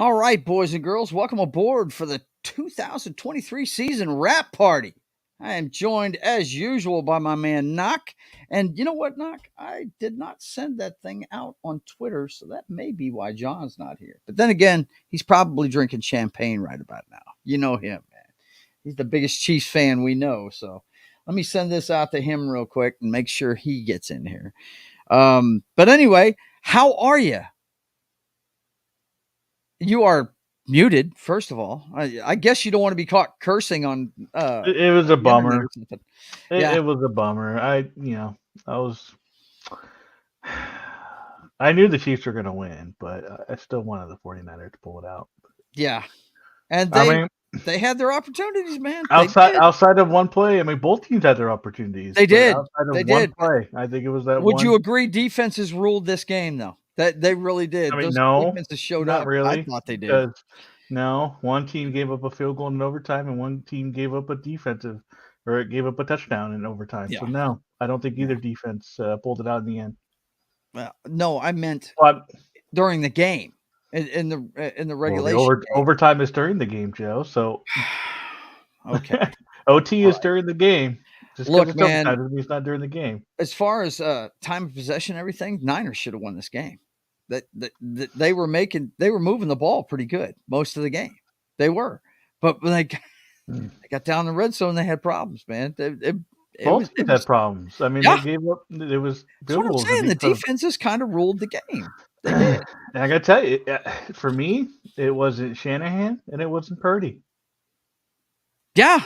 All right, boys and girls, welcome aboard for the 2023 season wrap party. I am joined as usual by my man Knock. And you know what, Knock? I did not send that thing out on Twitter, so that may be why John's not here. But then again, he's probably drinking champagne right about now. You know him, man. He's the biggest Chiefs fan we know. So let me send this out to him real quick and make sure he gets in here. But anyway, how are you? You are muted, first of all. I guess you don't want to be caught cursing on It was a bummer. Yeah. It was a bummer. I knew the Chiefs were going to win, but I still wanted the 49ers to pull it out. Yeah. And they had their opportunities, man. Outside of one play, I mean, both teams had their opportunities. They did. Outside of one play, I think it was that Would you agree defenses ruled this game, though? That they really did. I mean, Those no, defenses showed not up. really. I thought they did. No, one team gave up a field goal in overtime, and one team gave up a gave up a touchdown in overtime. Yeah. So no, I don't think either defense pulled it out in the end. Well, no, I meant during the game in the regulation. Well, overtime is during the game, Joe. So okay, OT is during the game. Just look, man, it's not during the game. As far as time of possession, everything, Niners should have won this game. They were moving the ball pretty good most of the game. They were, but when they got down the red zone, they had problems, man. Both teams had problems. I mean, they gave up. It was. That's what I'm saying. The defenses kind of ruled the game. They did. And I got to tell you, for me, it wasn't Shanahan and it wasn't Purdy. Yeah.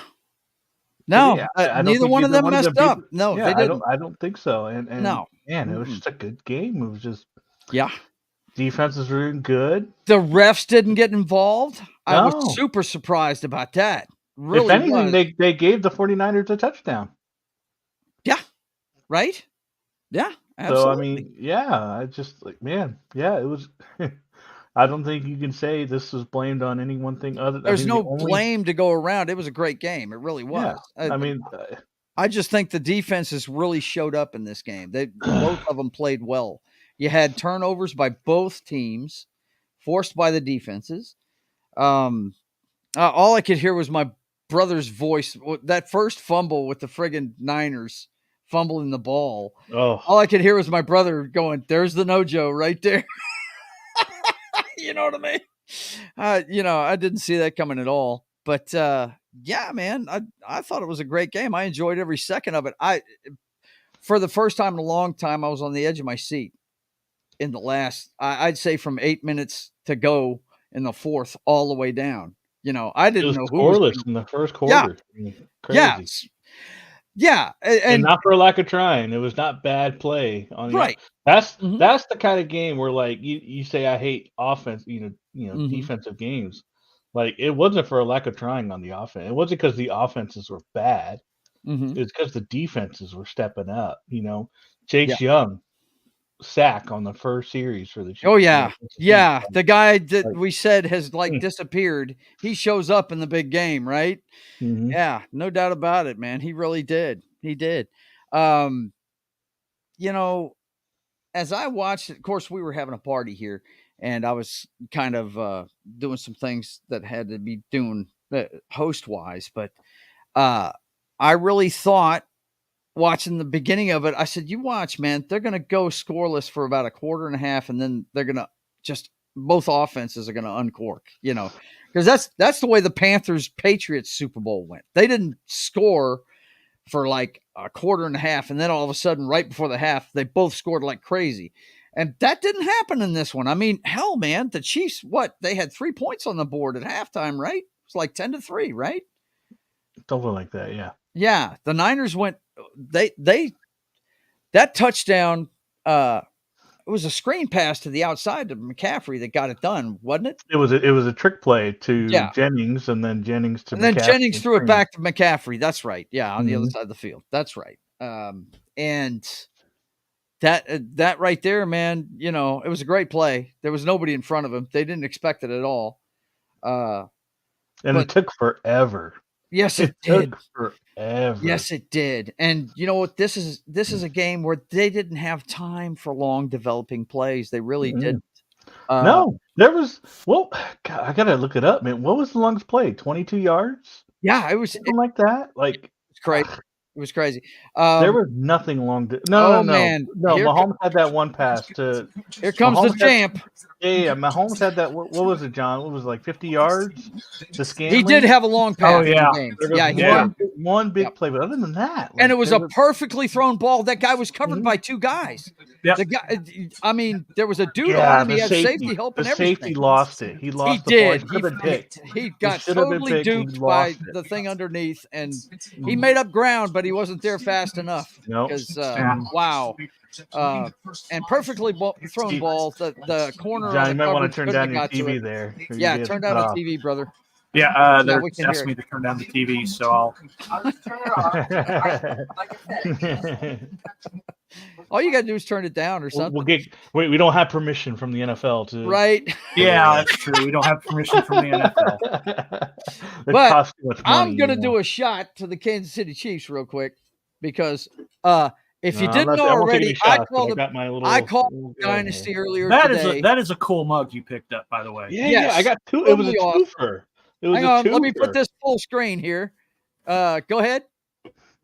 No, neither one of them messed up. No, they didn't. I don't think so. And no, man, it was just a good game. It was just defenses were doing good. The refs didn't get involved. I was super surprised about that. Really, if anything, they gave the 49ers a touchdown. Yeah. Right. Yeah. Absolutely. So I mean, I just it was. I don't think you can say this was blamed on any one thing other. There's no blame to go around. It was a great game. It really was. Yeah. I just think the defenses really showed up in this game. Both of them played well. You had turnovers by both teams, forced by the defenses. All I could hear was my brother's voice. That first fumble with the friggin' Niners fumbling the ball. Oh, all I could hear was my brother going, "There's the no-Joe right there." You know what I mean? I didn't see that coming at all. But man, I thought it was a great game. I enjoyed every second of it. For the first time in a long time, I was on the edge of my seat in the last, I'd say from 8 minutes to go in the fourth all the way down. I didn't know who was in the first quarter. Yeah. Crazy. Yeah. And not for a lack of trying. It was not bad play on the right. That's the kind of game where like you say I hate offense, defensive games. Like it wasn't for a lack of trying on the offense. It wasn't because the offenses were bad. It's because the defenses were stepping up. Chase Young sack on the first series for the Chiefs. Oh yeah. Yeah. The guy that we said has disappeared. He shows up in the big game, right? Mm-hmm. Yeah, no doubt about it, man. He really did. He did. As I watched it, of course, we were having a party here, and I was kind of doing some things that had to be doing host-wise, but I really thought, watching the beginning of it, I said, you watch, man, they're going to go scoreless for about a quarter and a half, and then they're going to both offenses are going to uncork, because that's the way the Panthers-Patriots Super Bowl went. They didn't score for like a quarter and a half, and then all of a sudden, right before the half, they both scored like crazy. And that didn't happen in this one. I mean, hell, man, the Chiefs, they had 3 points on the board at halftime, right? It was like 10-3, right? Something like that, yeah. Yeah, the Niners went, that touchdown, it was a screen pass to the outside to McCaffrey that got it done, wasn't it? It was a trick play to Jennings, and then Jennings to McCaffrey. And then Jennings threw it back to McCaffrey. That's right. Yeah, on the other side of the field. That's right. And that right there, man, it was a great play. There was nobody in front of him. They didn't expect it at all. It took forever. Yes, it did. Took forever. Yes, it did. And you know what? This is a game where they didn't have time for long developing plays. They really didn't. No, There was God, I gotta look it up, man. What was the longest play? 22 yards? Yeah, it was Something like that. Like crazy. It was crazy. there was nothing long. Oh man, No. Mahomes had that one pass to. here comes the Mahomes had, champ. yeah. Mahomes had that. What was it, John? What was it, like 50 yards? To He did Scanley. have a long pass in the game. There was Yeah, he did. one big play, but other than that, And like, it was a perfectly thrown ball. That guy was covered Mhm. by two guys. Yep. The guy, I mean, there was a dude on him. He had safety help and The everything. safety lost it. He lost the did. ball. He should have been picked. He got should have been totally picked, and he duped by lost it. the thing underneath, and he made up ground, but he wasn't there fast enough. Nope. Because wow, and perfectly thrown ball. The corner John, on you the might want coverage to turn couldn't down your have got to TV it. there. Yeah, turn down the TV, brother. Yeah, Yeah, they're we can hear asking me to turn down the TV, so I'll just turn it off. All you got to do is turn it down or something. We don't have permission from the NFL to. Right. Yeah, that's true. We don't have permission from the NFL. But I'm going to do a shot to the Kansas City Chiefs real quick because if you didn't know already, I called Dynasty earlier today. That is a cool mug you picked up, by the way. Yeah, I got two. It was a twofer. Hang on, let me put this full screen here. Go ahead.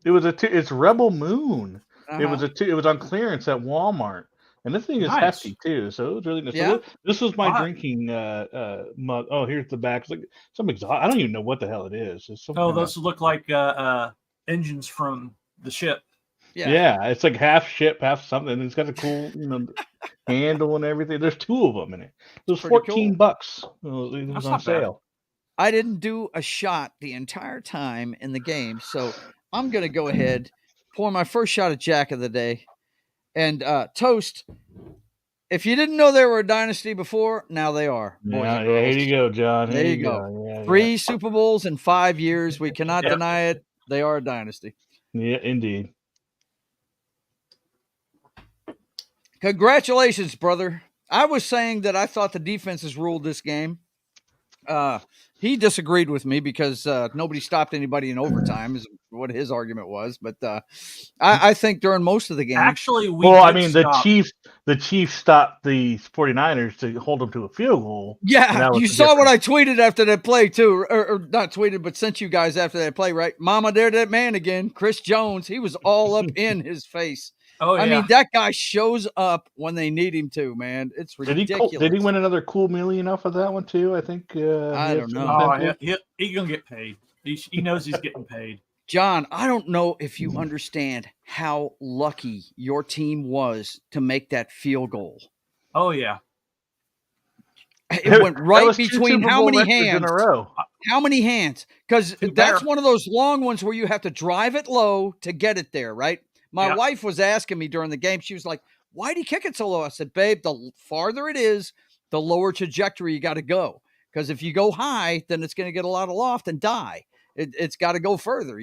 It's Rebel Moon. It was on clearance at Walmart, and this thing is hefty too. So it was really nice. Yeah. So this was my drinking mug. Oh, here's the back. It's like some exhaust. I don't even know what the hell it is. Those look like engines from the ship. Yeah, it's like half ship, half something. It's got a cool, handle and everything. There's two of them in it. It was $14. Cool. It was on sale. I didn't do a shot the entire time in the game, so I'm going to go ahead, pour my first shot of Jack of the day. And Toast, if you didn't know they were a dynasty before, now they are. Yeah, here you go, John. There you go. Yeah, 3 Super Bowls in 5 years. We cannot deny it. They are a dynasty. Yeah, indeed. Congratulations, brother. I was saying that I thought the defenses ruled this game. He disagreed with me because nobody stopped anybody in overtime is what his argument was. But I think during most of the game, actually, the Chiefs stopped the 49ers to hold them to a field goal. Yeah, you saw what I tweeted after that play too, or not tweeted, but sent you guys after that play, right? Mama, there that man again, Chris Jones. He was all up in his face. Oh, yeah. I mean, that guy shows up when they need him to, man. It's ridiculous. Did he win another cool million off of that one too? I think. I don't know. Oh, he's gonna get paid. He knows he's getting paid. John, I don't know if you understand how lucky your team was to make that field goal. Oh yeah. It went right between how many hands in a row? How many hands? Because that's one of those long ones where you have to drive it low to get it there, right? My wife was asking me during the game. She was like, why do you kick it so low? I said, babe, the farther it is, the lower trajectory you got to go. Because if you go high, then it's going to get a lot of loft and die. It's got to go further,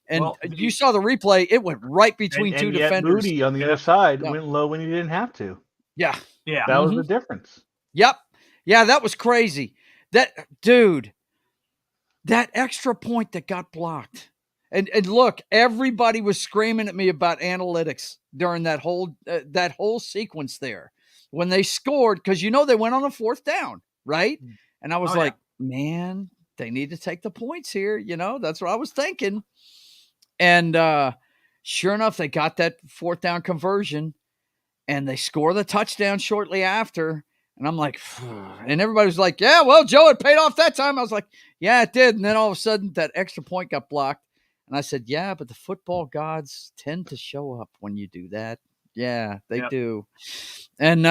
And you saw the replay. It went right between two defenders. Moody on the other side went low when he didn't have to. Yeah. That was the difference. Yep. Yeah, that was crazy. That extra point that got blocked. And look, everybody was screaming at me about analytics during that whole sequence there when they scored, because they went on a 4th down, right? And I was man, they need to take the points here. That's what I was thinking. And sure enough, they got that 4th down conversion, and they score the touchdown shortly after. And I'm like, and everybody was like, yeah, well, Joe, it paid off that time. I was like, yeah, it did. And then all of a sudden, that extra point got blocked. And I said, yeah, but the football gods tend to show up when you do that. Yeah, they do. And,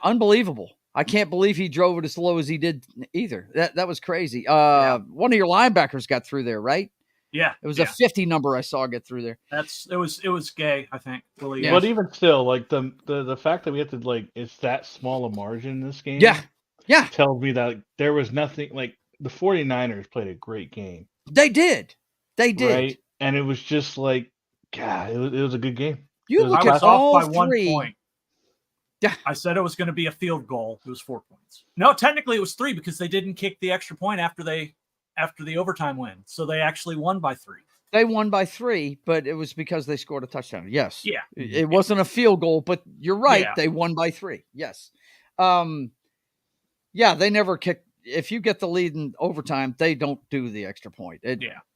unbelievable. I can't believe he drove it as low as he did either. That was crazy. One of your linebackers got through there, right? Yeah. It was a 50 number I saw get through there. It was gay, I think. Really. But even still, like the fact that we have to it's that small a margin in this game. Yeah. Tells me that there was nothing the 49ers played a great game. They did. Right? And it was just God, it was a good game. You look at all off by 3. 1 point. Yeah. I said it was going to be a field goal. It was 4 points. No, technically it was 3 because they didn't kick the extra point after the overtime win. So they actually won by 3. They won by 3, but it was because they scored a touchdown. Yes. Yeah. It wasn't a field goal, but you're right. Yeah. They won by 3. Yes. Yeah, they never kick. If you get the lead in overtime, they don't do the extra point.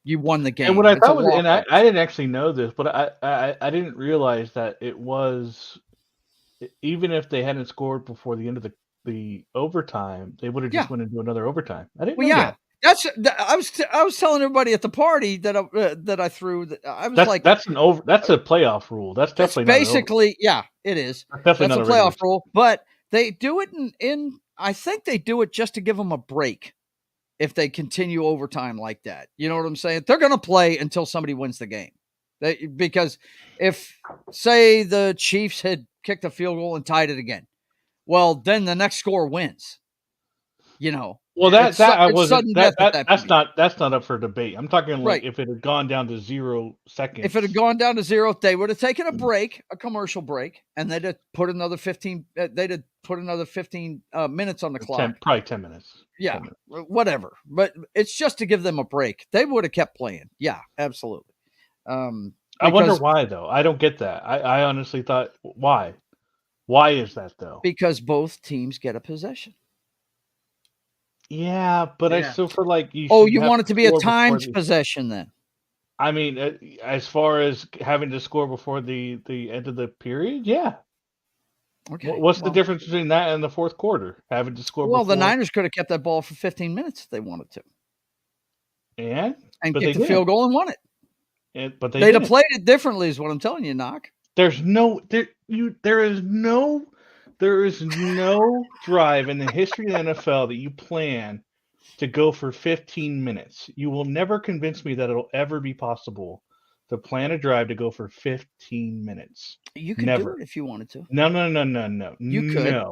You won the game. And what I thought was, and I didn't actually know this, but I didn't realize that it was, even if they hadn't scored before the end of the overtime, they would have just went into another overtime. I didn't know that. I was telling everybody at the party that I threw. I was that's a playoff rule. That's definitely basically it is. That's definitely a playoff rule, but they do it in I think they do it just to give them a break if they continue overtime like that. You know what I'm saying? They're going to play until somebody wins the game. Because if, say, the Chiefs had kicked a field goal and tied it again, well, then the next score wins. You know. Well, that's not up for debate. I'm talking like if it had gone down to 0 seconds. If it had gone down to 0, they would have taken a break, a commercial break, and they'd have put another 15. They'd have put another 15 minutes on the clock. Probably 10 minutes. Yeah, 10 minutes. Whatever. But it's just to give them a break. They would have kept playing. Yeah, absolutely. I wonder why, though. I don't get that. I honestly thought, why? Why is that, though? Because both teams get a possession. Yeah, but I still feel like you. You want it to be a timed possession, then? I mean, as far as having to score before the end of the period, yeah. Okay. What's the difference between that and the fourth quarter? Having to score. Well, the Niners could have kept that ball for 15 minutes if they wanted to. And kicked the field goal and won it. But they'd have played it differently, is what I'm telling you, Knock. There is no drive in the history of the NFL that you plan to go for 15 minutes. You will never convince me that it'll ever be possible to plan a drive to go for 15 minutes. You could do it if you wanted to. No. You could.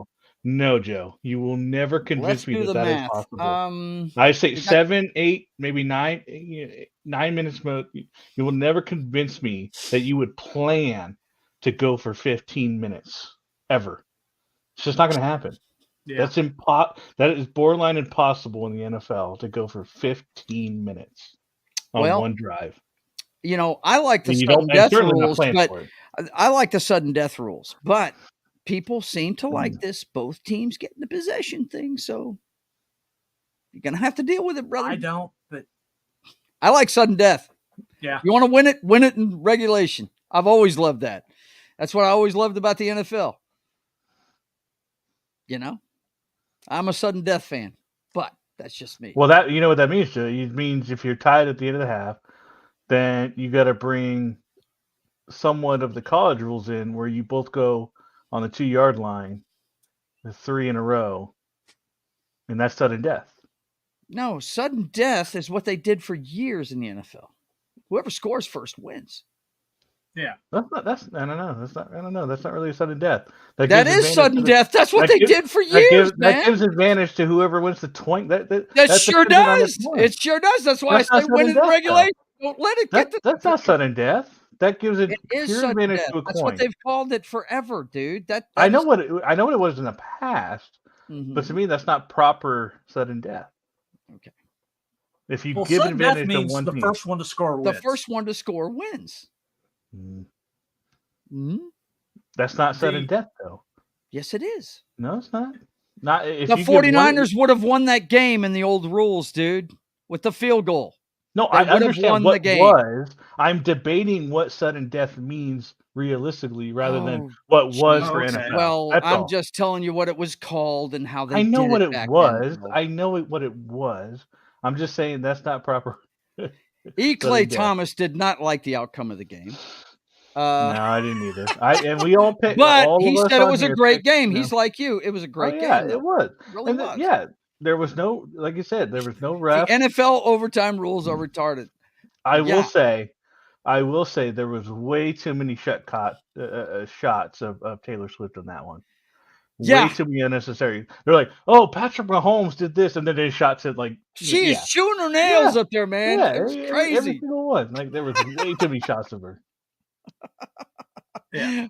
No, Joe. You will never convince me that is possible. I say 7, 8, maybe 9 minutes. You will never convince me that you would plan to go for 15 minutes ever. It's just not going to happen. Yeah. That is borderline impossible in the NFL to go for 15 minutes on one drive. You know, I like the sudden death rules, but I like the sudden death rules, but people seem to like this both teams getting the possession thing, so you're going to have to deal with it, brother. I don't, but I like sudden death. Yeah. You want to win it in regulation. I've always loved that. That's what I always loved about the NFL. You know, I'm a sudden death fan, but that's just me. Well, you know what that means, Joe? It means if you're tied at the end of the half, then you got to bring somewhat of the college rules in where you both go on the 2-yard line, the 3 in a row, and that's sudden death. No, sudden death is what they did for years in the NFL. Whoever scores first wins. Yeah. I don't know. That's not really a sudden death. That is sudden death. That's what they did for years, man. That gives advantage to whoever wins the point. That sure does. It sure does. That's why I say win in regulation. Don't let it get That's not sudden death. That gives it pure advantage to a coin. That's what they've called it forever, dude. I know what it was in the past, but to me, that's not proper sudden death. Okay. If you give advantage to one team, the first one to score wins. The first one to score wins. That's not sudden death, though. Yes, it is. No, it's not. Not if the 49ers would have won that game in the old rules, dude, with the field goal. No, I understand what was. I'm debating what sudden death means realistically rather than what was for NFL. Well, I'm just telling you what it was called and how they I know did what it it was. I know what it was. I'm just saying that's not proper. Clay Thomas did not like the outcome of the game. No, I didn't either. And we all picked. But he said it was a great game. He's like you. It was a great game. Yeah, it was. It really was. Yeah, there was no, like you said, there was no ref. The NFL overtime rules are retarded. I will say there was way too many shots of Taylor Swift on that one. Way too many unnecessary. They're like, oh, Patrick Mahomes did this, and then they shots it like she's chewing her nails up there, man. Yeah, it's crazy. Every single one. Like there was way too many shots of her. Yeah.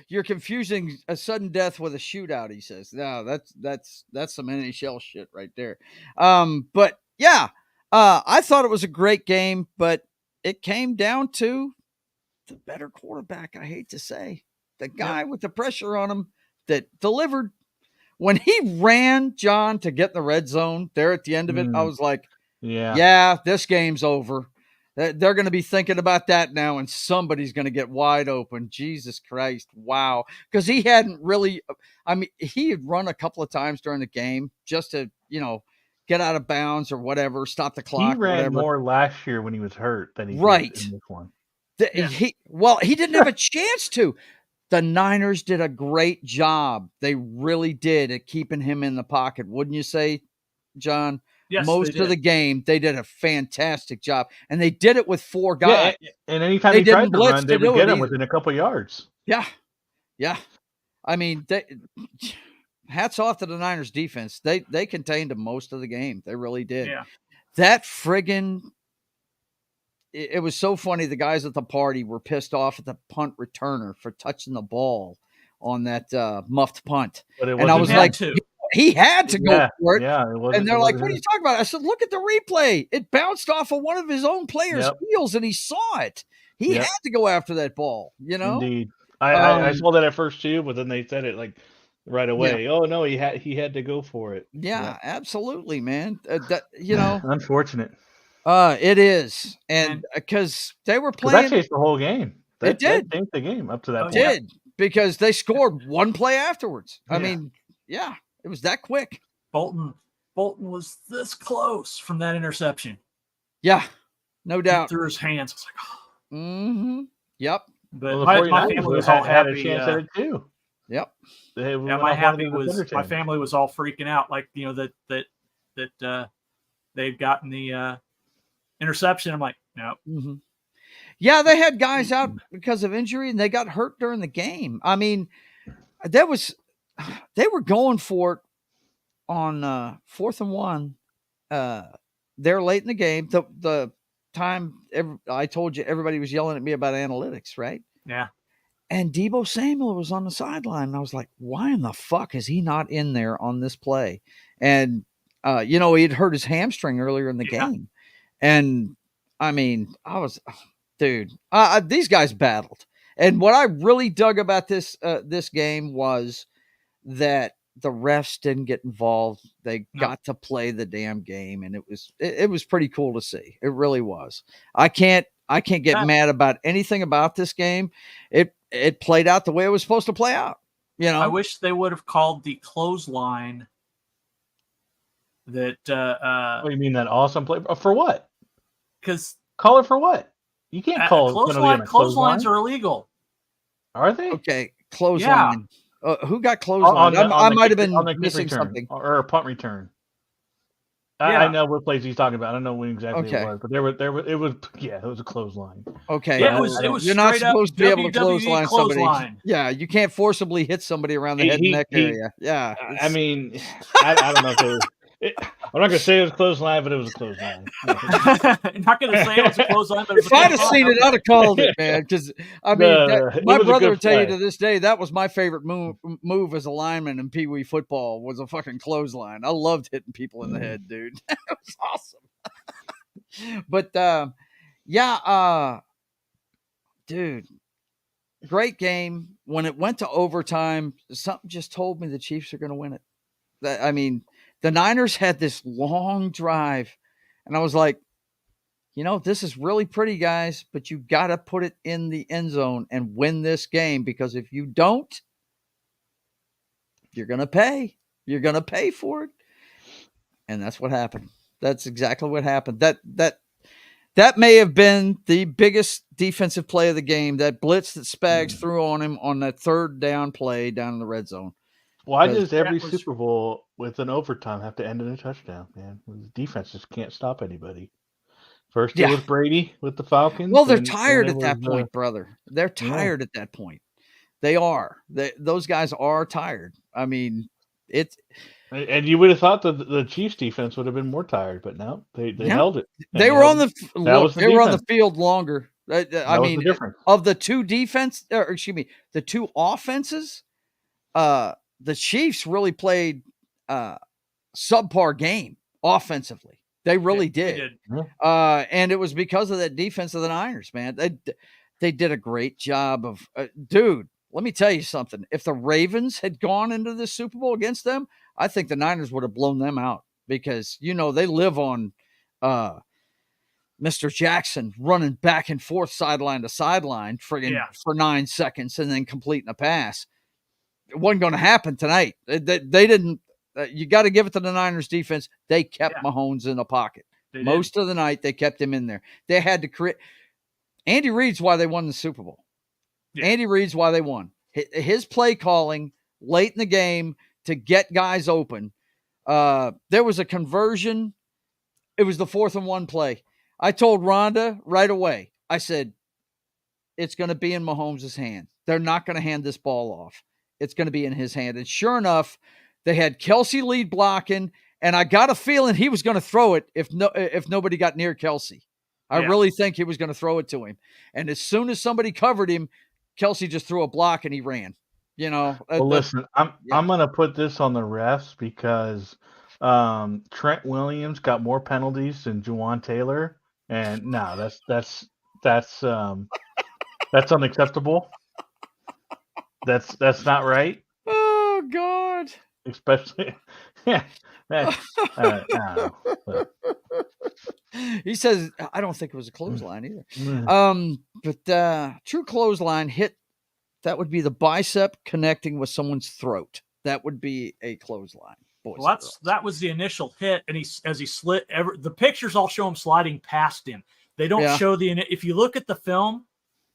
You're confusing a sudden death with a shootout, he says. No, that's some NHL shit right there. But yeah, I thought it was a great game, but it came down to the better quarterback, I hate to say. The guy with the pressure on him that delivered. when he ran, John, to get in the red zone there at the end of it, I was like, yeah, this game's over. They're going to be thinking about that now, and somebody's going to get wide open. Jesus Christ. Wow. Because he hadn't really, he had run a couple of times during the game just to, get out of bounds or whatever, stop the clock. He ran whatever. more last year when he was hurt than he did in this one. He didn't have a chance to. The Niners did a great job. They really did at keeping him in the pocket. Wouldn't you say, John? Yes, most of the game, they did a fantastic job, and they did it with 4 guys. Yeah, and anytime they tried to run, they would get him within a couple of yards. Yeah. I mean, hats off to the Niners defense. They contained him most of the game. They really did. Yeah. That friggin', it was so funny. The guys at the party were pissed off at the punt returner for touching the ball on that muffed punt, and I was like, he had to go for it. Yeah, and they're like, what are you talking about? I said, look at the replay. It bounced off of one of his own players' heels, and he saw it. He had to go after that ball, Indeed. I saw that at first too, but then they said it like right away. Oh no, he had to go for it. Yeah. Absolutely, man. Unfortunate. It is. And because they were playing. That changed the whole game. It did. That changed the game up to that point. It did, because they scored one play afterwards. I mean, it was that quick. Bolton was this close from that interception. Yeah, no doubt. He threw his hands. I was like, mm-hmm. Yep. But my family was all happy. Had a chance at it too. Yep. My family was all freaking out, like that they've gotten the interception. I'm like, no. Mm-hmm. Yeah, they had guys out because of injury, and they got hurt during the game. I mean, they were going for it on 4th and 1. They're late in the game. The time I told you, everybody was yelling at me about analytics, right? Yeah. And Deebo Samuel was on the sideline, and I was like, why in the fuck is he not in there on this play? And he had hurt his hamstring earlier in the game. And I mean, these guys battled. And what I really dug about this game was that the refs didn't get involved. They got to play the damn game, and it was pretty cool to see. It really was. I can't get mad about anything about this game. It played out the way it was supposed to play out. I wish they would have called the clothesline. That what do you mean, that awesome play? For what? Because call it for what? You can't call clotheslines are illegal. Are they? Okay, clothesline. Who got clothesline? I might have been missing something. Or a punt return. I know what plays he's talking about. I don't know when exactly it was, but it was a clothesline. Okay. It was you're not supposed to be able to WWE clothesline somebody. Yeah, you can't forcibly hit somebody around the head and neck area. Yeah. I mean, I don't know if it was. I'm not going to say it was a clothesline, but it was a clothesline. I'm not going to say it was a clothesline, but if I'd have seen it, I'd have called it, man. Because I mean, my brother would tell you to this day that was my favorite move as a lineman in Pee Wee football was a fucking clothesline. I loved hitting people in the head, dude. It was awesome. But dude, great game. When it went to overtime, something just told me the Chiefs are going to win it. I mean. The Niners had this long drive, and I was like, this is really pretty, guys, but you got to put it in the end zone and win this game, because if you don't, you're going to pay. You're going to pay for it. And that's what happened. That's exactly what happened. That may have been the biggest defensive play of the game, that blitz that Spags threw on him on that 3rd down play down in the red zone. Why does every Super Bowl with an overtime have to end in a touchdown, man? The defense just can't stop anybody. First it was Brady with the Falcons. Well, they're tired at that point, brother. They're tired at that point. They are. Those guys are tired. I mean, it's. And you would have thought that the Chiefs defense would have been more tired, but no, they held it. They were on the field longer. I mean, of the two the two offenses, the Chiefs really played subpar game offensively. They really did. And it was because of that defense of the Niners, man. They did a great job of dude. let me tell you something. If the Ravens had gone into the Super Bowl against them, I think the Niners would have blown them out because, they live on Mr. Jackson running back and forth sideline to sideline for 9 seconds and then completing a pass. It wasn't going to happen tonight. They didn't. You got to give it to the Niners defense. They kept Mahomes in the pocket. Most of the night, they kept him in there. They had to create. Andy Reid's why they won the Super Bowl. Yeah. Andy Reid's why they won. His play calling late in the game to get guys open. There was a conversion. It was the 4th and 1 play. I told Rhonda right away. I said, it's going to be in Mahomes' hand. They're not going to hand this ball off. It's going to be in his hand. And sure enough, they had Kelsey lead blocking, and I got a feeling he was going to throw it if nobody got near Kelsey. I really think he was going to throw it to him. And as soon as somebody covered him, Kelsey just threw a block and he ran. Well, listen, I'm going to put this on the refs because Trent Williams got more penalties than Juwan Taylor, and no, that's unacceptable. That's not right. Oh God! Especially, I don't know. He says, I don't think it was a clothesline either. But true clothesline hit, that would be the bicep connecting with someone's throat. That would be a clothesline. Well, that was the initial hit, and as he slid, the pictures all show him sliding past him. They don't show if you look at the film,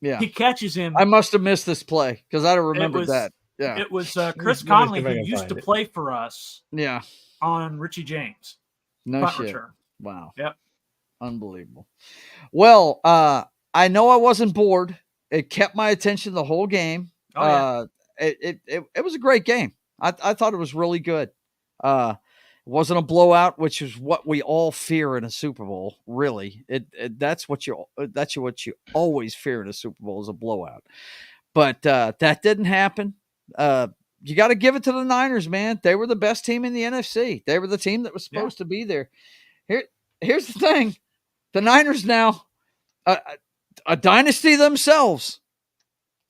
he catches him. I must have missed this play because I don't remember that. Yeah, it was Chris Conley who used to play for us. Yeah, on Richie James. No shit. Return. Wow. Yep. Unbelievable. Well, I know I wasn't bored. It kept my attention the whole game. It was a great game. I thought it was really good. It wasn't a blowout, which is what we all fear in a Super Bowl. Really, that's what you always fear in a Super Bowl is a blowout. But that didn't happen. You got to give it to the Niners, man. They were the best team in the NFC. They were the team that was supposed to be there. Here's the thing. The Niners now, a dynasty themselves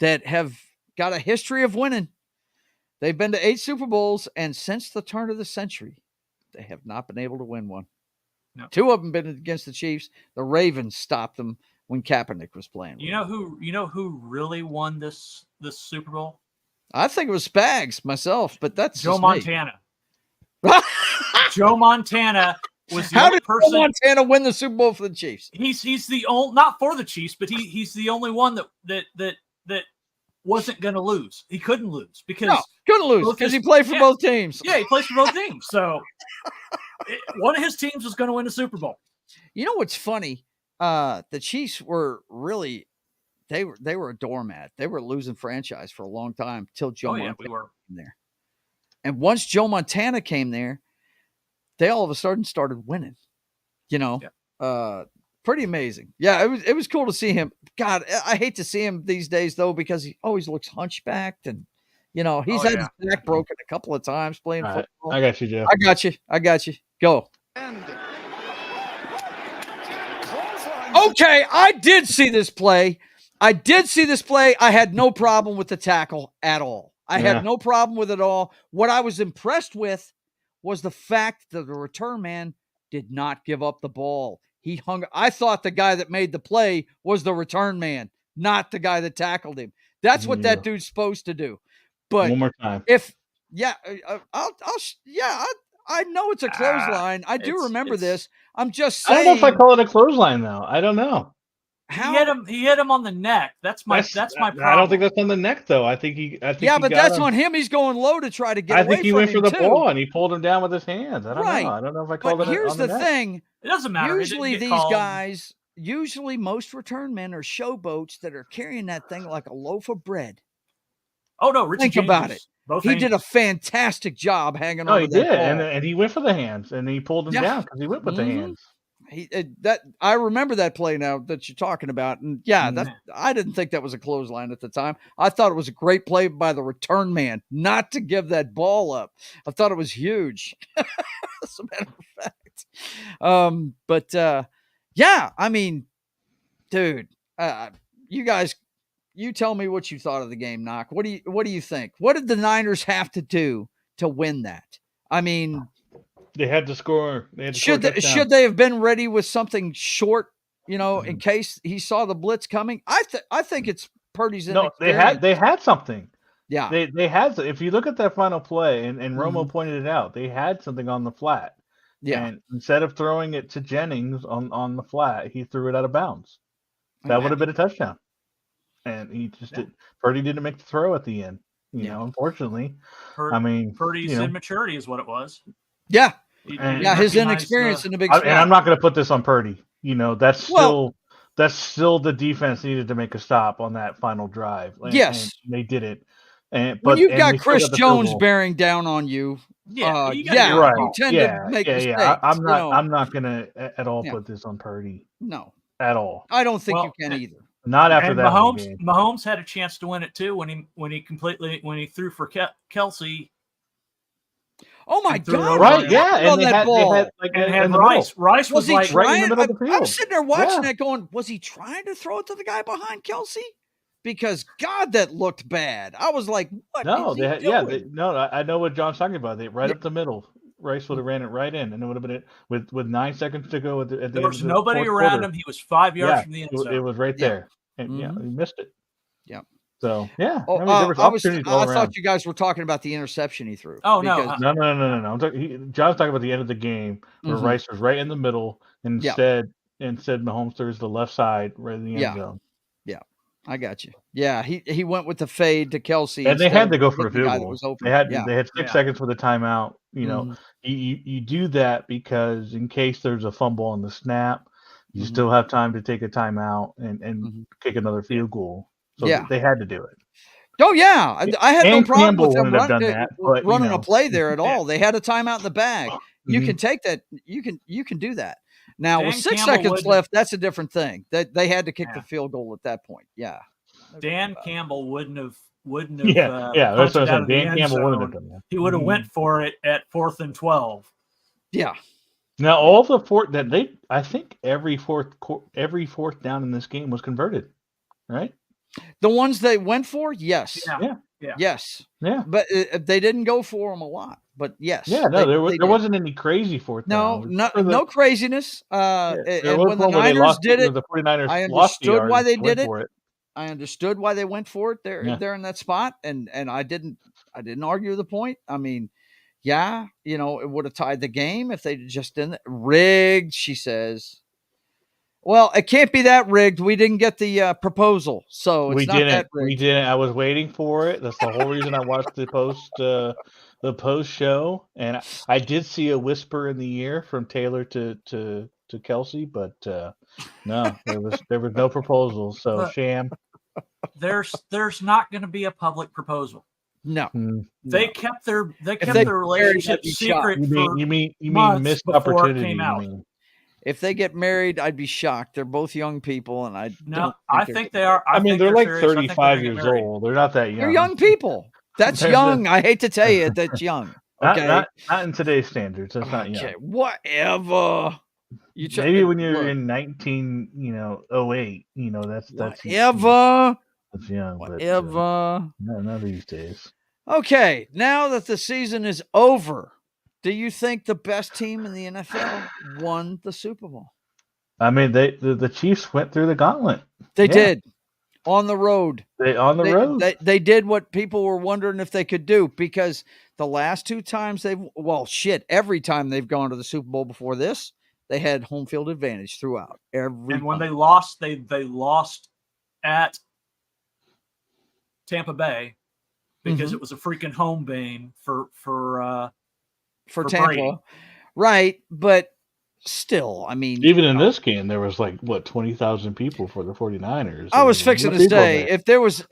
that have got a history of winning. They've been to 8 Super Bowls, and since the turn of the century, they have not been able to win one. No. 2 of them been against the Chiefs. The Ravens stopped them when Kaepernick was playing. You know who really won this Super Bowl? I think it was Spags myself, but that's Joe Montana. Joe Montana was the only person. Joe Montana win the Super Bowl for the Chiefs? He's the only, not for the Chiefs, but he's the only one that wasn't going to lose. He couldn't lose because he played for both teams. Yeah, he plays for both teams. So one of his teams was going to win the Super Bowl. You know what's funny? The Chiefs were really they were a doormat. They were a losing franchise for a long time till Joe Montana came there. And once Joe Montana came there, they all of a sudden started winning. Pretty amazing. Yeah, it was cool to see him. God, I hate to see him these days though because he always looks hunchbacked and he's had his back broken a couple of times playing football. I got you, Joe. I got you. Go. Okay, I did see this play. I had no problem with the tackle at all. I had no problem with it all. What I was impressed with was the fact that the return man did not give up the ball. He hung. I thought the guy that made the play was the return man, not the guy that tackled him. That's what that dude's supposed to do. But one more time. I know it's a clothesline. I do remember this. I'm just saying. I don't know if I call it a clothesline though. I don't know. He hit him on the neck. That's my problem. I don't think that's on the neck though. I think that's on him. He's going low to try to get away from him. I think he went for the ball and he pulled him down with his hands. I don't know. I don't know if I called it on the neck. Here's the thing. It doesn't matter. Usually most return men are showboats that are carrying that thing like a loaf of bread. Oh no, Richie think James about it. He did a fantastic job hanging on. He did, and he went for the hands, and he pulled him down because he went with the hands. I remember that play now that you're talking about, and I didn't think that was a clothesline at the time. I thought it was a great play by the return man not to give that ball up. I thought it was huge, as a matter of fact. I mean, dude, you guys you tell me what you thought of the game, Knock. What do you think? What did the Niners have to do to win that? I mean, they had to score. Should they have been ready with something short, in case he saw the blitz coming? I think it's Purdy's inexperience. They had something. Yeah. They had, if you look at that final play, and Romo pointed it out, they had something on the flat. Yeah. And instead of throwing it to Jennings on the flat, he threw it out of bounds. That would have been a touchdown. And he just Purdy didn't make the throw at the end, unfortunately. Purdy's immaturity is what it was. Yeah. His inexperience in the big spot. And I'm not going to put this on Purdy. That's still the defense needed to make a stop on that final drive. Yes. And they did it. When you've got Chris Jones bearing down on you, you tend to make mistakes. I'm not going to at all put this on Purdy. No. At all. I don't think you can either. Not after that. Mahomes had a chance to win it too when he threw for Kelsey. Oh my God! Right? Yeah, and they had Rice. Rice was he right in the middle of the field. I was sitting there watching that, going, "Was he trying to throw it to the guy behind Kelsey?" Because God, that looked bad. I was like, "What?" No, I know what John's talking about. They up the middle. Rice would have ran it right in, and it would have been it with 9 seconds to go. There was nobody around him. He was 5 yards from the end zone. It was right there, and he missed it. Yeah. So there was opportunities all around. I thought you guys were talking about the interception he threw. Oh no. John's talking about the end of the game where Rice was right in the middle, and instead Mahomes throws the left side right in the end zone. Yeah, I got you. Yeah, he went with the fade to Kelsey, and they had to go for a field goal. They had 6 seconds for the timeout. You do that because in case there's a fumble on the snap, you still have time to take a timeout and kick another field goal. So they had to do it. Oh yeah, I had no problem with them running a play there at all. They had a timeout in the bag. You can take that. You can do that. Now with 6 seconds left, that's a different thing. That they had to kick the field goal at that point. Yeah. Dan Campbell wouldn't have. That's what I said. Dan Campbell wouldn't have done that. He would have went for it at 4th and 12. Yeah. Now all the I think every fourth down in this game was converted, right? The ones they went for, yes. Yeah. Yes. Yeah. But they didn't go for them a lot. But yes. Yeah. No, there wasn't any crazy fourth down. No craziness. And when the Niners did it, the 49ers I understood why they did it. I understood why they went for it there in that spot, and I didn't argue the point. I mean, it would have tied the game if they just didn't. Rigged, she says. Well, it can't be that rigged. We didn't get the proposal, so it's not that rigged. We didn't. I was waiting for it. That's the whole reason I watched the post show, and I did see a whisper in the ear from Taylor to Kelsey, but no, there was no proposal. So sham. There's not going to be a public proposal. No. They kept their relationship secret. You mean missed opportunity? It came out. If they get married, I'd be shocked. They're both young people, and I think they are. They're like 35 years old. They're not that young. They're young people. That's young. I hate to tell you, that's young. Okay, not in today's standards. That's not young. Whatever. Maybe when you're in 1908, that's whatever. That's young. Whatever. But, not these days. Okay, now that the season is over, do you think the best team in the NFL won the Super Bowl? I mean, the Chiefs went through the gauntlet. They did. On the road. Road. They did what people were wondering if they could do, because the last 2 times every time they've gone to the Super Bowl before this, they had home field advantage throughout. When they lost, they lost at Tampa Bay because it was a freaking home game for Tampa. Brady. Right, but still, I mean, even in this game, there was 20,000 people for the 49ers. I was fixing to say, if this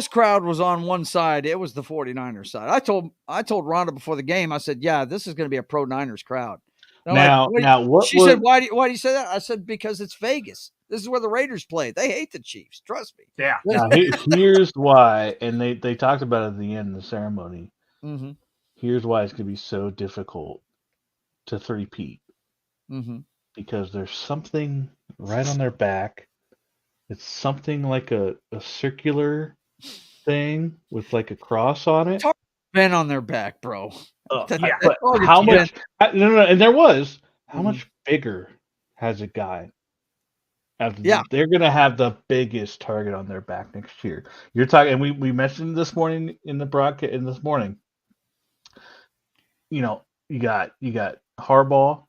crowd was on one side, it was the 49ers side. I told Rhonda before the game, I said, yeah, this is going to be a pro Niners crowd. She said, why do you say that? I said, because it's Vegas. This is where the Raiders play. They hate the Chiefs. Trust me. Yeah. Now, here's why, and they talked about it at the end of the ceremony. Mm-hmm. Here's why it's going to be so difficult to three-peat. Mm-hmm. Because there's something right on their back It's something like a circular thing with like a cross on it. Been on their back, bro. But how much? No, and there was. How much bigger has it gotten? They're gonna have the biggest target on their back next year. You're talking, and we mentioned this morning in the broadcast. In this morning, you got Harbaugh,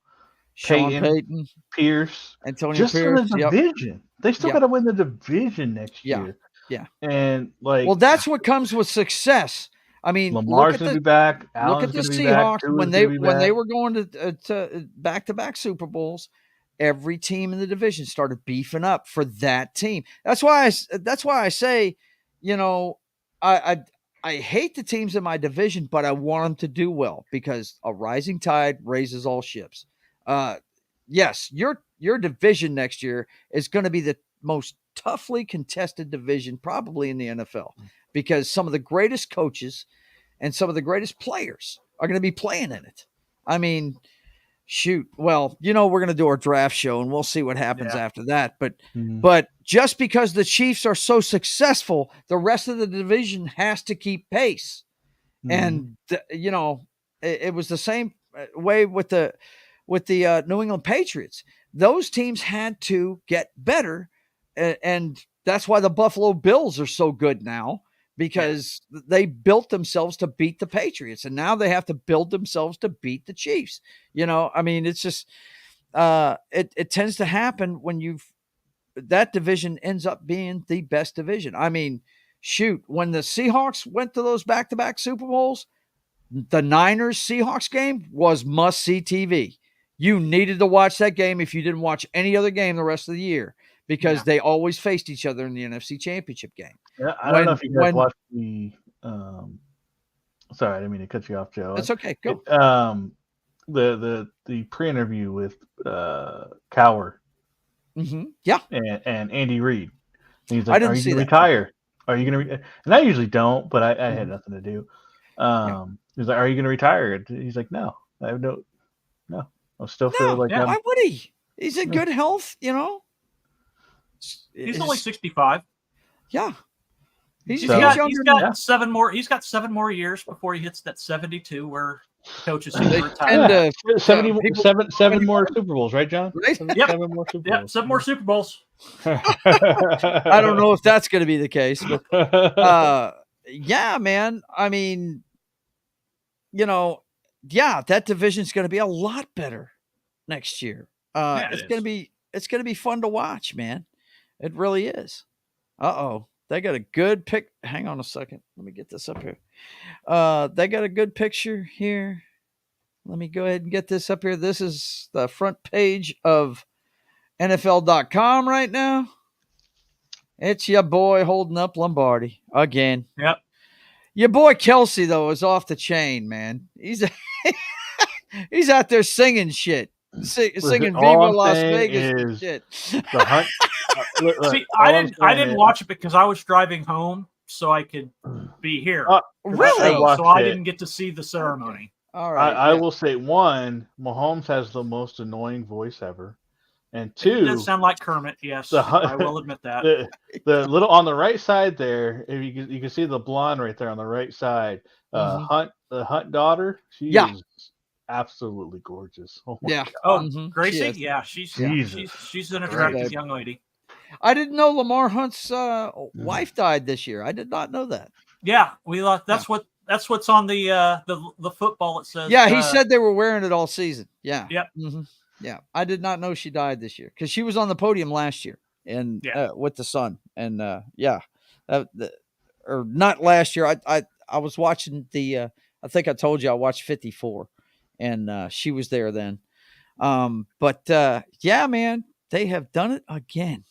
Peyton, Pierce, Antonio just Pierce, in the division. They still got to win the division next year. Yeah, and well, that's what comes with success. I mean, Lamar's going to be back. Look at the Seahawks when they were going to back-to-back Super Bowls. Every team in the division started beefing up for that team. That's why I say, I hate the teams in my division, but I want them to do well because a rising tide raises all ships. Yes, your division next year is going to be the most toughly contested division probably in the NFL because some of the greatest coaches and some of the greatest players are going to be playing in it. I mean, shoot. Well, we're going to do our draft show and we'll see what happens after that. But just because the Chiefs are so successful, the rest of the division has to keep pace. And, it was the same way with the New England Patriots. Those teams had to get better. And that's why the Buffalo Bills are so good now because they built themselves to beat the Patriots. And now they have to build themselves to beat the Chiefs. I mean, it's just, it tends to happen when that division ends up being the best division. I mean, shoot, when the Seahawks went to those back-to-back Super Bowls, the Niners-Seahawks game was must-see TV. You needed to watch that game if you didn't watch any other game the rest of the year because they always faced each other in the NFC Championship game. Yeah, I don't know if you guys watched the sorry, I didn't mean to cut you off, Joe. It's okay. Go. The pre-interview with Cowher. Mm-hmm. Yeah. And Andy Reid. And he's like, I didn't see that. Retire? Are you going to and I usually don't, but I had nothing to do. He's like, are you going to retire? He's like, no. I have no. I still feel like why would he? He's in good health, He's only 65. Yeah. He's got 7 more. He's got 7 more years before he hits that 72 where coaches retire. 7 more Super Bowls, right, John? Right? 7 more Super Bowls. Yep, 7 more Super Bowls. I don't know if that's going to be the case, but yeah, man. I mean, that division's going to be a lot better next year. It's going to be fun to watch, man. It really is. Uh-oh. They got a good pic. Hang on a second. Let me get this up here. They got a good picture here. Let me go ahead and get this up here. This is the front page of NFL.com right now. It's your boy holding up Lombardi again. Yep. Your boy Kelsey, though, is off the chain, man. He's out there singing shit. Singing Viva Las Vegas shit. The hunt. See, I didn't watch it because I was driving home so I could be here. Really? So I didn't get to see the ceremony. All right. I will say, 1, Mahomes has the most annoying voice ever. And 2, it does sound like Kermit. Yes, I will admit that. The little on the right side there, if you can see the blonde right there on the right side. The Hunt daughter, she is absolutely gorgeous. Oh my God. Oh, Gracie, she's an attractive young lady. I didn't know Lamar Hunt's wife died this year. I did not know that. Yeah, that's what's on the football. It says. Yeah, he said they were wearing it all season. Yeah. Yep. Mm-hmm. Yeah, I did not know she died this year because she was on the podium last year and with the Sun and or not last year. I was watching I think I told you I watched 54 and she was there then. But yeah, man, they have done it again.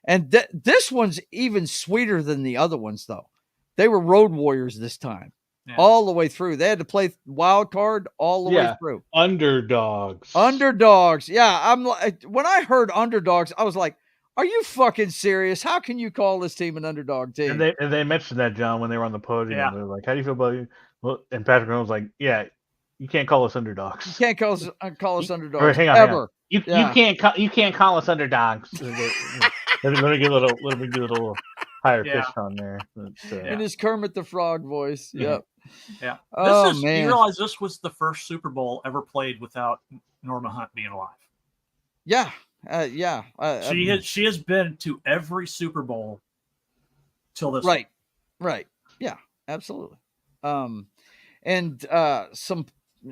And this one's even sweeter than the other ones, though. They were road warriors this time, all the way through. They had to play wild card all the way through. Underdogs. Yeah, I'm like, when I heard underdogs, I was like, "Are you fucking serious? How can you call this team an underdog team?" And they mentioned that, John, when they were on the podium. Yeah. They were like, "How do you feel about you?" Well, and Patrick Mahomes was like, "Yeah, you can't call us underdogs. You can't call us underdogs ever. You can't call us underdogs." Let me get a little higher pitch on there. In his Kermit the Frog voice. Yep. Yeah. Oh, man. You realize this was the first Super Bowl ever played without Norma Hunt being alive? Yeah. Yeah. She has been to every Super Bowl till this one. Right. Yeah, absolutely. And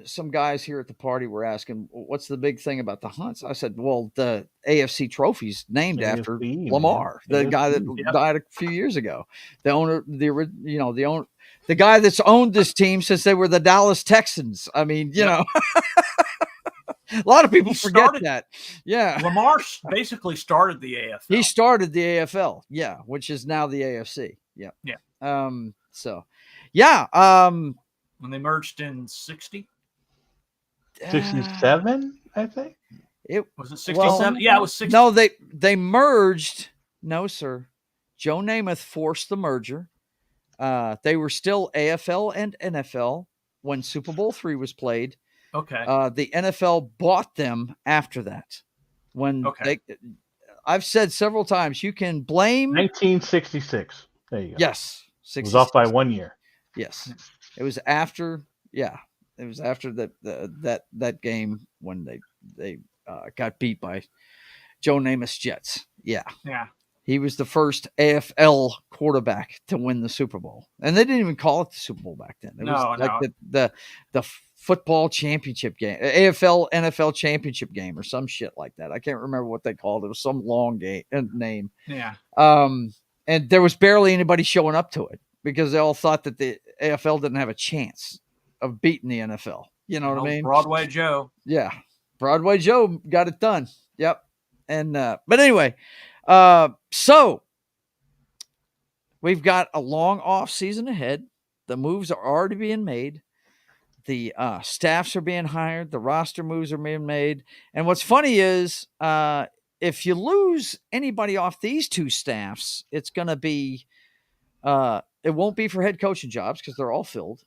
some guys here at the party were asking, what's the big thing about the Hunts? I said, well, the AFC trophy's named after Lamar, the guy that died a few years ago. The owner, the guy that's owned this team since they were the Dallas Texans. I mean, you know, a lot of people forget that. Yeah. Lamar basically started the AFL. He started the AFL. Yeah. Which is now the AFC. Yeah. Yeah. So, yeah. When they merged in 60? 67, I think. Was it 67? Yeah, it was 60. No, they merged. No, sir. Joe Namath forced the merger. They were still AFL and NFL when Super Bowl III was played. Okay. The NFL bought them after that. I've said several times, you can blame 1966. There you go. Yes. It was off by 1 year. Yes. It was after. Yeah. It was after that game when they got beat by Joe Namath's Jets. Yeah. Yeah. He was the first AFL quarterback to win the Super Bowl. And they didn't even call it the Super Bowl back then. It was like the football championship game, AFL NFL championship game or some shit like that. I can't remember what they called it. It was some long name. Yeah. And there was barely anybody showing up to it because they all thought that the AFL didn't have a chance of beating the NFL. You know what I mean? Broadway Joe. Yeah. Broadway Joe got it done. Yep. And, but anyway, so we've got a long off season ahead. The moves are already being made. The staffs are being hired. The roster moves are being made. And what's funny is if you lose anybody off these two staffs, it's going to be it won't be for head coaching jobs because they're all filled.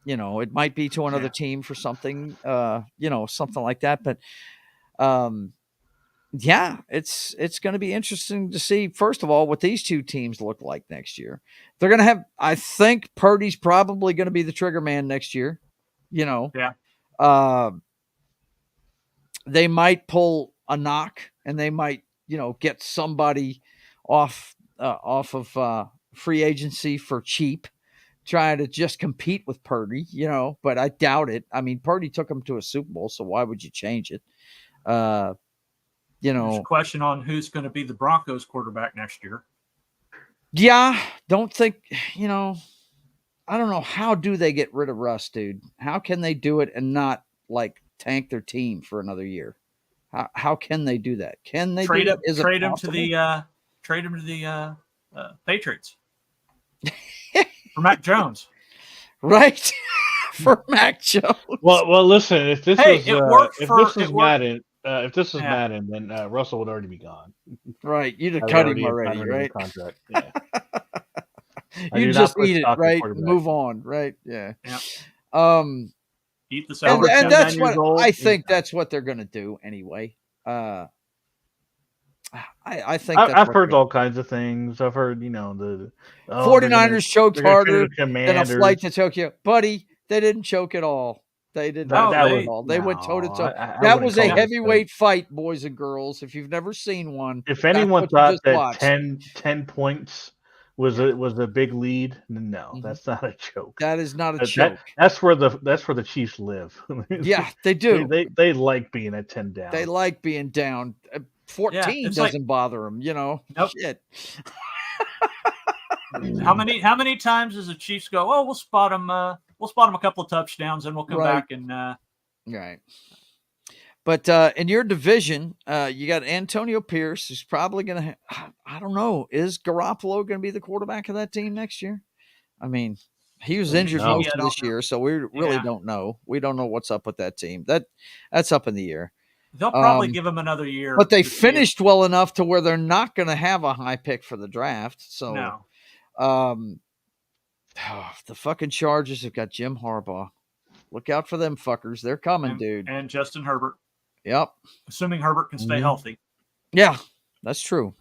It might be to another team for something, something like that. But it's going to be interesting to see, first of all, what these two teams look like next year. They're going to have, I think Purdy's probably going to be the trigger man next year, they might pull a knock and they might, get somebody off of free agency for cheap, trying to just compete with Purdy, but I doubt it. I mean, Purdy took him to a Super Bowl, so why would you change it? There's a question on who's going to be the Broncos quarterback next year. Yeah, don't think, I don't know. How do they get rid of Russ, dude? How can they do it and not tank their team for another year? How can they do that? Can they trade him to the Patriots for Mac Jones? Right. For Mac Jones. Well, listen, if this was Madden, then Russell would already be gone. Right, you'd have cut him already, right? Contract. Yeah. You just eat it, right? Move on, right? Yeah. Eat the salad. And that's what I think. That's what they're going to do anyway. I think I've heard all kinds of things. I've heard, the 49ers choked harder than a flight to Tokyo, buddy. They didn't choke at all. They did not choke at all. They went toe to toe. That was a heavyweight fight, boys and girls. If you've never seen one, if anyone thought that 10 points was a big lead, no, that's not a joke. That is not a joke. That's where the Chiefs live. Yeah, they do. They like being at 10 down. They like being down. 14 doesn't bother them, Nope. Shit. How many times does the Chiefs go, oh, we'll spot them a couple of touchdowns and we'll come back and right. But in your division, you got Antonio Pierce, who's probably going to I don't know, is Garoppolo going to be the quarterback of that team next year? I mean, he was injured most of this year, so we really don't know. We don't know what's up with that team. That's up in the air. They'll probably give him another year. But they finished well enough to where they're not going to have a high pick for the draft. So, no. The fucking Chargers have got Jim Harbaugh. Look out for them fuckers. They're coming, dude. And Justin Herbert. Yep. Assuming Herbert can stay healthy. Yeah. That's true.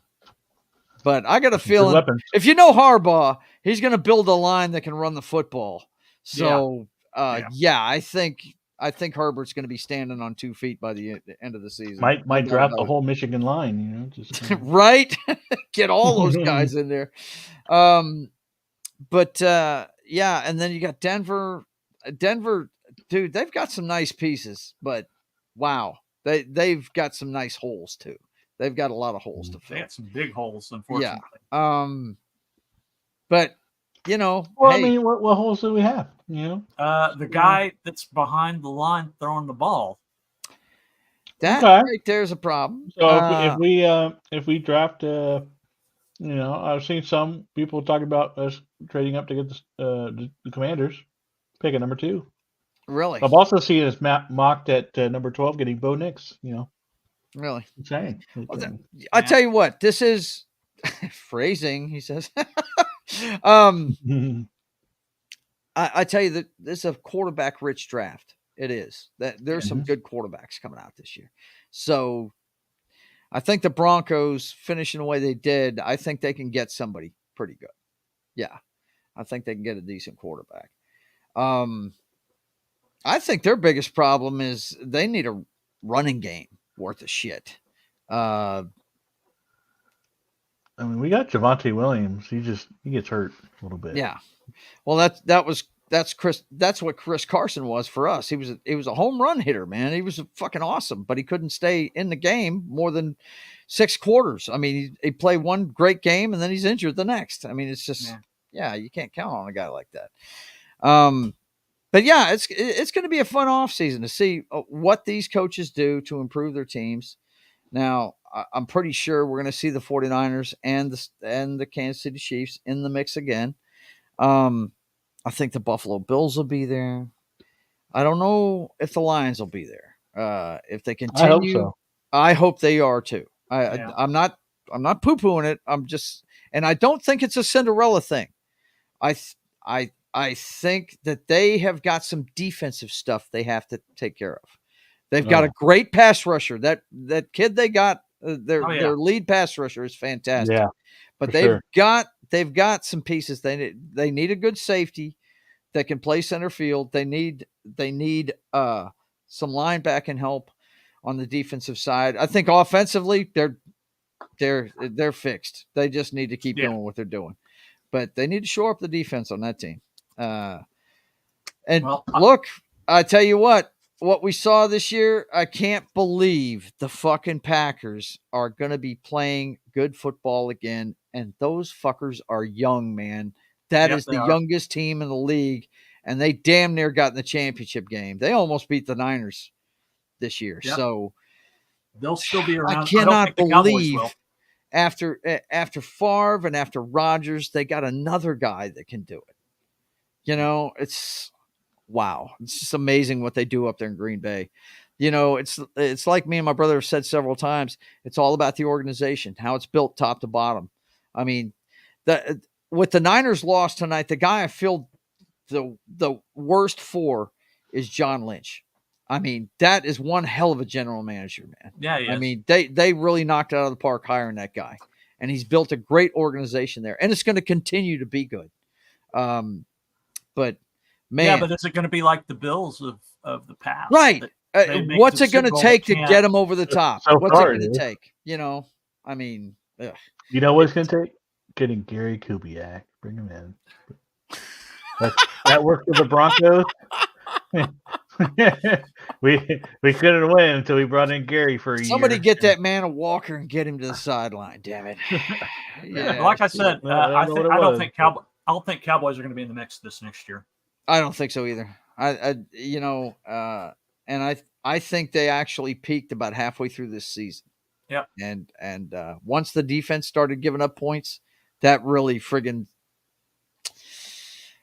But I got a feeling if you know Harbaugh, he's going to build a line that can run the football. So, I think Herbert's going to be standing on 2 feet by the end of the season. Might draft the whole Michigan line, just right. Get all those guys in there. But and then you got Denver. Denver, dude, they've got some nice pieces, but wow, they've got some nice holes too. They've got a lot of holes to fill. They got some big holes, unfortunately. Yeah. But well, I mean, what holes do we have? The guy that's behind the line throwing the ball. That right there's a problem. So if we draft, I've seen some people talk about us trading up to get the Commanders, pick at number 2. Really? I've also seen us mocked at number 12, getting Bo Nix. Really? Insane. I tell you what, this is phrasing. He says. I tell you that this is a quarterback-rich draft. It is. That there's some good quarterbacks coming out this year. So I think the Broncos finishing the way they did, I think they can get somebody pretty good. Yeah. I think they can get a decent quarterback. I think their biggest problem is they need a running game worth of shit. I mean, we got Javonte Williams. He gets hurt a little bit. Yeah. Well, that's Chris. That's what Chris Carson was for us. He was a home run hitter, man. He was fucking awesome, but he couldn't stay in the game more than 6 quarters. I mean, he played one great game and then he's injured the next. I mean, it's just you can't count on a guy like that. But yeah, it's going to be a fun offseason to see what these coaches do to improve their teams. Now, I'm pretty sure we're going to see the 49ers and the Kansas City Chiefs in the mix again. I think the Buffalo Bills will be there. I don't know if the Lions will be there. If they continue, I hope so. I hope they are too. I'm not poo-pooing it. And I don't think it's a Cinderella thing. I think that they have got some defensive stuff they have to take care of. They've got a great pass rusher. That kid they got, their lead pass rusher is fantastic. Yeah, but they've got some pieces. They need a good safety that can play center field. They need some linebacking help on the defensive side. I think offensively they're fixed. They just need to keep doing what they're doing. But they need to shore up the defense on that team. Look, I tell you what we saw this year, I can't believe the fucking Packers are going to be playing good football again. And those fuckers are young, man. That is the youngest team in the league. And they damn near got in the championship game. They almost beat the Niners this year. Yep. So they'll still be around. I cannot believe after Favre and after Rodgers, they got another guy that can do it. It's wow. It's just amazing what they do up there in Green Bay. It's like me and my brother have said several times. It's all about the organization, how it's built top to bottom. I mean, with the Niners loss tonight, the guy I feel the worst for is John Lynch. I mean, that is one hell of a general manager, man. Yeah, he is. I mean, they really knocked it out of the park hiring that guy. And he's built a great organization there. And it's going to continue to be good. But man. Yeah, but is it going to be like the Bills of the past? Right. What's it going to take to get them over the top? What's it going to take? I mean, ugh. You know what it's going to take? Getting Gary Kubiak. Bring him in. That worked with the Broncos. we couldn't win until we brought in Gary for a year. Somebody get that man a walker and get him to the sideline. Damn it! Like I said, I don't think Cowboys are going to be in the mix this next year. I don't think so either. I think they actually peaked about halfway through this season. Yeah. And once the defense started giving up points, that really friggin',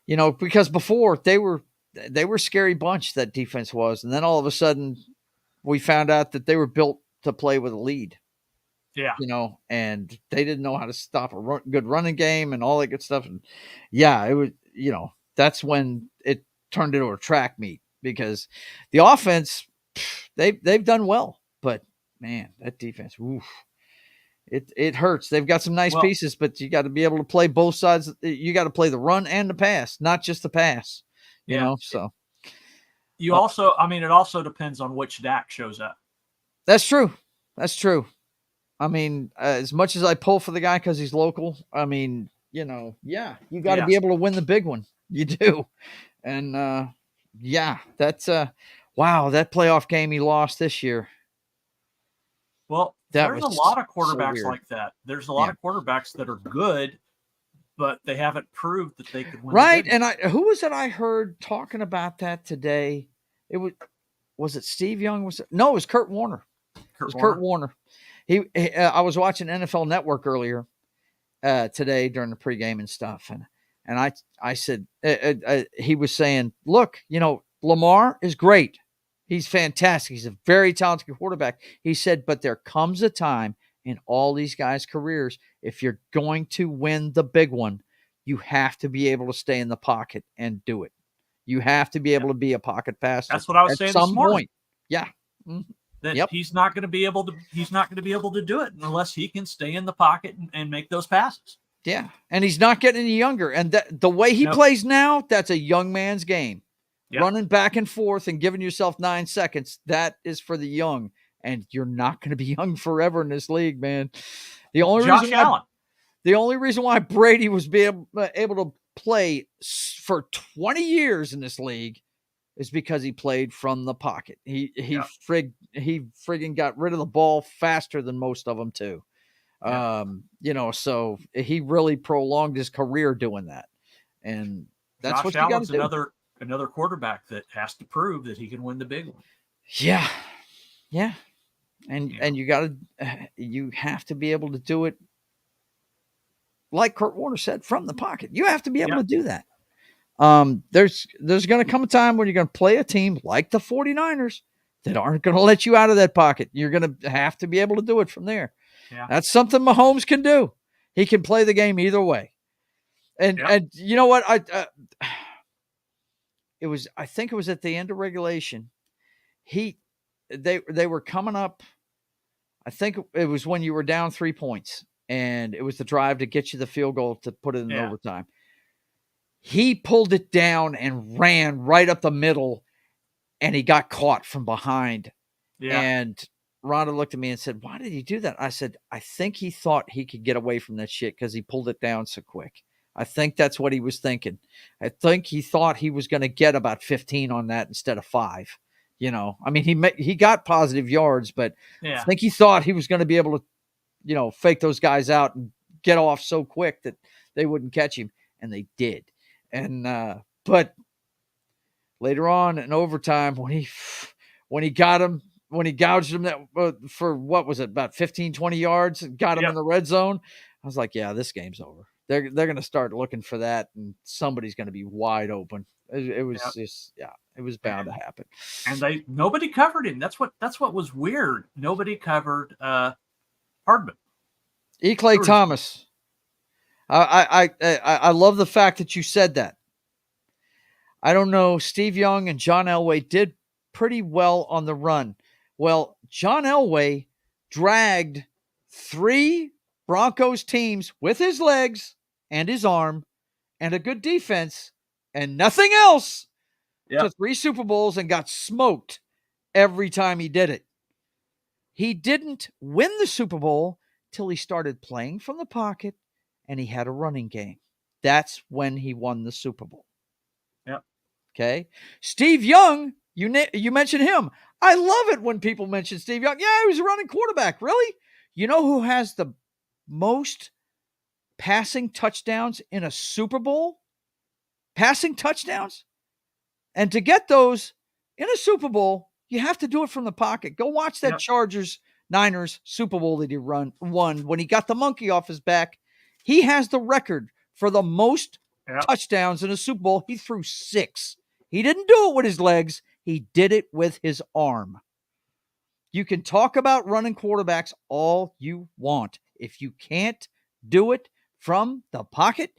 because before they were a scary bunch, that defense was. And then all of a sudden we found out that they were built to play with a lead. Yeah. And they didn't know how to stop a good running game and all that good stuff. And yeah, it was, that's when it turned into a track meet, because the offense, they've done well, but man, that defense, oof. it hurts. They've got some nice pieces, but you got to be able to play both sides. You got to play the run and the pass, not just the pass. You know, so you also, I mean, it also depends on which Dak shows up. That's true. That's true. I mean, as much as I pull for the guy because he's local, I mean, you know, you got to be able to win the big one. You do. And that's wow, that playoff game he lost this year. Well, there's a lot of quarterbacks like that. There's a lot of quarterbacks that are good, but they haven't proved that they could win. Right. And who was it I heard talking about that today? It was it Steve Young? No, it was Kurt Warner. Kurt Warner. I was watching NFL Network earlier today during the pregame and stuff. And I said, he was saying, look, you know, Lamar is great. He's fantastic. He's a very talented quarterback. He said, but there comes a time in all these guys' careers, if you're going to win the big one, you have to be able to stay in the pocket and do it. You have to be able to be a pocket passer. That's what I was saying at some this morning. point. Yeah. Mm-hmm. That he's not going to be able to do it unless he can stay in the pocket and make those passes. Yeah. And he's not getting any younger. And the way he plays now, that's a young man's game. Yep. Running back and forth and giving yourself 9 seconds, that is for the young. And you're not going to be young forever in this league, man. The only reason why Brady was able to play for 20 years in this league is because he played from the pocket. He friggin' got rid of the ball faster than most of them too. You know, so he really prolonged his career doing that. And that's Josh what you got to do. Another quarterback that has to prove that he can win the big one. Yeah. Yeah. And you have to be able to do it. Like Kurt Warner said, from the pocket. You have to be able to do that. There's going to come a time when you're going to play a team like the 49ers that aren't going to let you out of that pocket. You're going to have to be able to do it from there. Yeah. That's something Mahomes can do. He can play the game either way. And you know what? I think it was at the end of regulation. They were coming up. I think it was when you were down 3 points, and it was the drive to get you the field goal to put it in overtime. He pulled it down and ran right up the middle, and he got caught from behind. Yeah. And Rhonda looked at me and said, "Why did he do that?" I said, "I think he thought he could get away from that shit because he pulled it down so quick. I think that's what he was thinking. I think he thought he was going to get about 15 on that instead of 5. You know, I mean, he got positive yards, but I think he thought he was going to be able to, you know, fake those guys out and get off so quick that they wouldn't catch him, and they did. And but later on in overtime, when he got him, when he gouged him that for what was it, about 15, 20 yards, got him in the red zone, I was like, yeah, this game's over. They're going to start looking for that, and somebody's going to be wide open. It was just it was bound to happen. And nobody covered him. That's what was weird. Nobody covered Hardman. Clay Thomas. I love the fact that you said that. I don't know. Steve Young and John Elway did pretty well on the run. Well, John Elway dragged 3 Broncos teams with his legs and his arm and a good defense and nothing else to 3 Super Bowls and got smoked every time he did it. He didn't win the Super Bowl till he started playing from the pocket and he had a running game. That's when he won the Super Bowl. Yep. Okay. Steve Young, you mentioned him. I love it when people mention Steve Young. Yeah, he was a running quarterback. Really? You know who has the most passing touchdowns in a Super Bowl? Passing touchdowns? And to get those in a Super Bowl, you have to do it from the pocket. Go watch that Chargers-Niners Super Bowl that he won when he got the monkey off his back. He has the record for the most touchdowns in a Super Bowl. He threw 6. He didn't do it with his legs. He did it with his arm. You can talk about running quarterbacks all you want. If you can't do it from the pocket,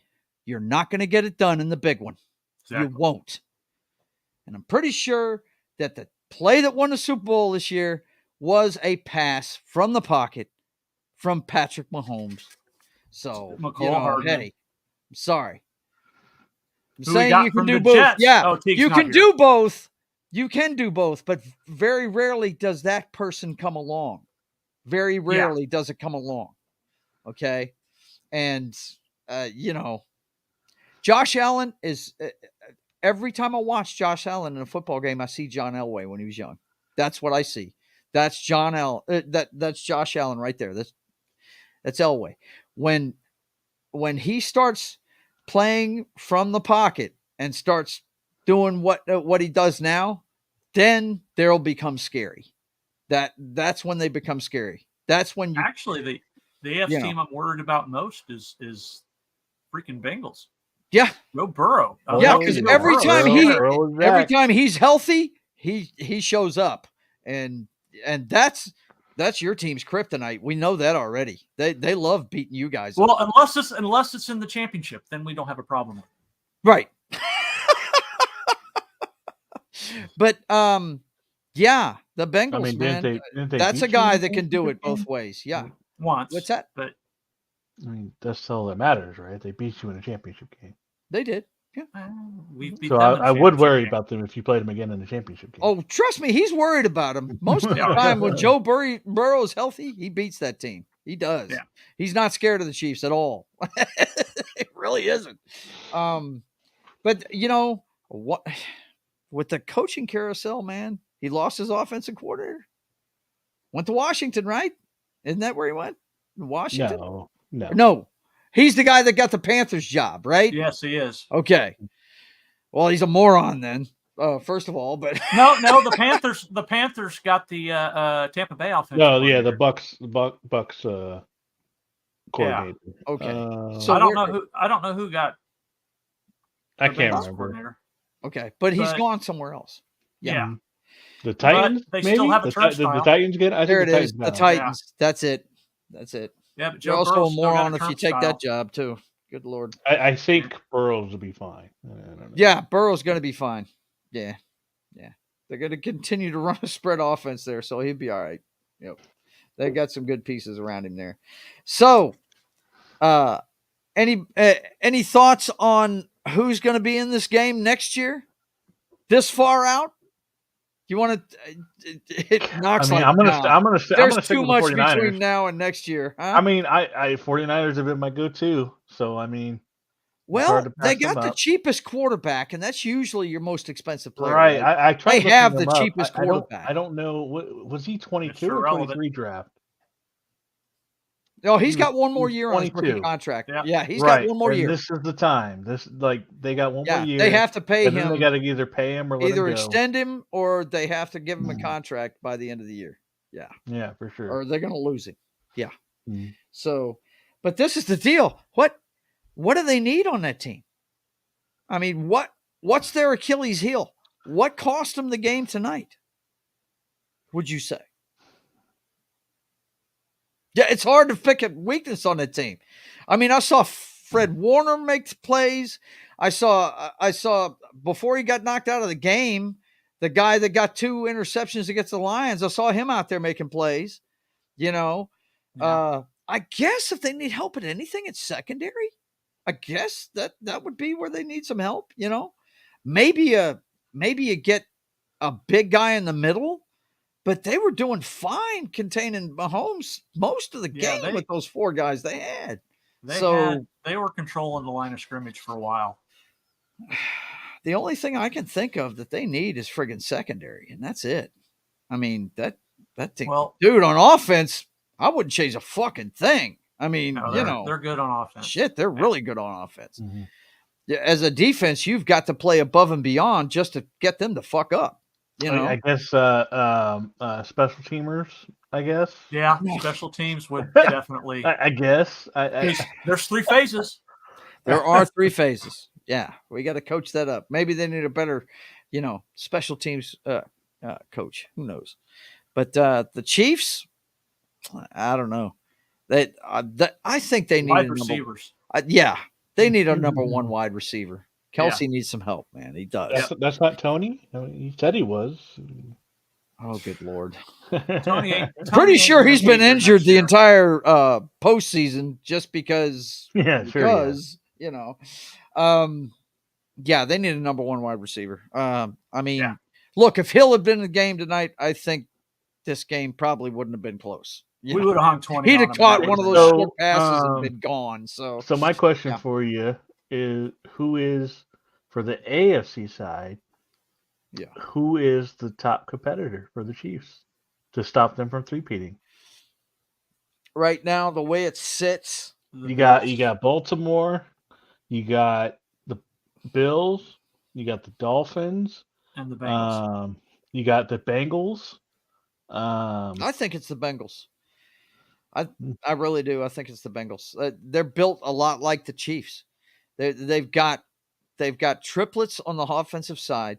you're not going to get it done in the big one. Exactly. You won't. And I'm pretty sure that the play that won the Super Bowl this year was a pass from the pocket from Patrick Mahomes. So, hey, I'm sorry. I'm saying you can do both. Jets? Yeah, you can do both. You can do both, but very rarely does that person come along. Very rarely does it come along. Okay. And, Josh Allen is every time I watch Josh Allen in a football game, I see John Elway when he was young. That's what I see. That's John Allen. That's Josh Allen right there. That's Elway. When he starts playing from the pocket and starts doing what he does now, then they'll become scary. That's when they become scary. That's when you actually the AFC team I'm worried about most is freaking Bengals. Yeah, Joe Burrow. Yeah, because every time he's healthy, he shows up, and that's your team's kryptonite. We know that already. They love beating you guys. Well, up. unless it's in the championship, then we don't have a problem with it. Right. But yeah, the Bengals, man. Didn't they that's a guy that can do it both ways. Yeah. Once. What's that? But that's all that matters, right? They beat you in a championship game. They did. Yeah. So I would worry about them if you played them again in the championship game. Oh, trust me, he's worried about them. Most of the time when Joe Burrow is healthy, he beats that team. He does. Yeah. He's not scared of the Chiefs at all. It really isn't. But what with the coaching carousel, man, he lost his offensive coordinator. Went to Washington, right? Isn't that where he went? Washington? No. He's the guy that got the Panthers job, right? Yes, he is. Okay. Well, he's a moron then. First of all, but no, the Panthers got the Tampa Bay offense. No, yeah, the Bucks coordinator. Yeah. Okay. So I don't know who got. I can't remember. Okay, but he's gone somewhere else. Yeah. The Titans. But they still have a turnstile. The Titans get. I think there it is. The Titans. Yeah. That's it. Yeah, but you're also a moron if you take that job too. Good Lord. I think Burrow's will be fine. Yeah, Burrow's going to be fine. Yeah. They're going to continue to run a spread offense there, so he'll be all right. Yep. They got some good pieces around him there. So, any thoughts on who's going to be in this game next year? This far out? You want to? It knocks. I'm gonna. There's too much between now and next year. Huh? I mean, I 49ers have been my go-to. So I mean, well, they got the cheapest quarterback, and that's usually your most expensive player. Right. I tried. They have the cheapest quarterback. I don't know. Was he 22 or 23 draft? No, he's got one more year on his rookie contract. Yeah, he's got one more year. This is the time. They got one more year. They have to pay him. They got to either pay him or let him go. Extend him, or they have to give him a contract by the end of the year. Yeah. Yeah, for sure. Or they're going to lose him. Yeah. Mm-hmm. So, but this is the deal. What do they need on that team? I mean, what's their Achilles heel? What cost them the game tonight? Would you say? Yeah, it's hard to pick a weakness on that team. I mean, I saw Fred Warner make plays. I saw before he got knocked out of the game, the guy that got 2 interceptions against the Lions, I saw him out there making plays. I guess if they need help at anything, it's secondary. I guess that would be where they need some help. Maybe you get a big guy in the middle. But they were doing fine containing Mahomes most of the game with those 4 guys they had. They were controlling the line of scrimmage for a while. The only thing I can think of that they need is friggin' secondary, and that's it. I mean, that thing. Well, dude, on offense, I wouldn't change a fucking thing. I mean, they're good on offense. Shit, they're really good on offense. Mm-hmm. As a defense, you've got to play above and beyond just to get them to fuck up. I guess special teamers. I guess. Yeah, special teams would definitely. I guess. There's 3 phases. There are 3 phases. Yeah, we got to coach that up. Maybe they need a better, special teams coach. Who knows? But the Chiefs, I don't know. I think they need wide receivers. They need a number 1 wide receiver. Kelsey needs some help, man. He does. That's not Tony. I mean, he said he was. Oh, good Lord. Tony Pretty sure he's been injured the entire postseason just because. Yeah, because, you know. Yeah, they need a number one wide receiver. I mean, look, if Hill had been in the game tonight, I think this game probably wouldn't have been close. We would have hung 20. He'd have caught one of those short passes and been gone. So my question for you is, who is, for the AFC side, who is the top competitor for the Chiefs to stop them from three-peating? Right now, the way it sits, you got Baltimore, you got the Bills, you got the Dolphins, and the Bengals. You got the Bengals. I think it's the Bengals. I really do. I think it's the Bengals. They're built a lot like the Chiefs. They've got triplets on the offensive side.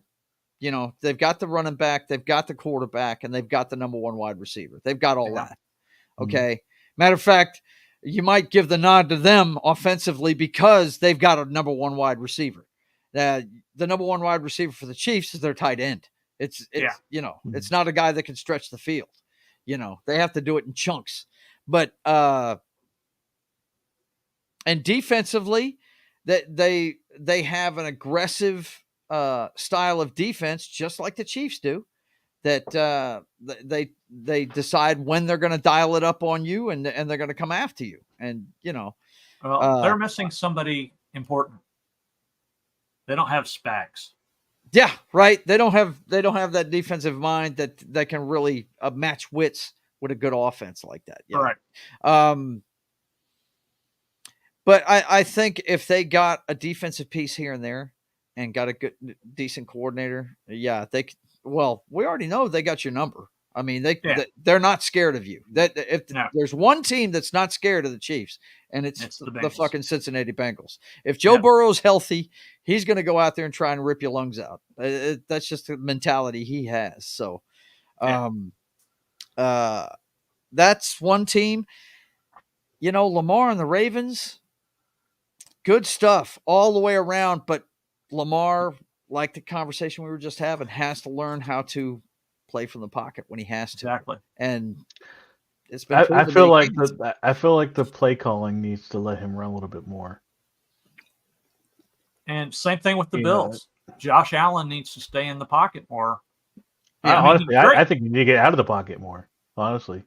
You know, they've got the running back, they've got the quarterback, and they've got the number one wide receiver. They've got all that. Okay. Matter of fact, you might give the nod to them offensively because they've got a number one wide receiver. The number one wide receiver for the Chiefs is their tight end. It's you know, it's not a guy that can stretch the field. You know, they have to do it in chunks. But and defensively, that they have an aggressive style of defense, just like the Chiefs do. That they decide when they're going to dial it up on you, and they're going to come after you. And you know, they're missing somebody important. They don't have Spags. Yeah, right. They don't have that defensive mind that can really match wits with a good offense like that. Yeah. Right. But I think if they got a defensive piece here and there and got a good, decent coordinator, well, we already know they got your number. I mean, they're not scared of you. There's one team that's not scared of the Chiefs, and it's the fucking Cincinnati Bengals. If Joe Burrow's healthy, he's going to go out there and try and rip your lungs out. That's just the mentality he has. So, that's one team. You know, Lamar and the Ravens, good stuff all the way around, but Lamar, like the conversation we were just having, has to learn how to play from the pocket when he has to. Exactly. And it's been I feel like the play calling needs to let him run a little bit more. And same thing with the Bills. Josh Allen needs to stay in the pocket more. Honestly, I think you need to get out of the pocket more. Honestly,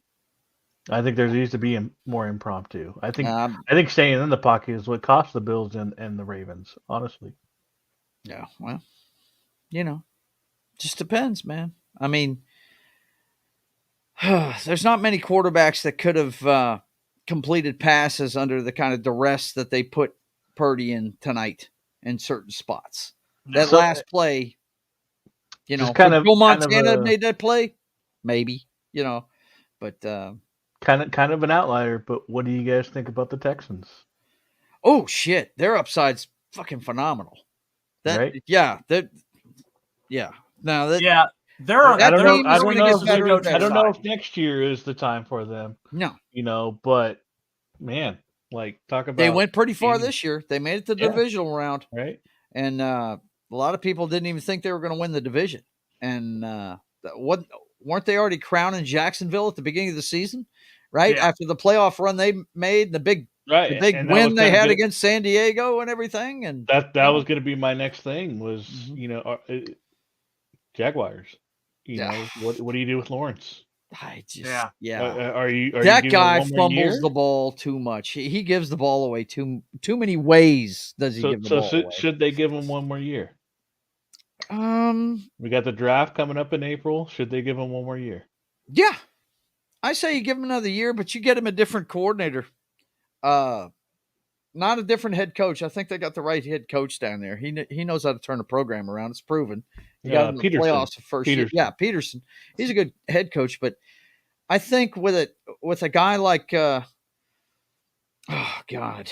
I think there needs to be more impromptu. I think staying in the pocket is what cost the Bills and the Ravens. Honestly. Yeah. Well, you know, just depends, man. I mean, there's not many quarterbacks that could have completed passes under the kind of duress that they put Purdy in tonight in certain spots. That last play, you know, Joe Montana made that play, maybe, you know, but kind of an outlier. But what do you guys think about the Texans? Oh shit, their upside's fucking phenomenal. Right? Yeah. Now that I don't know if next year is the time for them. No. You know, but man, like talk about they went pretty far this year. They made it to the divisional round. Right. And a lot of people didn't even think they were going to win the division. And weren't they already crowning Jacksonville at the beginning of the season? Right? Yeah. After the playoff run they made, the big win they had against San Diego and everything. And that was going to be my next thing was, you know, Jaguars. You know, what do you do with Lawrence? Are you that guy fumbles the ball too much? He gives the ball away too many ways. Does he give the ball away? Should they give him one more year? We got the draft coming up in April. Should they give him one more year? Yeah, I say you give him another year, but you get him a different coordinator. Not a different head coach. I think they got the right head coach down there. He knows how to turn a program around. It's proven. He got him in the playoffs the first year. Yeah, Peterson. He's a good head coach, but I think with a guy like oh God.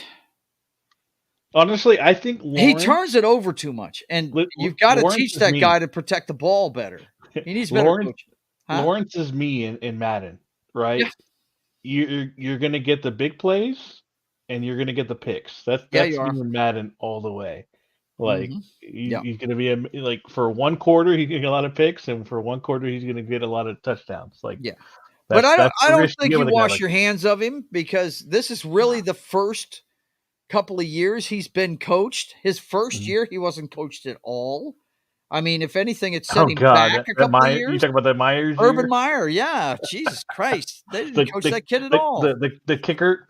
Honestly, I think he turns it over too much, and you've got to teach that guy to protect the ball better. He needs better coaching. Lawrence is me in Madden, right? Yeah. You're going to get the big plays, and you're going to get the picks. That's me in Madden all the way. Like he's going to be like for one quarter he's going to get a lot of picks, and for one quarter he's going to get a lot of touchdowns. Like but I don't think you wash your hands of him, because this is really the first couple of years he's been coached. His first year he wasn't coached at all. I mean, if anything, it set him back a couple of years. You talking about the Myers? Urban Meyer, yeah. Jesus Christ, they didn't coach that kid at all. The kicker.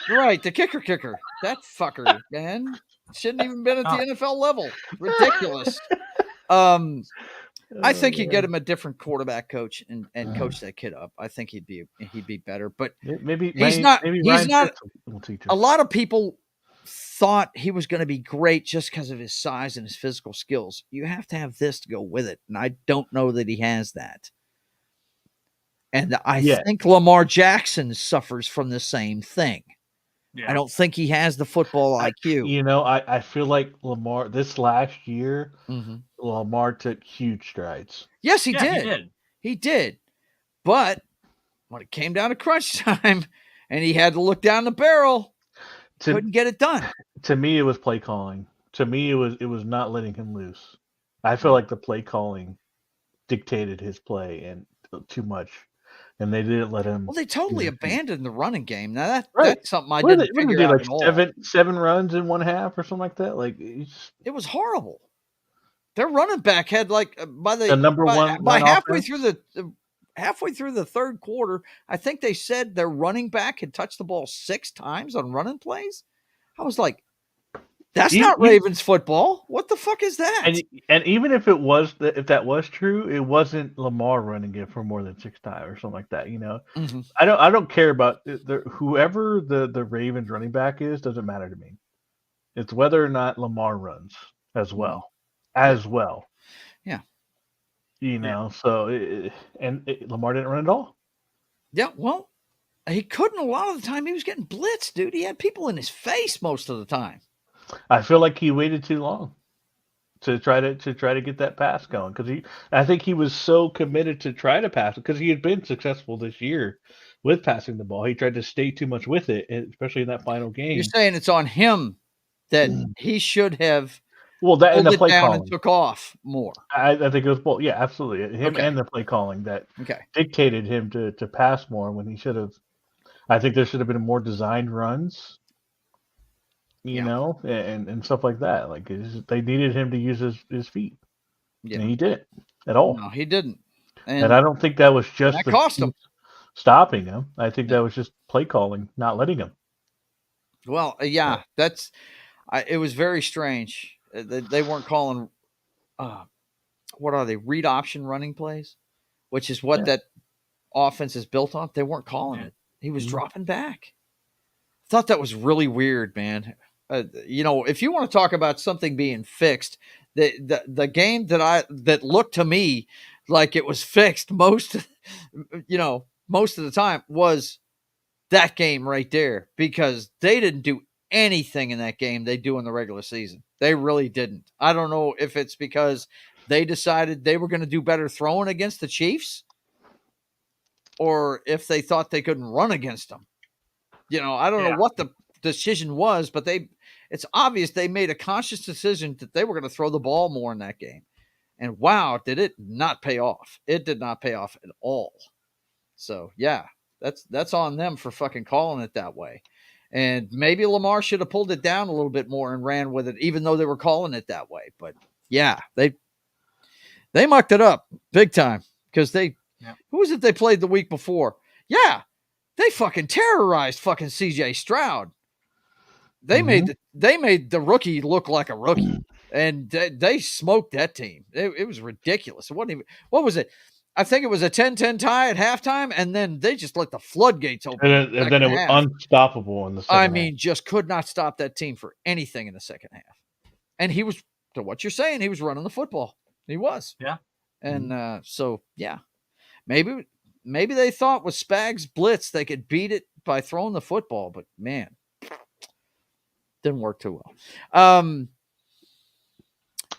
Right, the kicker. That fucker, man, shouldn't even been at the NFL level. Ridiculous. I think you get him a different quarterback coach and coach that kid up. I think he'd be better. But maybe he's not. A lot of people thought he was going to be great just because of his size and his physical skills. You have to have this to go with it, and I don't know that he has that. And I think Lamar Jackson suffers from the same thing. Yeah. I don't think he has the football IQ. I feel like Lamar this last year, Lamar took huge strides. Yes, he did. He did. But when it came down to crunch time and he had to look down the barrel, couldn't get it done. To me, it was play calling. To me, it was not letting him loose. I feel like the play calling dictated his play and too much, and they didn't let him. Well, they totally abandoned the running game. Now that's something I didn't figure out at all. Seven runs in one half or something like that. Like it was horrible. Their running back had by halfway through the third quarter, I think they said their running back had touched the ball 6 times on running plays. I was like, that's not Ravens football. What the fuck is that? And even if that was true, it wasn't Lamar running it for more than 6 times or something like that. I don't care about whoever the Ravens running back is. Doesn't matter to me. It's whether or not Lamar runs as well. Yeah. So Lamar didn't run at all. Yeah, well, he couldn't a lot of the time. He was getting blitzed, dude. He had people in his face most of the time. I feel like he waited too long to try to get that pass going, because I think he was so committed to try to pass it, because he had been successful this year with passing the ball. He tried to stay too much with it, especially in that final game. You're saying it's on him that he should have. Well, that and the play calling and took off more. I think it was both. Yeah, absolutely. Him and the play calling that dictated him to pass more when he should have. I think there should have been more designed runs, and stuff like that. Like they needed him to use his feet, and he didn't at all. No, he didn't. And I don't think that was just that cost him stopping him. I think that was just play calling, not letting him. Well, it was very strange. They weren't calling, what are they, read option running plays, which is what that offense is built on. They weren't calling it. He was dropping back. I thought that was really weird, man. If you want to talk about something being fixed, the game that looked to me like it was fixed most of the time was that game right there, because they didn't do anything in that game they do in the regular season. They really didn't. I don't know if it's because they decided they were going to do better throwing against the Chiefs, or if they thought they couldn't run against them. I don't know what the decision was, but it's obvious they made a conscious decision that they were going to throw the ball more in that game. And wow, did it not pay off. It did not pay off at all. So yeah, that's on them for fucking calling it that way. And maybe Lamar should have pulled it down a little bit more and ran with it, even though they were calling it that way. But yeah, they mucked it up big time, because who was it they played the week before? Yeah, they fucking terrorized fucking CJ Stroud. They made the rookie look like a rookie, and they smoked that team. It was ridiculous. It wasn't even, what was it? I think it was a 10-10 tie at halftime, and then they just let the floodgates open. And then it was unstoppable in the second half. Just could not stop that team for anything in the second half. And he was, to what you're saying, he was running the football. He was. Yeah. And maybe they thought with Spags' blitz they could beat it by throwing the football, but man, didn't work too well.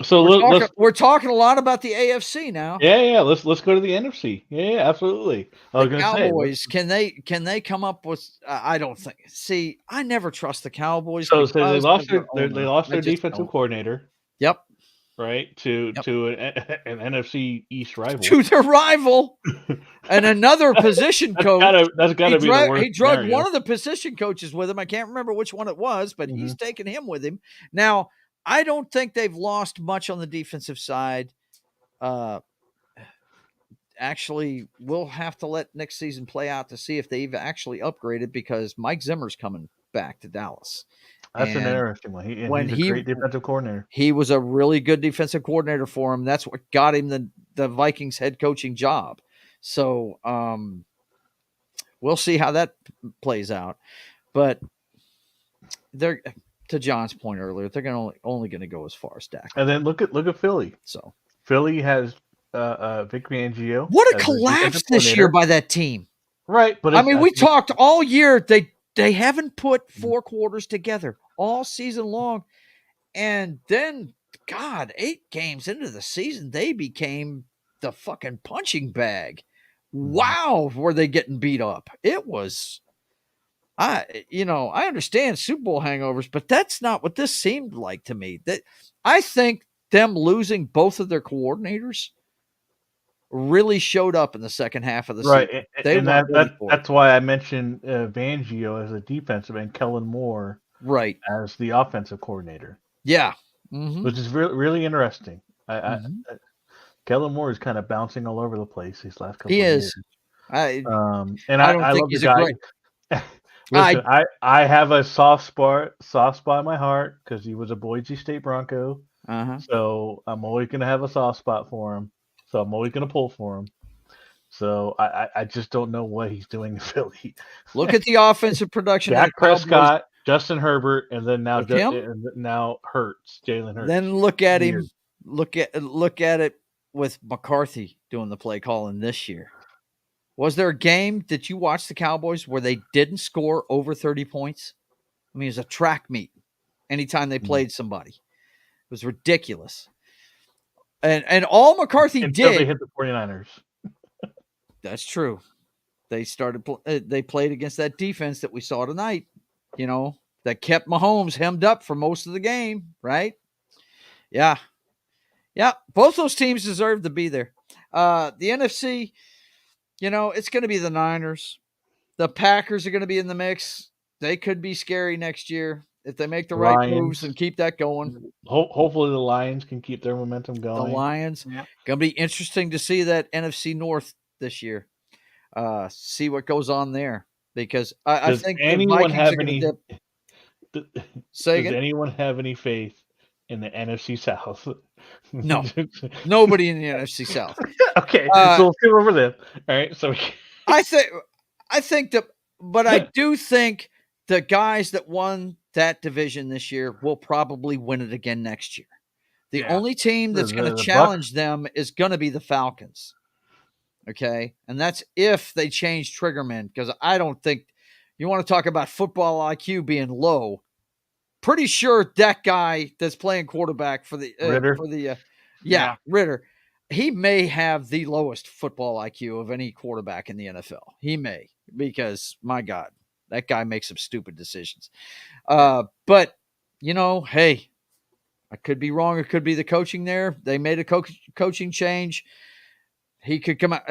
So we're talking a lot about the AFC now. Yeah. Let's go to the NFC. Yeah, absolutely. The Cowboys, can they come up with? I don't think. See, I never trust the Cowboys. So they lost their defensive coordinator. Yep. Right to an NFC East rival. To their rival, and another position coach. That's gotta be the worst. He drugged one of the position coaches with him. I can't remember which one it was, but he's taken him with him. Now, I don't think they've lost much on the defensive side. Actually, we'll have to let next season play out to see if they've actually upgraded, because Mike Zimmer's coming back to Dallas. That's an interesting one. He's a great defensive coordinator. He was a really good defensive coordinator for him. That's what got him the Vikings head coaching job. So we'll see how that plays out. But they're, to John's point earlier, they're only going to go as far as Dak. And then look at Philly. So Philly has Vic Fangio. What a collapse this year by that team. Right, but I mean, we talked all year. They haven't put 4 quarters together all season long. And then, God, 8 games into the season, they became the fucking punching bag. Wow, were they getting beat up? It was, I understand Super Bowl hangovers, but that's not what this seemed like to me. That I think them losing both of their coordinators really showed up in the second half of the season. That's why I mentioned Fangio as a defensive and Kellen Moore as the offensive coordinator. Yeah. Which is really interesting. Kellen Moore is kind of bouncing all over the place these last couple of years. I love the guy. Listen, I have a soft spot in my heart because he was a Boise State Bronco. So I'm always going to have a soft spot for him. So I'm always going to pull for him. So I just don't know what he's doing in Philly. Look at the offensive production. Dak Prescott, Justin Herbert, and then now Jalen Hurts. Then look at him. Look at it with McCarthy doing the play calling this year. Was there a game that you watched the Cowboys where they didn't score over 30 points? I mean, it was a track meet anytime they played somebody. It was ridiculous. And all McCarthy did. Until they hit the 49ers. That's true. They they played against that defense that we saw tonight, that kept Mahomes hemmed up for most of the game, right? Yeah. Yeah, both those teams deserve to be there. The NFC, it's going to be the Niners. The Packers are going to be in the mix. They could be scary next year if they make the right moves and keep that going. Hopefully the Lions can keep their momentum going. The Lions. Yeah. Going to be interesting to see that NFC North this year. See what goes on there. Because I think anyone have any Say again? Does anyone have any faith in the NFC South? No. Nobody in the NFC South. Okay. So we'll skip over this. All right. So I think that, but I do think the guys that won that division this year will probably win it again next year. The only team that's going to challenge them is going to be the Falcons. Okay. And that's if they change Triggerman, because I don't think you want to talk about football IQ being low. Pretty sure that guy that's playing quarterback for the Ritter. Ritter, he may have the lowest football IQ of any quarterback in the NFL. He may, because my God, that guy makes some stupid decisions. But hey, I could be wrong. It could be the coaching there. They made a coaching change. He could come out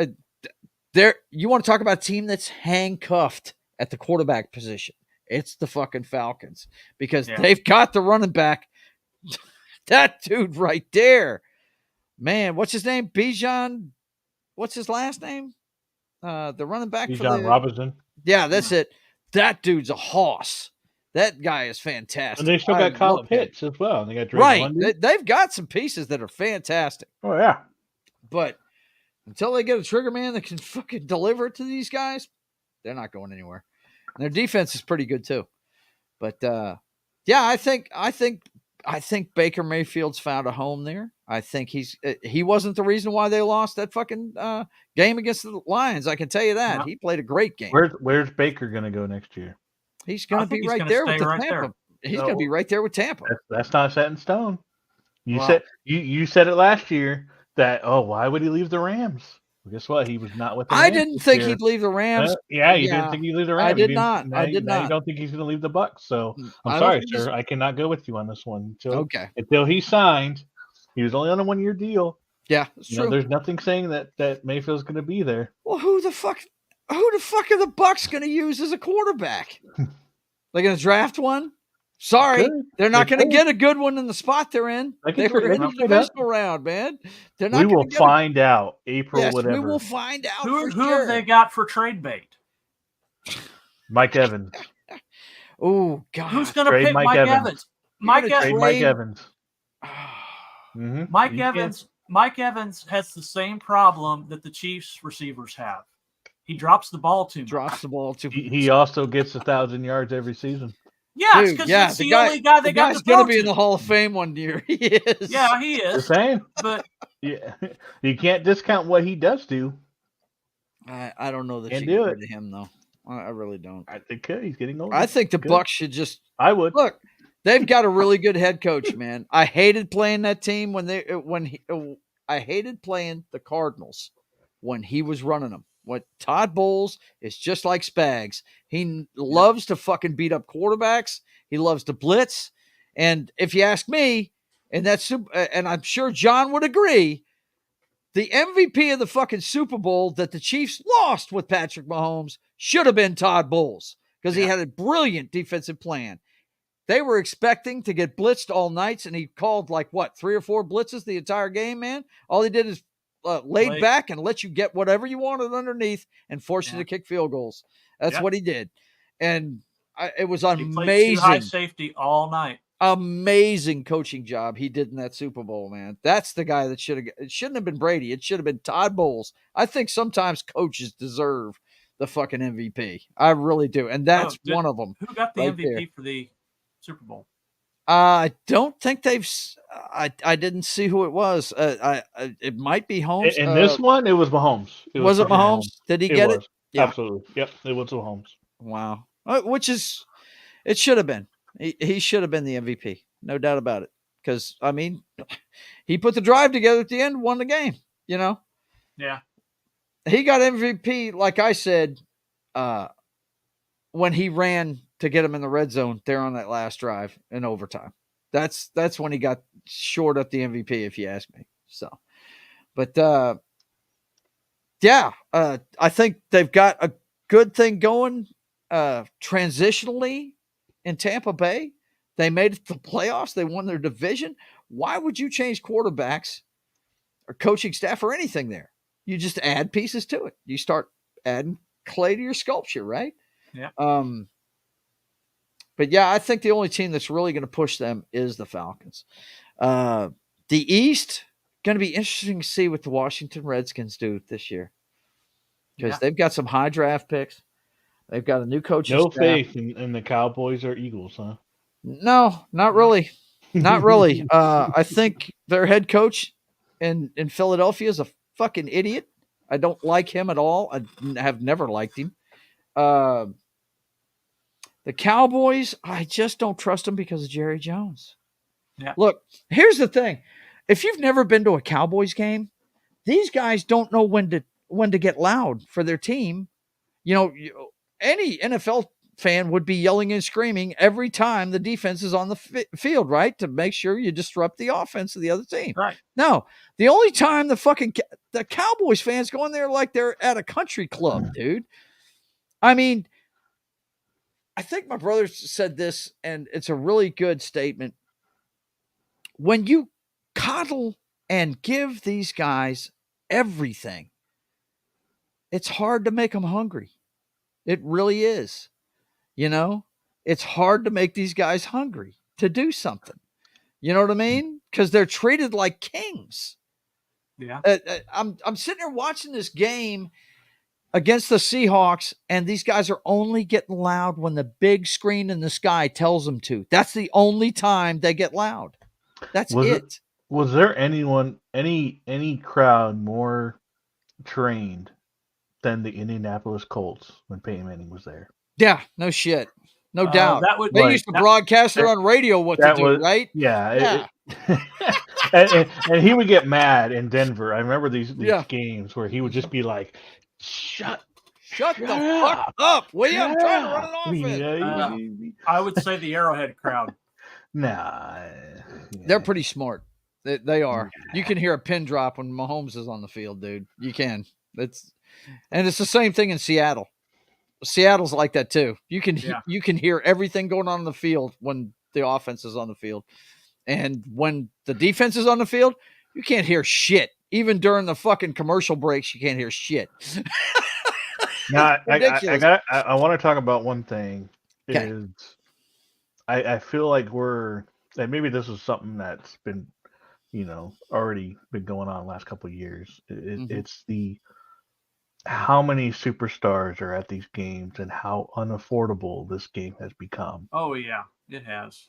there. You want to talk about a team that's handcuffed at the quarterback position? It's the fucking Falcons, because they've got the running back. That dude right there, man. What's his name? Bijan. What's his last name? The running back. Bijan Robinson. Yeah, that's it. That dude's a hoss. That guy is fantastic. And they still got Kyle Pitts as well. They got They've got some pieces that are fantastic. Oh yeah, but until they get a trigger man that can fucking deliver it to these guys, they're not going anywhere. And their defense is pretty good too. But I think Baker Mayfield's found a home there. I think he wasn't the reason why they lost that fucking game against the Lions. I can tell you that. He played a great game. Where's Baker going to go next year? He's going to be right there with Tampa. He's going to be right there with Tampa. That's not set in stone. You said you said it last year that why would he leave the Rams? Well, guess what? He was not with the Rams. I didn't think he'd leave the Rams. You didn't think he'd leave the Rams. I did not. Now you don't think he's going to leave the Bucs. So I'm sorry, sir. I cannot go with you on this one until he signed. He was only on a 1-year deal. Yeah, that's true. There's nothing saying that Mayfield's going to be there. Well, who the fuck are the Bucs going to use as a quarterback? They're going to draft one? Sorry, they're not going to get a good one in the spot they're in. They were in the divisional round, man. They're not. We will find out April, whatever. We will find out. Who have they got for trade bait? Mike Evans. Oh God, who's going to pick Mike Evans? Mike Evans. Mike Evans has the same problem that the Chiefs receivers have. He drops the ball too much. He also gets 1,000 yards every season. Yeah, because he's the only guy that got the going to be in the Hall of Fame one year. He is. Yeah, he is. The same. But you can't discount what he does do. I don't know that you can do it to him though. I really don't. I think he's getting older. I think the Bucs should just. I would look. They've got a really good head coach, man. I hated playing that team I hated playing the Cardinals when he was running them. What Todd Bowles is just like Spags. He loves to fucking beat up quarterbacks. He loves to blitz. And if you ask me, and I'm sure John would agree, the MVP of the fucking Super Bowl that the Chiefs lost with Patrick Mahomes should have been Todd Bowles because he had a brilliant defensive plan. They were expecting to get blitzed all nights, and he called 3 or 4 blitzes the entire game, man. All he did is laid back and let you get whatever you wanted underneath and force you to kick field goals. That's what he did. And it was amazing. He played high safety all night. Amazing coaching job he did in that Super Bowl, man. That's the guy that it shouldn't have been Brady. It should have been Todd Bowles. I think sometimes coaches deserve the fucking MVP. I really do. And that's one of them. Who got the MVP for the Super Bowl? I don't think they've. I didn't see who it was. It might be Holmes. In this one, it was Mahomes. Was it Mahomes? Did he get it? Yeah. Absolutely. Yep, it was Mahomes. Wow. It should have been. He should have been the MVP. No doubt about it. Because, he put the drive together at the end, won the game, Yeah. He got MVP, like I said, when he ran to get him in the red zone there on that last drive in overtime. That's when he got short up the MVP, if you ask me. So, but I think they've got a good thing going transitionally in Tampa Bay. They made it to the playoffs. They won their division. Why would you change quarterbacks or coaching staff or anything there? You just add pieces to it. You start adding clay to your sculpture, right? Yeah. But yeah, I think the only team that's really going to push them is the Falcons. The East, going to be interesting to see what the Washington Redskins do this year. Because they've got some high draft picks. They've got a new coach. No faith in the Cowboys or Eagles, huh? No, not really. Not really. I think their head coach in Philadelphia is a fucking idiot. I don't like him at all. I have never liked him. The Cowboys, I just don't trust them because of Jerry Jones. Yeah. Look, here's the thing. If you've never been to a Cowboys game, these guys don't know when to get loud for their team. Any NFL fan would be yelling and screaming every time the defense is on the field, right? To make sure you disrupt the offense of the other team. Right. No, the only time the Cowboys fans go in there like they're at a country club, dude. I think my brother said this, and it's a really good statement. When you coddle and give these guys everything, it's hard to make them hungry. It really is. It's hard to make these guys hungry to do something. You know what I mean? Because they're treated like kings. Yeah. I'm sitting there watching this game against the Seahawks, and these guys are only getting loud when the big screen in the sky tells them to. That's the only time they get loud. That's it. Was there any crowd more trained than the Indianapolis Colts when Peyton Manning was there? Yeah, no shit. No doubt. They used to broadcast it on radio what to do, right? Yeah. And he would get mad in Denver. I remember these games where he would just be like, Shut the fuck up. Will I'm trying to run an offense. I would say the Arrowhead crowd. Nah. They're pretty smart. They are. You can hear a pin drop when Mahomes is on the field, dude. You can. It's the same thing in Seattle. Seattle's like that too. You can hear everything going on in the field when the offense is on the field. And when the defense is on the field, you can't hear shit. Even during the fucking commercial breaks, you can't hear shit. Now, I want to talk about one thing. Is I feel like and maybe this is something that's been, already been going on the last couple of years. It's how many superstars are at these games and how unaffordable this game has become. Oh yeah, it has.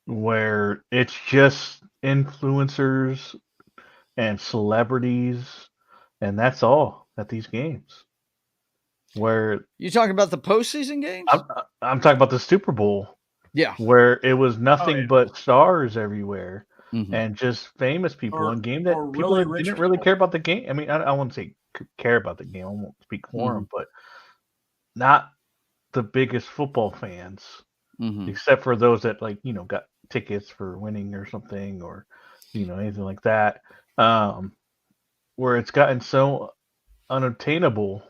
Where it's just influencers and celebrities, and that's all at these games. Where you talking about the postseason games? I'm talking about the Super Bowl. Yeah, where it was nothing but stars everywhere, and just famous people. And game that people didn't really care about the game. I mean, I won't say care about the game. I won't speak for them, but not the biggest football fans, except for those that got tickets for winning or something, or anything like that. Where it's gotten so unobtainable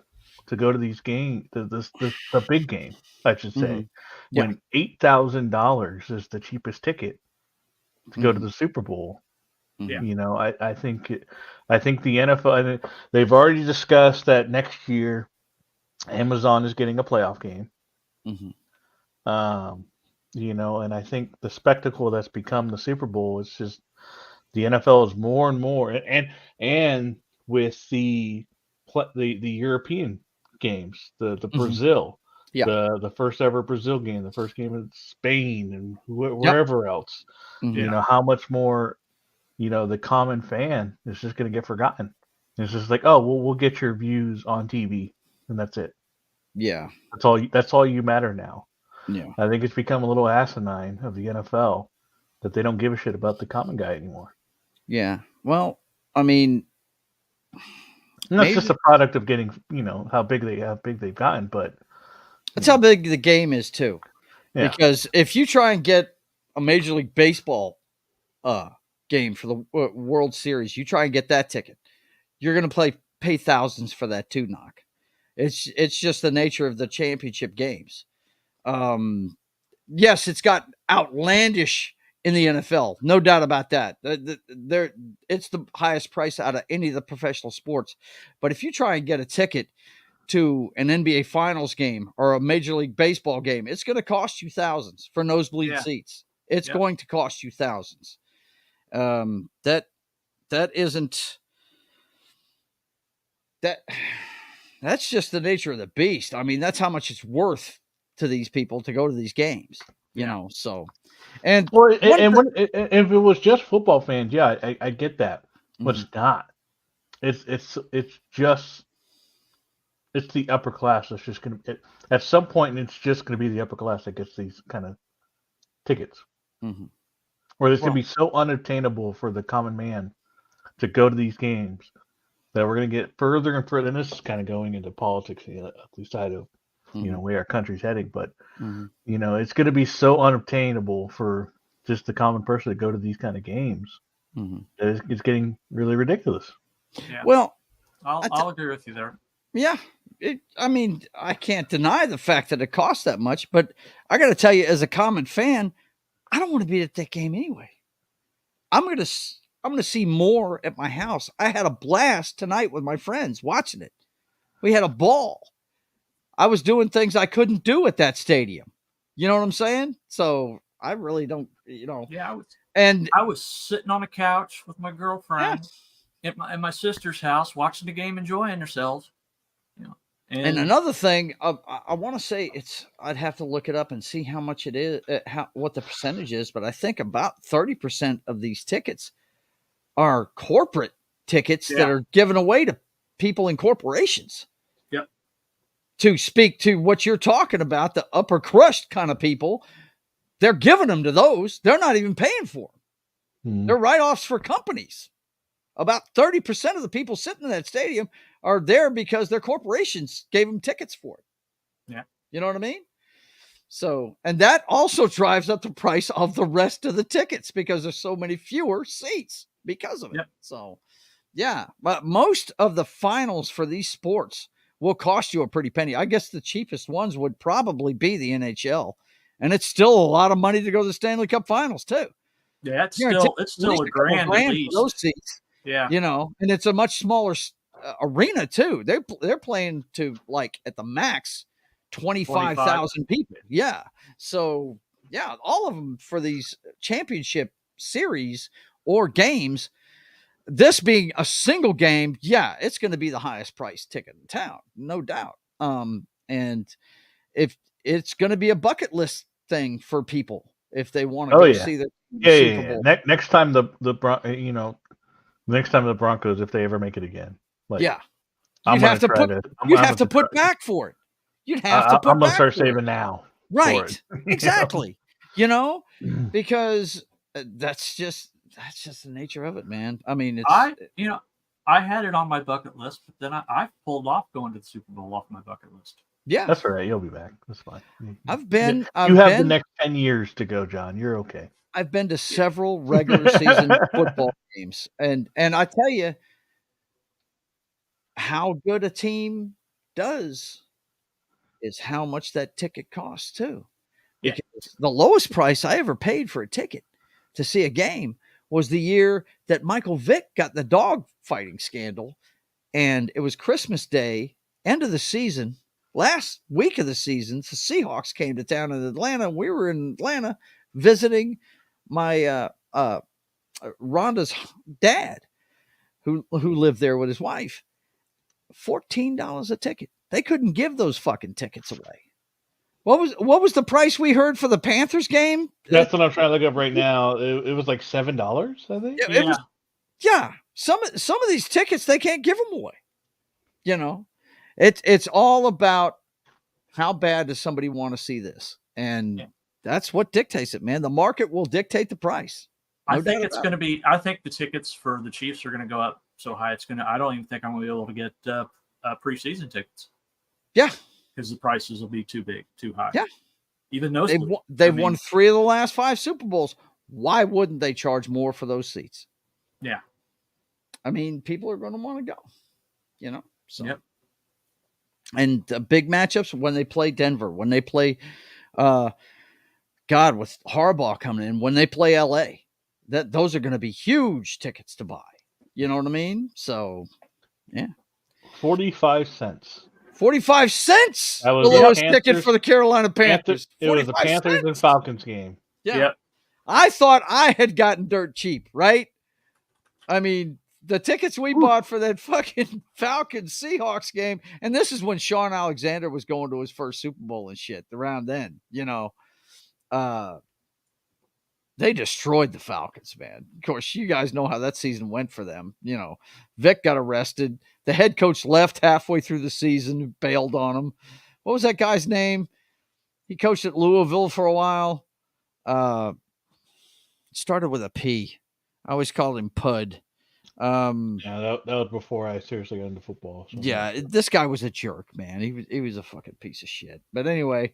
to go to these games, the big game, I should say, when $8,000 is the cheapest ticket to go to the Super Bowl. I think the NFL, they've already discussed that next year Amazon is getting a playoff game. And I think the spectacle that's become the Super Bowl is just the NFL is more and more, and with the European games, the Brazil, the first ever Brazil game, the first game in Spain, and wherever else, how much more, the common fan is just going to get forgotten. It's just like, oh, well, we'll get your views on TV, and that's it. Yeah, that's all you matter now. Yeah, I think it's become a little asinine of the NFL that they don't give a shit about the common guy anymore. Yeah, well, I mean. And that's just a product of getting, how big they've gotten, but that's how big the game is too. Yeah. Because if you try and get a Major League Baseball game for the World Series, you try and get that ticket, you're going to pay thousands for that too, knock. It's just the nature of the championship games. Yes, it's got outlandish in the NFL, no doubt about that. It's the highest price out of any of the professional sports. But if you try and get a ticket to an NBA Finals game or a Major League Baseball game, it's going to cost you thousands for nosebleed seats. It's going to cost you thousands. That's just the nature of the beast. I mean, that's how much it's worth to these people to go to these games. So. And if it was just football fans, I get that, but it's not. It's the upper class that's just gonna at some point. It's just gonna be the upper class that gets these kind of tickets, where it's gonna be so unattainable for the common man to go to these games that we're gonna get further and further. And this is kind of going into politics, at least side of where our country's heading, but it's going to be so unobtainable for just the common person to go to these kind of games. It's getting really ridiculous. Yeah. Well, I'll agree with you there. Yeah. I can't deny the fact that it costs that much, but I got to tell you, as a common fan, I don't want to be at that game anyway. I'm going to see more at my house. I had a blast tonight with my friends watching it. We had a ball. I was doing things I couldn't do at that stadium. You know what I'm saying? So I really don't, Yeah, I was sitting on a couch with my girlfriend at my sister's house, watching the game, enjoying themselves. And another thing, I want to say I'd have to look it up and see how much it is, what the percentage is, but I think about 30% of these tickets are corporate tickets that are given away to people in corporations. Yep. to speak to what you're talking about, the upper crust kind of people, they're giving them to those. They're not even paying for them. Mm-hmm. They're write-offs for companies. About 30% of the people sitting in that stadium are there because their corporations gave them tickets for it. Yeah. You know what I mean? So, and that also drives up the price of the rest of the tickets because there's so many fewer seats because of it. Yep. So, yeah, but most of the finals for these sports will cost you a pretty penny. I guess the cheapest ones would probably be the NHL, and it's still a lot of money to go to the Stanley Cup Finals too. Yeah, it's still a grand at least. For those seats. Yeah, you know, and it's a much smaller arena too. They're playing to like at the max 25,000 people. Yeah, so yeah, all of them for these championship series or games. This being a single game, yeah, it's going to be the highest priced ticket in town, no doubt. And if it's going to be a bucket list thing for people if they want to go see the Super Bowl. Next time next time the Broncos, if they ever make it again, you'd have to put back for it. You'd have to put. I'm gonna start saving now. Right, exactly. You know, because that's just the nature of it, man. I mean, I had it on my bucket list, but then I pulled off going to the Super Bowl off my bucket list. Yeah, that's all right. You'll be back. That's fine. You have the next 10 years to go, John. You're okay. I've been to several regular season football games, and I tell you how good a team does is how much that ticket costs too. Yeah. Because the lowest price I ever paid for a ticket to see a game was the year that Michael Vick got the dog fighting scandal, and it was Christmas Day, end of the season, last week of the season. The Seahawks came to town in Atlanta. We were in Atlanta visiting my Rhonda's dad, who lived there with his wife. $14 a ticket. They couldn't give those fucking tickets away. What was the price we heard for the Panthers game? That's what I'm trying to look up right now. It was like $7, I think. Yeah. Some of these tickets they can't give them away. You know, it's all about how bad does somebody want to see this, and that's what dictates it, man. The market will dictate the price. I think it's going to be. I think the tickets for the Chiefs are going to go up so high. I don't even think I'm going to be able to get preseason tickets. Yeah, because the prices will be too big, too high. Yeah, even those they've won 3 of the last 5 Super Bowls. Why wouldn't they charge more for those seats? Yeah, I mean, people are going to want to go. You know, so. Yep. And big matchups when they play Denver, when they play, with Harbaugh coming in, when they play LA, those are going to be huge tickets to buy. You know what I mean? So, yeah. 45 cents. 45 cents. That was the lowest ticket for the Carolina Panthers. It was the Panthers and Falcons game. Yeah. Yep. I thought I had gotten dirt cheap, right? I mean, the tickets we bought for that fucking Falcons Seahawks game, and this is when Sean Alexander was going to his first Super Bowl and shit around then, you know. They destroyed the Falcons, man. Of course, you guys know how that season went for them. You know, Vic got arrested. The head coach left halfway through the season, bailed on him. What was that guy's name? He coached at Louisville for a while. Started with a P. I always called him Pud. That was before I seriously got into football. So yeah, this guy was a jerk, man. He was a fucking piece of shit. But anyway,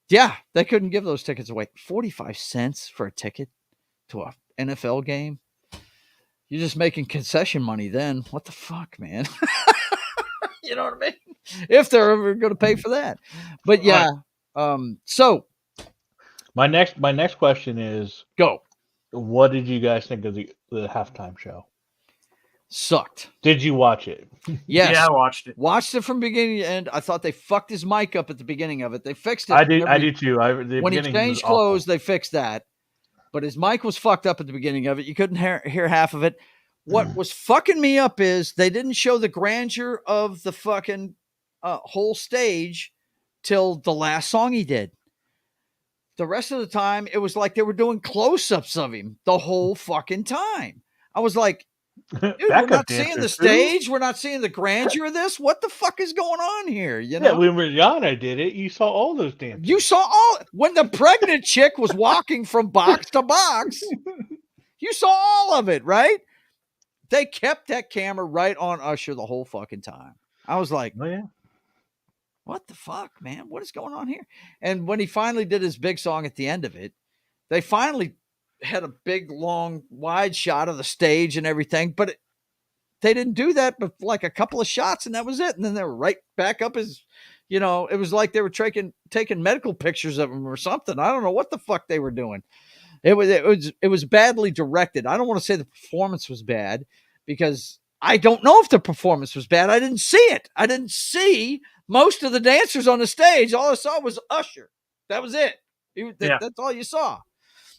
yeah, they couldn't give those tickets away. 45 cents for a ticket to a NFL game. You're just making concession money then. What the fuck, man? You know what I mean? If they're ever going to pay for that. But yeah, so my next question is go. What did you guys think of the halftime show? Sucked. Did you watch it? Yes. Yeah, I watched it. Watched it from beginning to end. I thought they fucked his mic up at the beginning of it. They fixed it. I do too. When he changed clothes, they fixed that. But his mic was fucked up at the beginning of it. You couldn't hear half of it. What was fucking me up is they didn't show the grandeur of the fucking whole stage till the last song he did. The rest of the time, it was like they were doing close-ups of him the whole fucking time. I was like, Dude, we're not seeing the stage. We're not seeing the grandeur of this. What the fuck is going on here? You know? Yeah, when Rihanna did it, you saw all those dancers. You saw when the pregnant chick was walking from box to box. You saw all of it, right? They kept that camera right on Usher the whole fucking time. I was like, oh yeah, what the fuck, man? What is going on here? And when he finally did his big song at the end of it, they finally had a big, long, wide shot of the stage and everything, but they didn't do that, but like a couple of shots, and that was it. And then they were right back up as, it was like they were taking medical pictures of him or something. I don't know what the fuck they were doing. It was badly directed. I don't want to say the performance was bad because I don't know if the performance was bad. I didn't see it. I didn't see most of the dancers on the stage. All I saw was Usher. That was it. That's all you saw.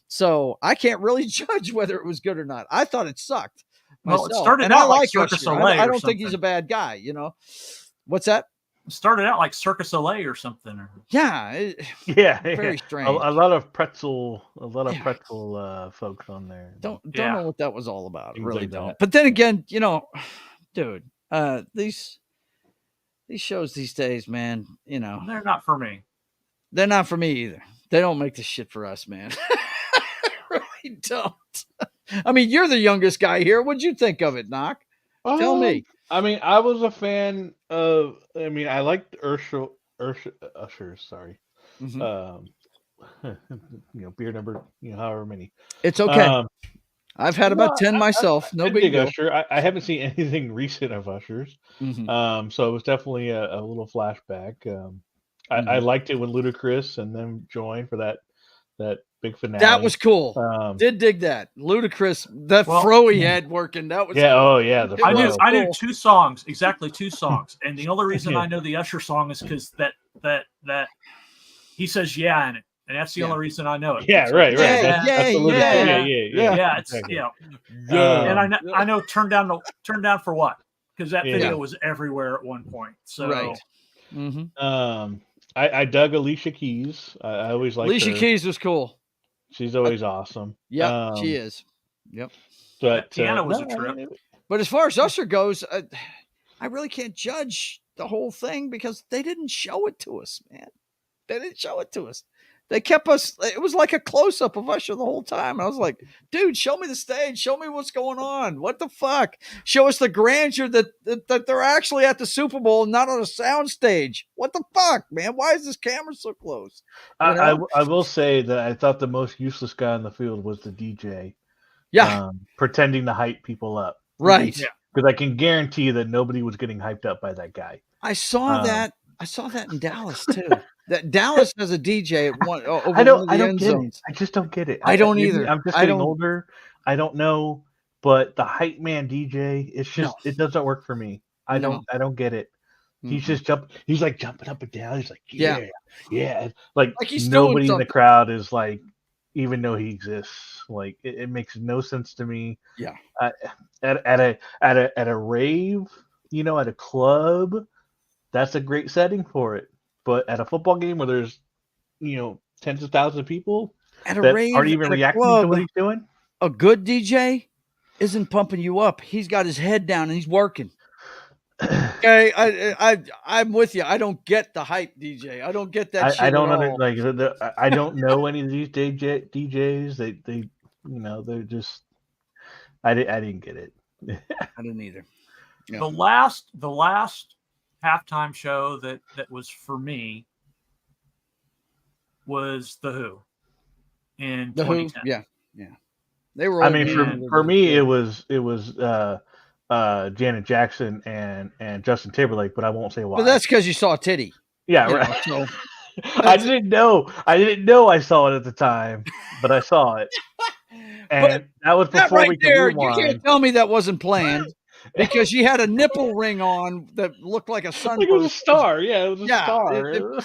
So I can't really judge whether it was good or not. I thought it sucked. Well, it started out like Circus Soleil. I don't think he's a bad guy. What's that? It started out like Circus Soleil or something. Yeah. Very strange. A lot of pretzel folks on there. Don't know what that was all about. Things really don't. But then again, dude, these shows these days, man, they're not for me. They're not for me either. They don't make this shit for us, man. Really don't. I mean, you're the youngest guy here. What'd you think of it, Knock? Tell me. I mean, I was a fan of. I mean, I liked Usher. Sorry. Mm-hmm. Beer number. However many. It's okay. I've had about 10 myself. No big deal. Usher. I haven't seen anything recent of Usher's. Mm-hmm. So it was definitely a little flashback. I liked it when Ludacris and them joined for that big finale. That was cool. Did dig that. Ludacris, that fro he had working. That was cool. Oh yeah. I knew 2 songs, exactly 2 songs, and the only reason I know the Usher song is because that he says yeah in it, and that's the only reason I know it. Yeah, right. Yeah. It's and I know turn down for what, because that video was everywhere at one point. So right. Mm-hmm. I dug Alicia Keys. I always liked Alicia Keys was cool. She's always awesome. Yeah, she is. Yep. But piano was a trip. But as far as Usher goes, I really can't judge the whole thing because they didn't show it to us, man. They didn't show it to us. They kept us. It was like a close up of Usher the whole time. I was like, dude, show me the stage. Show me what's going on. What the fuck? Show us the grandeur that they're actually at the Super Bowl, not on a sound stage. What the fuck, man? Why is this camera so close? I will say that I thought the most useless guy on the field was the DJ. Yeah. Pretending to hype people up. Right. Yeah. Because I can guarantee you that nobody was getting hyped up by that guy. I saw that. I saw that in Dallas too. That Dallas has a DJ at one. I don't get it. I just don't get it. I don't either. I'm just getting older. I don't know, but the hype man DJ, it's just it doesn't work for me. I don't get it. He's just he's like jumping up and down. He's like, yeah. Like he's nobody in the crowd is like, even though he exists. Like it makes no sense to me. Yeah. At a rave, at a club, that's a great setting for it. But at a football game where there's, tens of thousands of people at a rave, aren't even reacting to what he's doing, a good DJ isn't pumping you up. He's got his head down and he's working. Okay, I'm with you. I don't get the hype DJ. I don't get that. I don't I don't know any of these DJs. They they're just. I didn't get it. I didn't either. Yeah. The last halftime show that was for me was The Who in 2010. Who? Yeah. They were. I mean, for me, it was Janet Jackson and Justin Timberlake, but I won't say why. But that's because you saw a titty. Yeah, right. So I didn't know I saw it at the time, but I saw it, and that was before right we could there. rewind. You can't tell me that wasn't planned. Because she had a nipple ring on that looked like a sunburst. Like it was a star. Yeah, it was a star.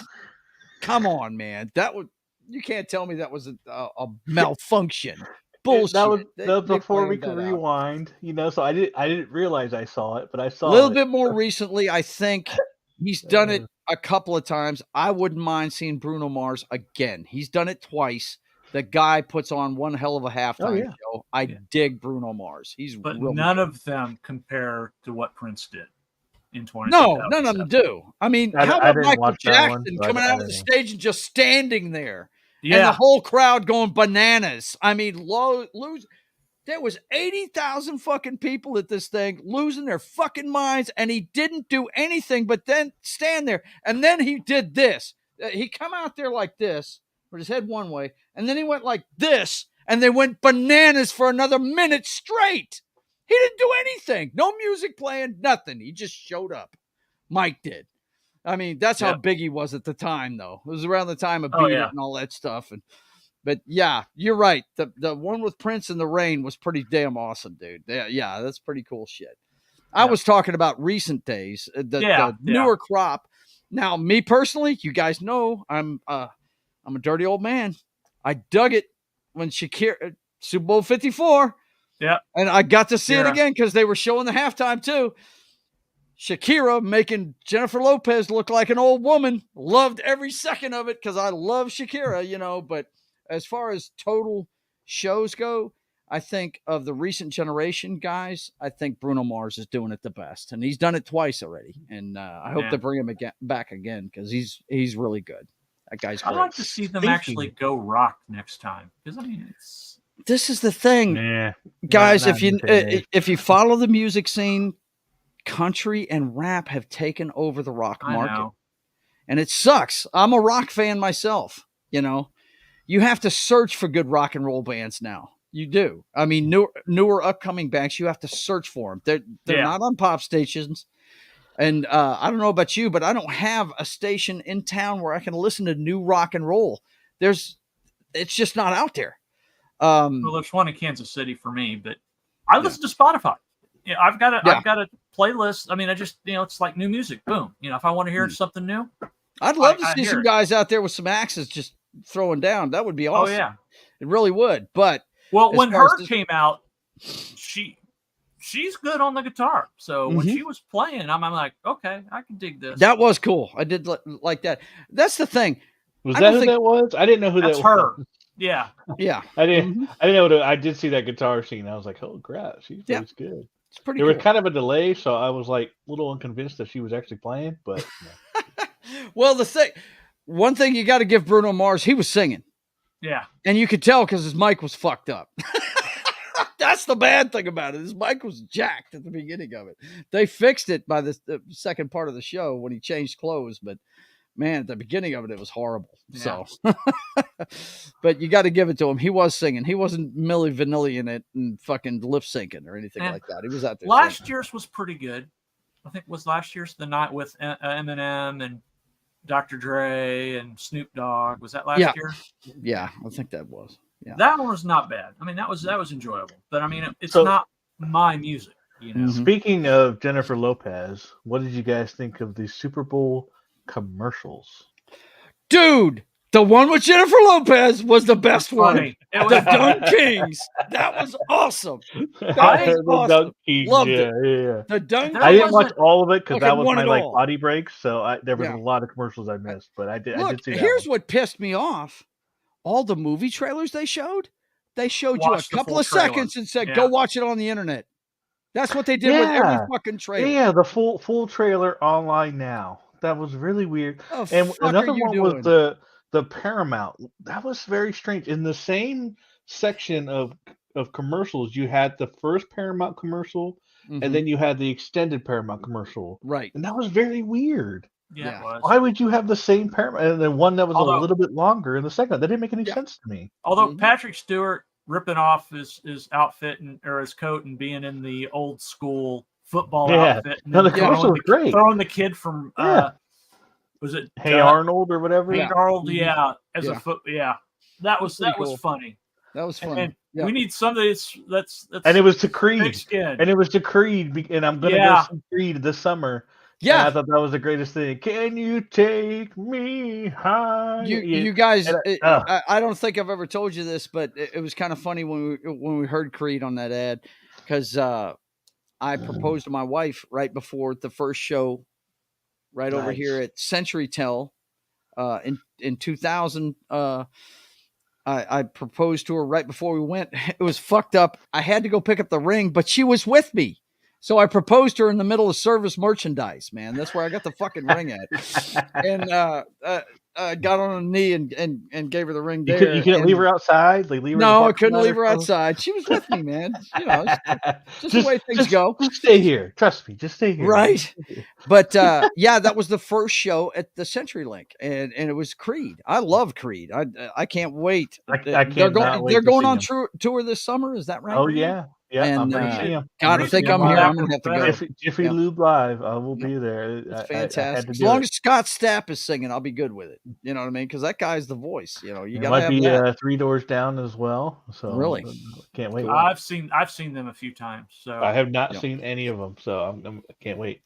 Come on, man. You can't tell me that was a malfunction. Bullshit. That was before we could rewind. So I didn't realize I saw it, but I saw it. A little bit more recently. I think he's done it a couple of times. I wouldn't mind seeing Bruno Mars again. He's done it twice. The guy puts on one hell of a halftime show. I dig Bruno Mars. But none of them compare to what Prince did in 20. No, none of them do. I mean, how about Michael Jackson coming out of the stage and just standing there? Yeah. And the whole crowd going bananas. I mean, there was 80,000 fucking people at this thing losing their fucking minds, and he didn't do anything but then stand there. And then he did this. He come out there like this, with his head one way, and then he went like this, and they went bananas for another minute straight. He didn't do anything. No music playing, nothing. He just showed up. Mike did. I mean, that's how big he was at the time, though. It was around the time of Beat It and all that stuff. But yeah, you're right. The one with Prince in the Rain was pretty damn awesome, dude. Yeah, that's pretty cool shit. I was talking about recent days, the newer crop. Now, me personally, you guys know I'm a dirty old man. I dug it when Shakira, Super Bowl 54. Yeah. And I got to see it again because they were showing the halftime too. Shakira making Jennifer Lopez look like an old woman. Loved every second of it because I love Shakira, but as far as total shows go, I think of the recent generation guys, I think Bruno Mars is doing it the best. And he's done it twice already. And I hope they bring him back again because he's really good. That guy's great. I'd like to see them actually go rock next time. Because, I mean, this is the thing. Guys, if you follow the music scene, country and rap have taken over the rock market. And it sucks. I'm a rock fan myself, You have to search for good rock and roll bands now. You do. I mean, newer upcoming bands, you have to search for them. They're not on pop stations. And I don't know about you, but I don't have a station in town where I can listen to new rock and roll. It's just not out there. Well, there's one in Kansas City for me, but I listen to Spotify. I've got a playlist. I mean, I just, it's like new music. Boom. If I want to hear something new. I'd love to see some guys out there with some axes just throwing down. That would be awesome. Oh, yeah. It really would. But when her came out, she's good on the guitar. So when she was playing, I'm like, okay, I can dig this. That was cool. I did like that. That's the thing. Was that who that was? I didn't know who that was. That's her. Yeah. Yeah. I didn't know. I did see that guitar scene. I was like, oh crap, she's good. It's pretty. There was kind of a delay, so I was like a little unconvinced that she was actually playing. But well, one thing you got to give Bruno Mars, he was singing. Yeah. And you could tell because his mic was fucked up. That's the bad thing about it. His mic was jacked at the beginning of it. They fixed it by the second part of the show when he changed clothes. But, man, at the beginning of it, it was horrible. Yeah. So, but you got to give it to him. He was singing. He wasn't Milli Vanilli in it and fucking lip syncing or anything like that. He was out there. Last year's was pretty good. I think was last year's the night with Eminem and Dr. Dre and Snoop Dogg. Was that last year? Yeah, I think that was. Yeah. That one was not bad. I mean, that was enjoyable. But I mean, it's not my music. Speaking of Jennifer Lopez, what did you guys think of the Super Bowl commercials? Dude, the one with Jennifer Lopez was the best one. The Dunk Kings. That was awesome. That was awesome. Dunk Kings, loved it. Yeah. The Dunk. I didn't watch all of it because that was my body break. So there was a lot of commercials I missed, but I did see that. Here's what pissed me off. All the movie trailers they showed you a couple of seconds and said, go watch it on the internet. That's what they did with every fucking trailer. Yeah, the full trailer online now. That was really weird. And another one was the Paramount. That was very strange. In the same section of commercials, you had the first Paramount commercial, and then you had the extended Paramount commercial. Right. And that was very weird. Yeah, it was. Why would you have the same Paramount and then one that was a little bit longer in the second? That didn't make any sense to me. Although Patrick Stewart ripping off his outfit or his coat and being in the old school football outfit. No, the commercial was great. Throwing the kid from was it Hey Arnold or whatever? Hey Arnold, as a foot. Yeah, that was cool. funny. That was funny. And we need somebody that's and it was to Creed. And it was to Creed, and I'm gonna go see Creed this summer. Yeah, and I thought that was the greatest thing. Can you take me high? You guys, I don't think I've ever told you this, but it was kind of funny when we heard Creed on that ad, because I proposed to my wife right before the first show, right over here at Century Tel, in 2000. I proposed to her right before we went. It was fucked up. I had to go pick up the ring, but she was with me. So I proposed to her in the middle of service merchandise, man. That's where I got the fucking ring at. And got on a knee and gave her the ring there. You couldn't leave her outside? Like, leave her in the No, I parking couldn't lot leave her or something? outside. She was with me, man. You know, just the way things go. Just stay here. Trust me. Just stay here. Right. But yeah, that was the first show at the CenturyLink, and it was Creed. I love Creed. I can't wait. I cannot wait. They're going on tour this summer. Is that right? Oh yeah. Yeah, and, I'm gonna see him. God, if they come here, I'm gonna have to go. Jiffy Lube Live, I will be there. It's fantastic. As long as Scott Stapp is singing, I'll be good with it. You know what I mean? Because that guy's the voice. You know, you gotta have that. Might be 3 Doors Down as well. So really, can't wait. I've seen them a few times. So I have not seen any of them. So I can't wait.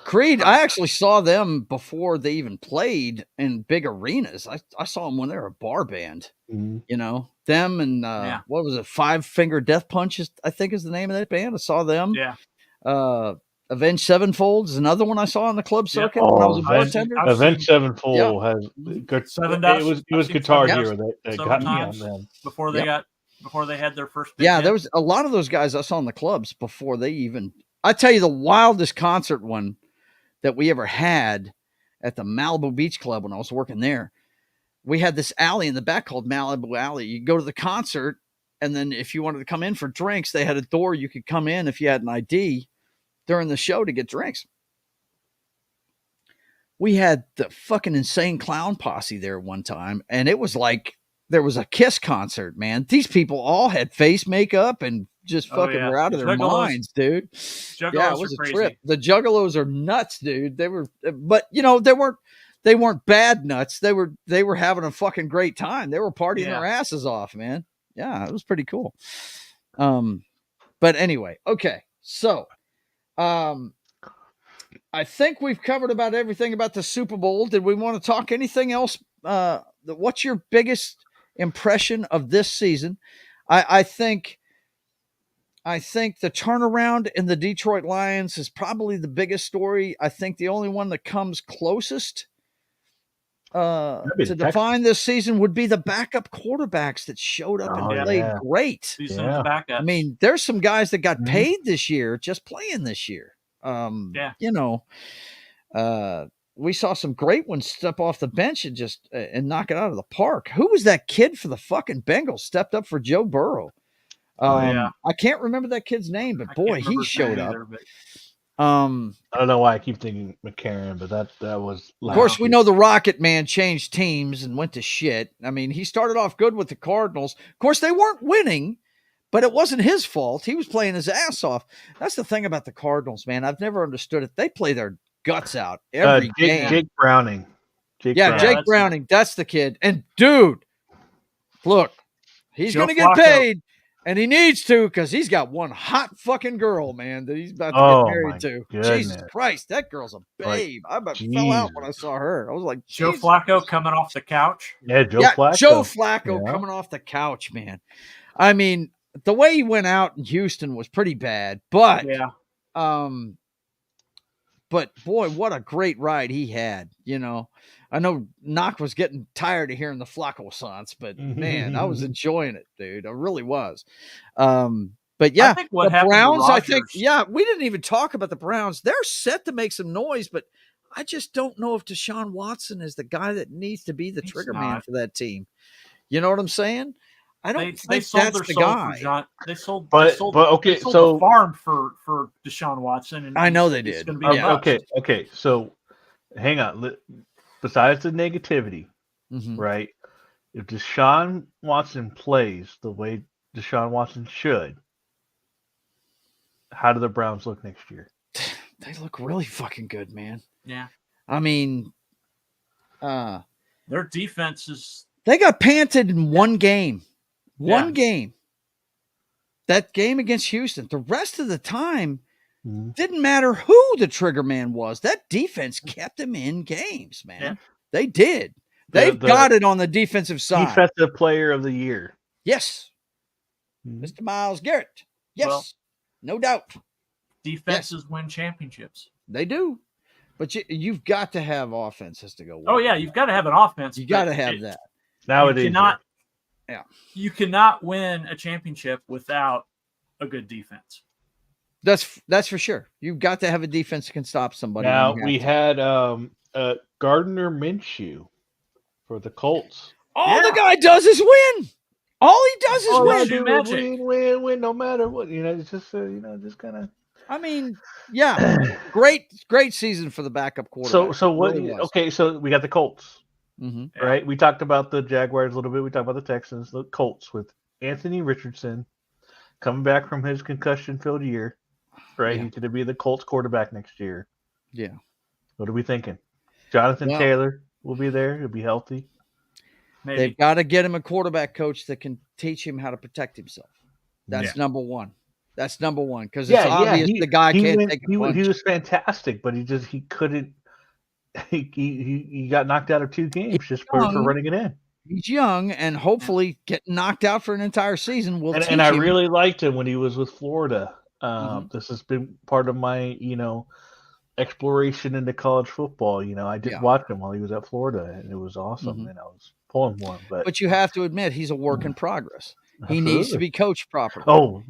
Creed, I actually saw them before they even played in big arenas. I saw them when they were a bar band. Mm-hmm. You know, them and what was it? Five Finger Death Punches, I think is the name of that band. I saw them. Yeah. Avenged Sevenfold is another one I saw on the club circuit when I was a bartender. Avenged Sevenfold has good. Seven It was Guitar Hero that got me on them before they had their first. There was a lot of those guys I saw in the clubs before they even. I tell you, the wildest concert one that we ever had at the Malibu Beach Club when I was working there. We had this alley in the back called Malibu Alley. You go to the concert, and then if you wanted to come in for drinks, they had a door you could come in if you had an ID during the show to get drinks. We had the fucking Insane Clown Posse there one time, and it was like there was a Kiss concert, man. These people all had face makeup and just fucking were out of their minds, dude. Juggalos it was a crazy. trip. The Juggalos are nuts, dude. They were, but you know, they weren't bad nuts. They were having a fucking great time. They were partying their asses off, man. Yeah, it was pretty cool. But anyway, okay. So, I think we've covered about everything about the Super Bowl. Did we want to talk anything else? What's your biggest impression of this season? I think the turnaround in the Detroit Lions is probably the biggest story. I think the only one that comes closest to define this season would be the backup quarterbacks that showed up and played great. I mean, there's some guys that got paid this year just playing this year. You know, we saw some great ones step off the bench and just and knock it out of the park. Who was that kid for the fucking Bengals stepped up for Joe Burrow? I can't remember that kid's name, but boy, he showed up. I don't know why I keep thinking McCarron, but that was. Of course, we know the Rocket Man changed teams and went to shit. I mean, he started off good with the Cardinals. Of course, they weren't winning, but it wasn't his fault. He was playing his ass off. That's the thing about the Cardinals, man. I've never understood it. They play their guts out every game. Jake Browning. Jake Browning. That's the kid. And dude, look, he's going to get paid. And he needs to because he's got one hot fucking girl, man, that he's about to get married to. Goodness. Jesus Christ, that girl's a babe. I about fell out when I saw her. I was like, Joe Flacco coming off the couch. Yeah, Flacco. Joe Flacco coming off the couch, man. I mean, the way he went out in Houston was pretty bad, but boy, what a great ride he had. You know, I know Knock was getting tired of hearing the Flacco songs, but man, I was enjoying it, dude. I really was. But yeah, the Browns, I think, we didn't even talk about the Browns. They're set to make some noise, but I just don't know if Deshaun Watson is the guy that needs to be the trigger man for that team. You know what I'm saying? I don't think that's the guy. They sold the farm for Deshaun Watson. And I know they did. Okay. So hang on. Besides the negativity, right? If Deshaun Watson plays the way Deshaun Watson should, how do the Browns look next year? They look really fucking good, man. Yeah. I mean, their defense is. They got panted in one game. One game. That game against Houston. The rest of the time, didn't matter who the trigger man was. That defense kept him in games, man. Yeah. They did. They've got it on the defensive side. Defensive player of the year. Yes. Mr. Myles Garrett. Yes. No doubt. Defenses win championships. They do. But you've got to have offenses to go with. Oh, yeah. You've got to have an offense. You got to have that. Nowadays. Yeah. You cannot win a championship without a good defense. That's for sure. You've got to have a defense that can stop somebody. Now we had Gardner Minshew for the Colts. All the guy does is win. All he does is win. Win, no matter what. It's just just kind of. I mean, yeah, great season for the backup quarterback. So what? Really okay, so we got the Colts, right? We talked about the Jaguars a little bit. We talked about the Texans, the Colts with Anthony Richardson coming back from his concussion-filled year, right? Yeah. He's going to be the Colts quarterback next year. Yeah. What are we thinking? Jonathan Taylor will be there. He'll be healthy. Maybe. They've got to get him a quarterback coach that can teach him how to protect himself. That's number one. That's number one because it's obvious the guy can't take a punch. He was fantastic, but he couldn't. He got knocked out of 2 games just for running it in. He's young, and hopefully getting knocked out for an entire season will teach him. And I really liked him when he was with Florida. This has been part of my exploration into college football. I did watch him while he was at Florida, and it was awesome, and I was pulling for him. But you have to admit he's a work in progress. He needs to be coached properly. Oh,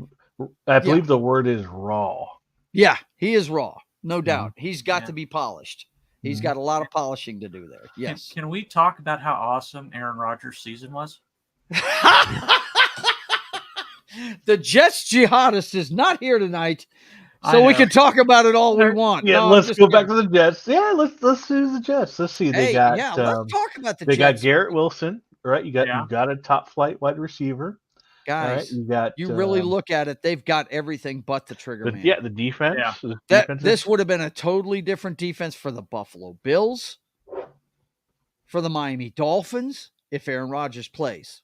I believe the word is raw. Yeah, he is raw, no doubt. He's got to be polished. He's got a lot of polishing to do there. Yes. Can we talk about how awesome Aaron Rodgers' season was? The Jets jihadist is not here tonight, so we can talk about it all we want. Yeah, let's go back to the Jets. Yeah, let's do the Jets. Let's see. They got let's talk about the Jets. They got Garrett Wilson, right? You got a top flight wide receiver. Guys, right? You really look at it, they've got everything but the trigger man. Yeah, the defense. Yeah. This would have been a totally different defense for the Buffalo Bills, for the Miami Dolphins, if Aaron Rodgers plays.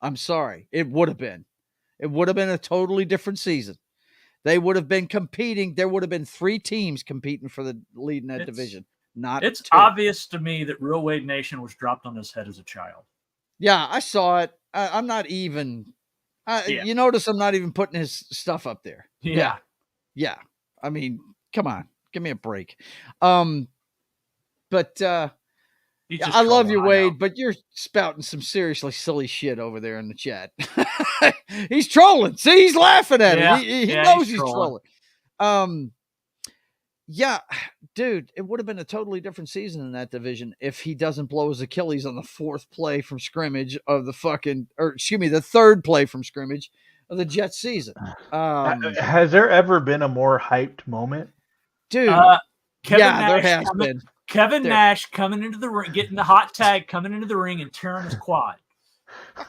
I'm sorry. It would have been. It would have been a totally different season. They would have been competing. There would have been 3 teams competing for the lead in that division. It's obvious to me that Real Wade Nation was dropped on his head as a child. Yeah, I saw it. I'm not even... You notice I'm not even putting his stuff up there. Yeah. I mean, come on, give me a break. But I love you, Wade, but you're spouting some seriously silly shit over there in the chat. He's trolling. See, he's laughing at it. He knows he's trolling. Yeah, dude, it would have been a totally different season in that division if he doesn't blow his Achilles on the 4th play from scrimmage of the the 3rd play from scrimmage of the Jets season. Has there ever been a more hyped moment? Dude, there has been. Kevin Nash coming into the ring, getting the hot tag, coming into the ring and tearing his quad.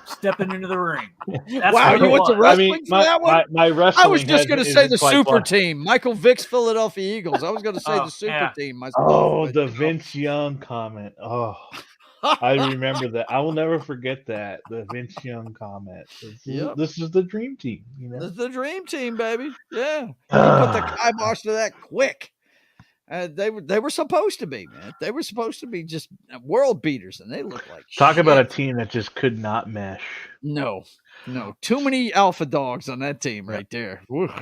Stepping into the ring. That's you went to wrestling for that one? My wrestling. I was just going to say the super team. Michael Vick's Philadelphia Eagles. I was going to say the super team myself. The Vince Young comment. Oh, I remember that. I will never forget that. The Vince Young comment. This is the dream team. This is the dream team, baby. Yeah. You put the kibosh to that quick. They were supposed to be, man. They were supposed to be just world beaters, and they look like talk about a team that just could not mesh. No, too many alpha dogs on that team right there. Well,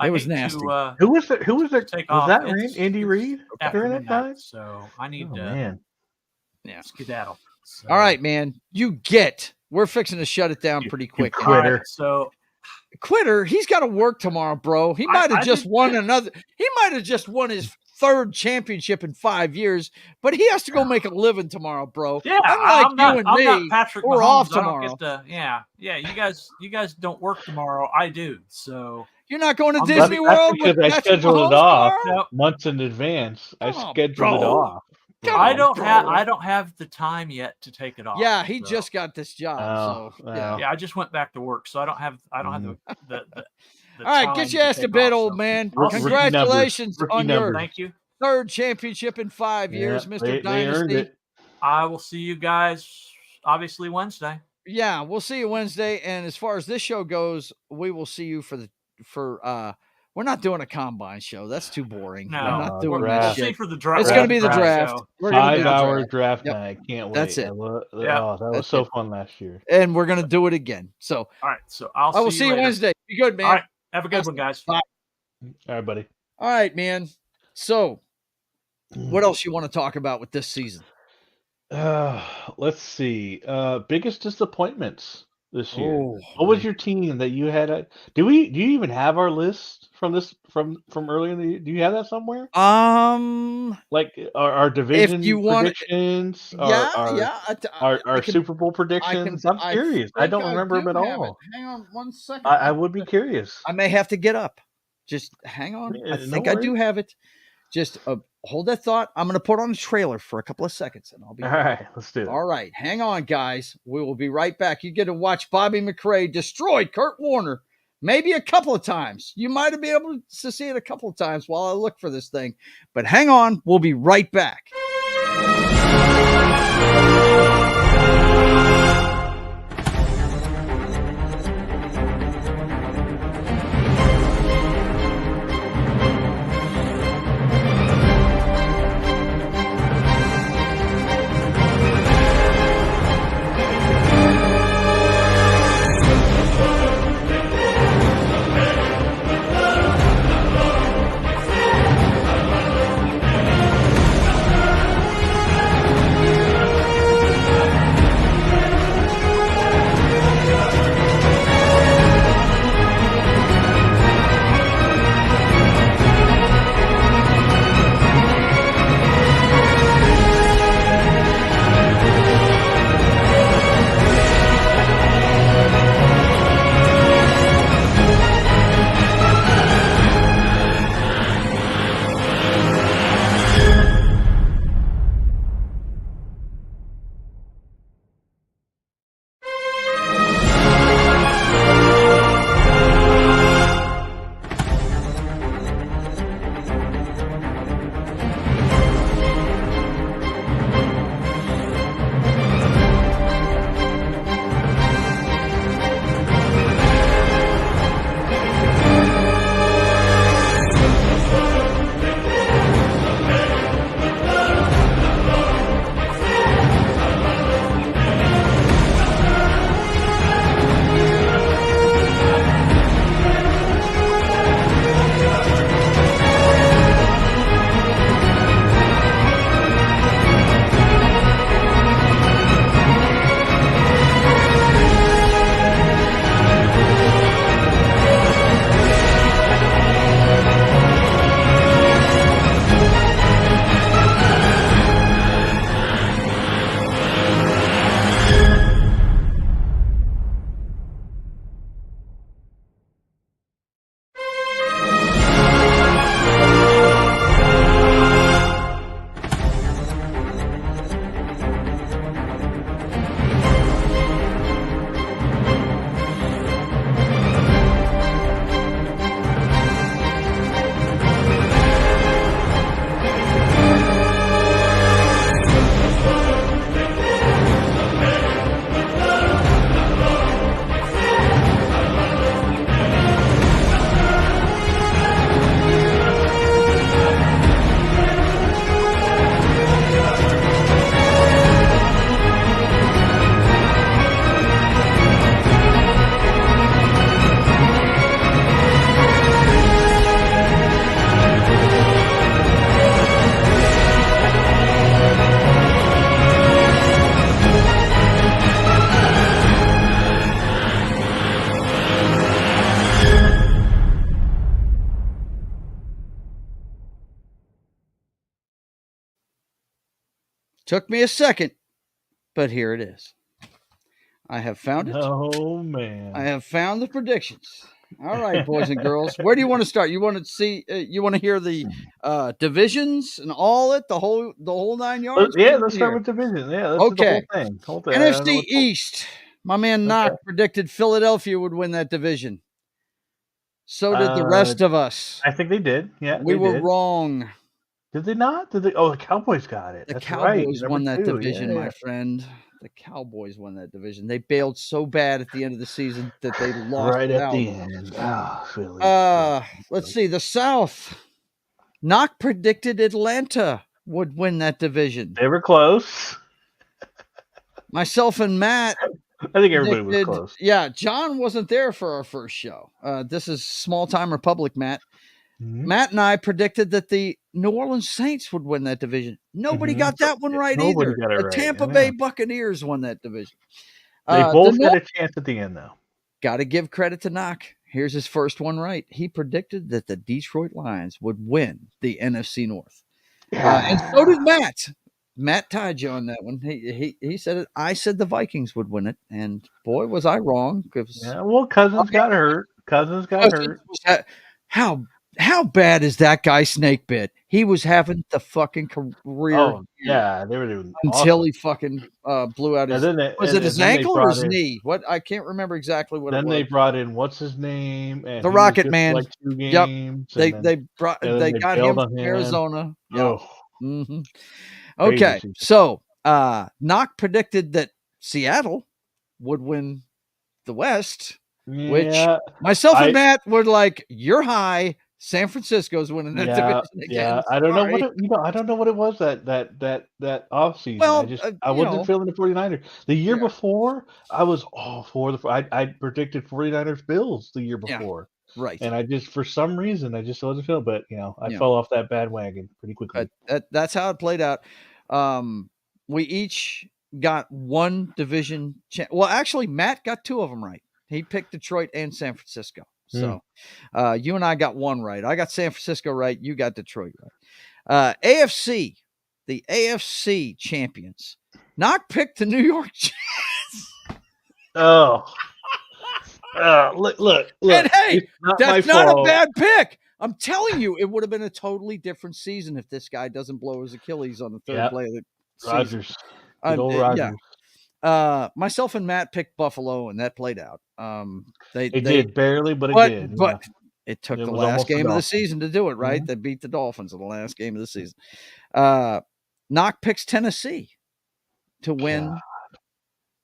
it was nasty. Who was there? Was that Andy Reid during that time? So I need to skedaddle. So. All right, man. We're fixing to shut it down pretty quick. Quitter. Right, so. Quitter, he's got to work tomorrow, bro. He might have just won another. He might have just won his 3rd championship in 5 years, but he has to go make a living tomorrow, bro. Yeah, I'm not Patrick Mahomes. We're off tomorrow. You guys don't work tomorrow. I do. So you're not going to Disney World because I scheduled it off months in advance. I scheduled it off. I don't have the time yet to take it off. Yeah, he just got this job. I just went back to work, so I don't have the all right, get your ass to bed, old man. Congratulations on your 3rd championship in 5 years, Mr. Dynasty. I will see you guys obviously Wednesday. Yeah, we'll see you Wednesday. And as far as this show goes, we will see you for we're not doing a combine show. That's too boring. No, we're not doing that shit. For the draft. It's going to be the draft. 5-hour draft night. Can't wait. That's it. That was so fun last year. And we're going to do it again. So, all right. So I will see you Wednesday. Be good, man. All right. Have a good one, guys. Bye. All right, buddy. All right, man. So, what else you want to talk about with this season? Let's see. Biggest disappointments this year. What was your team that you had? Do you even have our list from earlier in the year? Do you have that somewhere? Like our division predictions, our Super Bowl predictions. I'm curious. I don't remember them at all. Hang on 1 second. I would be curious. I may have to get up. Just hang on. I think I do have it. Just hold that thought. I'm going to put on a trailer for a couple of seconds, and I'll be all right. Let's do it. All right, hang on, guys. We will be right back. You get to watch Bobby McRae destroy Kurt Warner, maybe a couple of times. You might be able to see it a couple of times while I look for this thing. But hang on, we'll be right back. Took me a second, but here it is. I have found it. Oh, man. I have found the predictions. All right, boys and girls. Where do you want to start? You want to see? You want to hear the divisions and all it, the whole 9 yards? Let's start with division. Yeah, let's do the whole thing. NFC East. My man Knock predicted Philadelphia would win that division. So did the rest of us. I think they did. Yeah, we were wrong. Did they not? Did they? Oh, the Cowboys got it. The Cowboys won that division, my friend. The Cowboys won that division. They bailed so bad at the end of the season that they lost right at the end. Oh, Philly. Let's see. The South. Knock predicted Atlanta would win that division. They were close. Myself and Matt. I think everybody was close. Yeah, John wasn't there for our first show. This is Small Time Republic, Matt. Mm-hmm. Matt and I predicted that the New Orleans Saints would win that division. Nobody got that one right either. The Tampa Bay Buccaneers won that division. They both had a chance at the end, though. Got to give credit to Knock. Here's his first one right. He predicted that the Detroit Lions would win the NFC North. And so did Matt. Matt tied you on that one. He said it. I said the Vikings would win it, and boy, was I wrong. Cousins got hurt. How bad is that guy snake bit? He was having the fucking career. Oh yeah, they were doing until he fucking blew out his. Was it his ankle or his knee? What I can't remember exactly what. Then they brought in what's his name? And the Rocket Man. Like 2 games. Yep. They got him from Arizona. Yep. Oh. Mm-hmm. Okay, so Knock predicted that Seattle would win the West, which myself and Matt were like, "You're high. San Francisco's winning that division again." Yeah, I don't know what I don't know what it was that offseason. Well, I wasn't feeling the 49ers. The year before, I was all for I predicted 49ers Bills the year before. Right. And I just, for some reason, I just wasn't feeling, but I fell off that bandwagon pretty quickly. That's how it played out. We each got one division. Well, actually, Matt got 2 of them right. He picked Detroit and San Francisco. So you and I got one right. I got San Francisco right. You got Detroit right. AFC, the AFC champions. Knock picked the New York Jets. Look. And hey, that's not a bad pick. I'm telling you, it would have been a totally different season if this guy doesn't blow his Achilles on the third play of the Rodgers. season. Rodgers. Yeah. Myself and Matt picked Buffalo, and that played out. They did barely, but it did. But it took the last game of the season to do it, right? Mm-hmm. They beat the Dolphins in the last game of the season. Knock picks Tennessee to win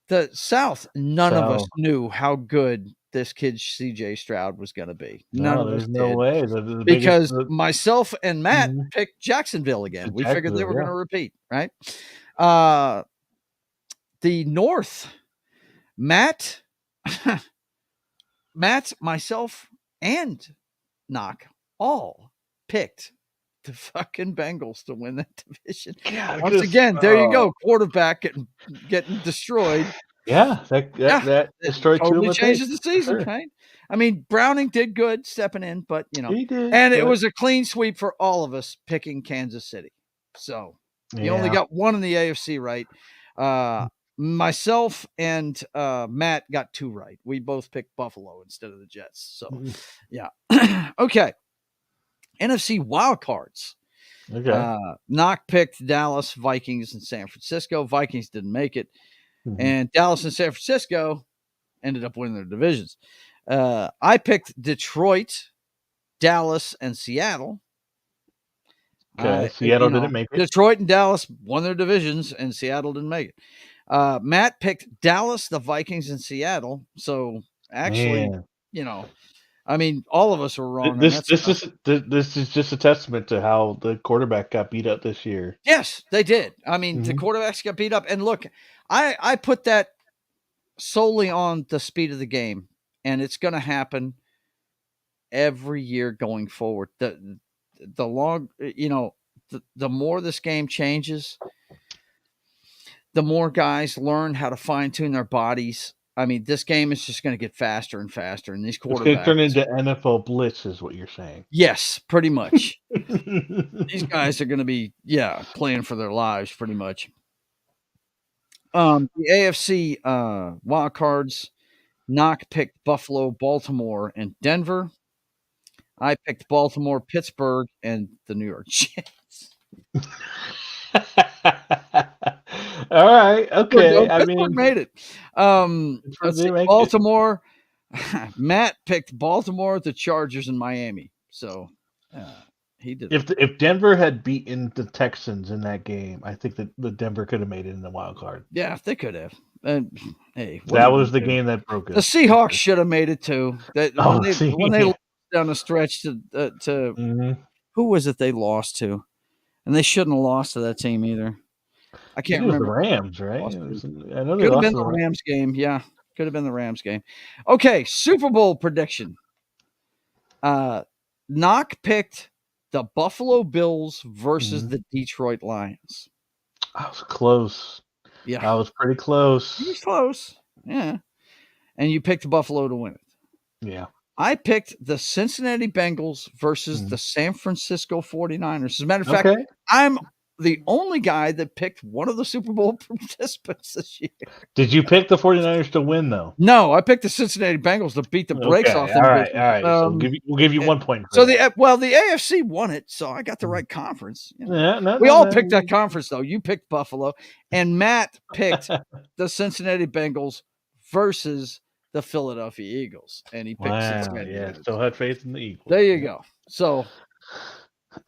the South. None of us knew how good this kid C.J. Stroud was going to be. None of us did. No way. Because myself and Matt picked Jacksonville again. We figured they were going to repeat, right? The North, Matt, myself, and Knock all picked the fucking Bengals to win that division. Yeah, once again, there you go. Quarterback getting destroyed. Yeah, that destroyed totally changes the season, right? I mean, Browning did good stepping in, but he did, and it was a clean sweep for all of us picking Kansas City. So you only got one in the AFC right. Myself and Matt got 2 right. We both picked Buffalo instead of the Jets. So yeah. Okay. NFC wildcards. Okay. Knock picked Dallas, Vikings, and San Francisco. Vikings didn't make it. And Dallas and San Francisco ended up winning their divisions. I picked Detroit, Dallas, and Seattle. Okay, Seattle didn't make it. Detroit and Dallas won their divisions, and Seattle didn't make it. Matt picked Dallas, the Vikings, and Seattle. So actually, I mean, all of us were wrong. This is just a testament to how the quarterback got beat up this year. Yes, they did. I mean, the quarterbacks got beat up. And look, I put that solely on the speed of the game, and it's going to happen every year going forward. The more this game changes, the more guys learn how to fine tune their bodies. I mean, this game is just going to get faster and faster, and these quarterbacks. It's going to turn into NFL blitz, is what you're saying. Yes, pretty much. These guys are going to be, playing for their lives, pretty much. The AFC wild cards, Knock picked Buffalo, Baltimore, and Denver. I picked Baltimore, Pittsburgh, and the New York Jets. All right. Okay. Pittsburgh made it. Baltimore. Matt picked Baltimore, the Chargers, and Miami. So he did. If Denver had beaten the Texans in that game, I think that the Denver could have made it in the wild card. Yeah, they could have. Hey, that was the game that broke it. The Seahawks should have made it too. When they lost down the stretch to who was it they lost to? And they shouldn't have lost to that team either. I can't remember. The Rams, right? I know they could have been the Rams game. Yeah, could have been the Rams game. Okay, Super Bowl prediction. Knock picked the Buffalo Bills versus the Detroit Lions. I was close. Yeah, I was pretty close. He was close. Yeah. And you picked Buffalo to win it. Yeah. I picked the Cincinnati Bengals versus the San Francisco 49ers. As a matter of fact, I'm the only guy that picked one of the Super Bowl participants this year. Did you pick the 49ers to win, though? No, I picked the Cincinnati Bengals to beat the brakes off them. All right. So we'll give you 1 point. So the AFC won it, so I got the right conference. You know? We all picked that conference, though. You picked Buffalo, and Matt picked the Cincinnati Bengals versus the Philadelphia Eagles, and he picked Cincinnati. Yeah, still had faith in the Eagles. There you go. So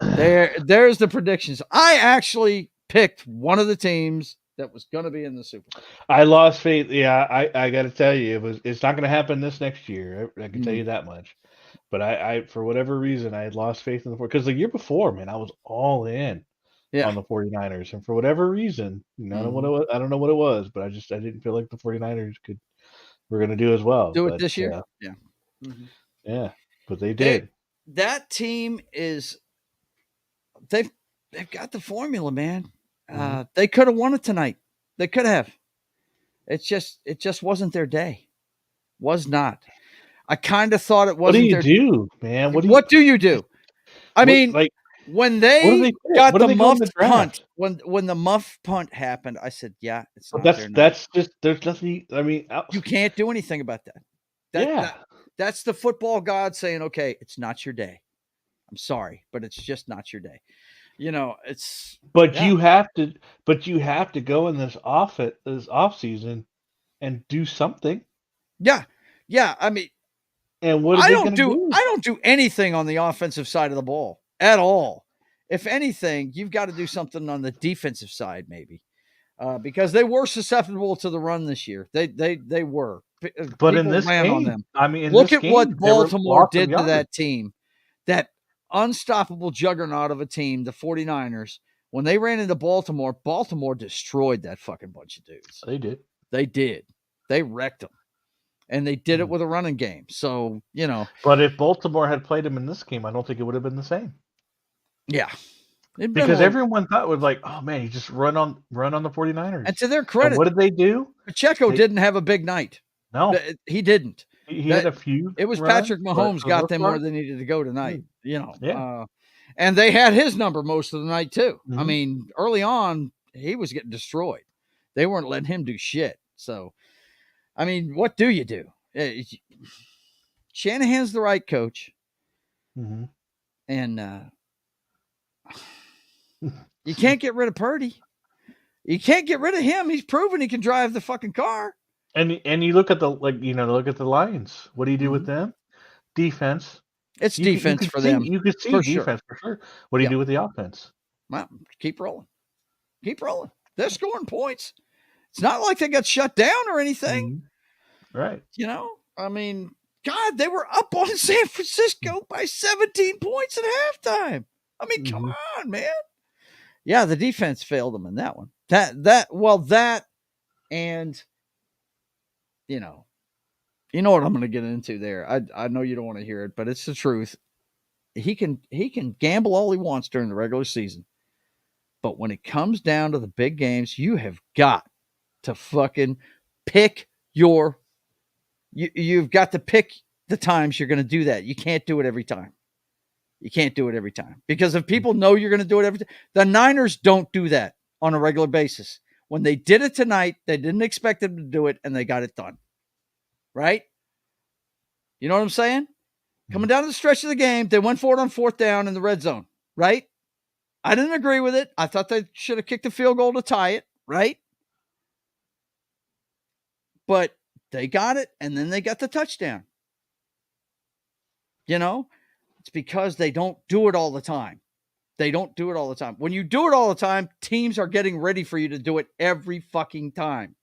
there's the predictions. I actually picked one of the teams that was going to be in the Super Bowl. I lost faith. Yeah, I got to tell you, it's not going to happen this next year. I can tell you that much. But I for whatever reason, I had lost faith in the 49ers because the year before, man, I was all in on the 49ers, and for whatever reason, I don't know what it was, but I didn't feel like the 49ers were going to do as well. Do it this year? Yeah, but they did. That team is they've got the formula, man. They could have won it tonight. They could have. It just wasn't their day. Was not. I kind of thought it wasn't. What do you do, man? What do you do? I mean, like when they got the muffed punt, when the muff punt happened, I said, "Yeah, it's not their night." That's just there's nothing. I mean, you can't do anything about that. That's the football god saying, "Okay, it's not your day. I'm sorry, but it's just not your day." It's. But you have to go in this off season and do something. Yeah. I mean, and what I don't do anything on the offensive side of the ball at all. If anything, you've got to do something on the defensive side, maybe, because they were susceptible to the run this year. They were. But in this game, on them. I mean, look at what Baltimore did to that team. That unstoppable juggernaut of a team, the 49ers, when they ran into Baltimore destroyed that fucking bunch of dudes. They did. They wrecked them. And they did it with a running game. So, But if Baltimore had played them in this game, I don't think it would have been the same. Yeah. Because everyone thought it was like, oh, man, you just run on the 49ers. And to their credit, and what did they do? Pacheco didn't have a big night. No. He didn't. He had a few. It was Patrick Mahomes got them where they needed to go tonight. And they had his number most of the night, too. I mean, early on, he was getting destroyed. They weren't letting him do shit. So, I mean, what do you do? Shanahan's the right coach. And you can't get rid of Purdy. You can't get rid of him. He's proven he can drive the fucking car. And you look at look at the Lions. What do you do with them? Defense. It's defense for them. You could see defense for sure. What do you do with the offense? Well, keep rolling. They're scoring points. It's not like they got shut down or anything. Right. I mean, God, they were up on San Francisco by 17 points at halftime. I mean, come on, man. Yeah, the defense failed them in that one. That and you know what I'm going to get into there. I know you don't want to hear it, but it's the truth. He can gamble all he wants during the regular season. But when it comes down to the big games, you have got to fucking pick you've got to pick the times you're going to do that. You can't do it every time. Because if people know you're going to do it every time, the Niners don't do that on a regular basis. When they did it tonight, they didn't expect them to do it, and they got it done. Right? You know what I'm saying? Coming down to the stretch of the game, they went for it on fourth down in the red zone. Right? I didn't agree with it. I thought they should have kicked the field goal to tie it. Right? But they got it, and then they got the touchdown. It's because they don't do it all the time. When you do it all the time, teams are getting ready for you to do it every fucking time.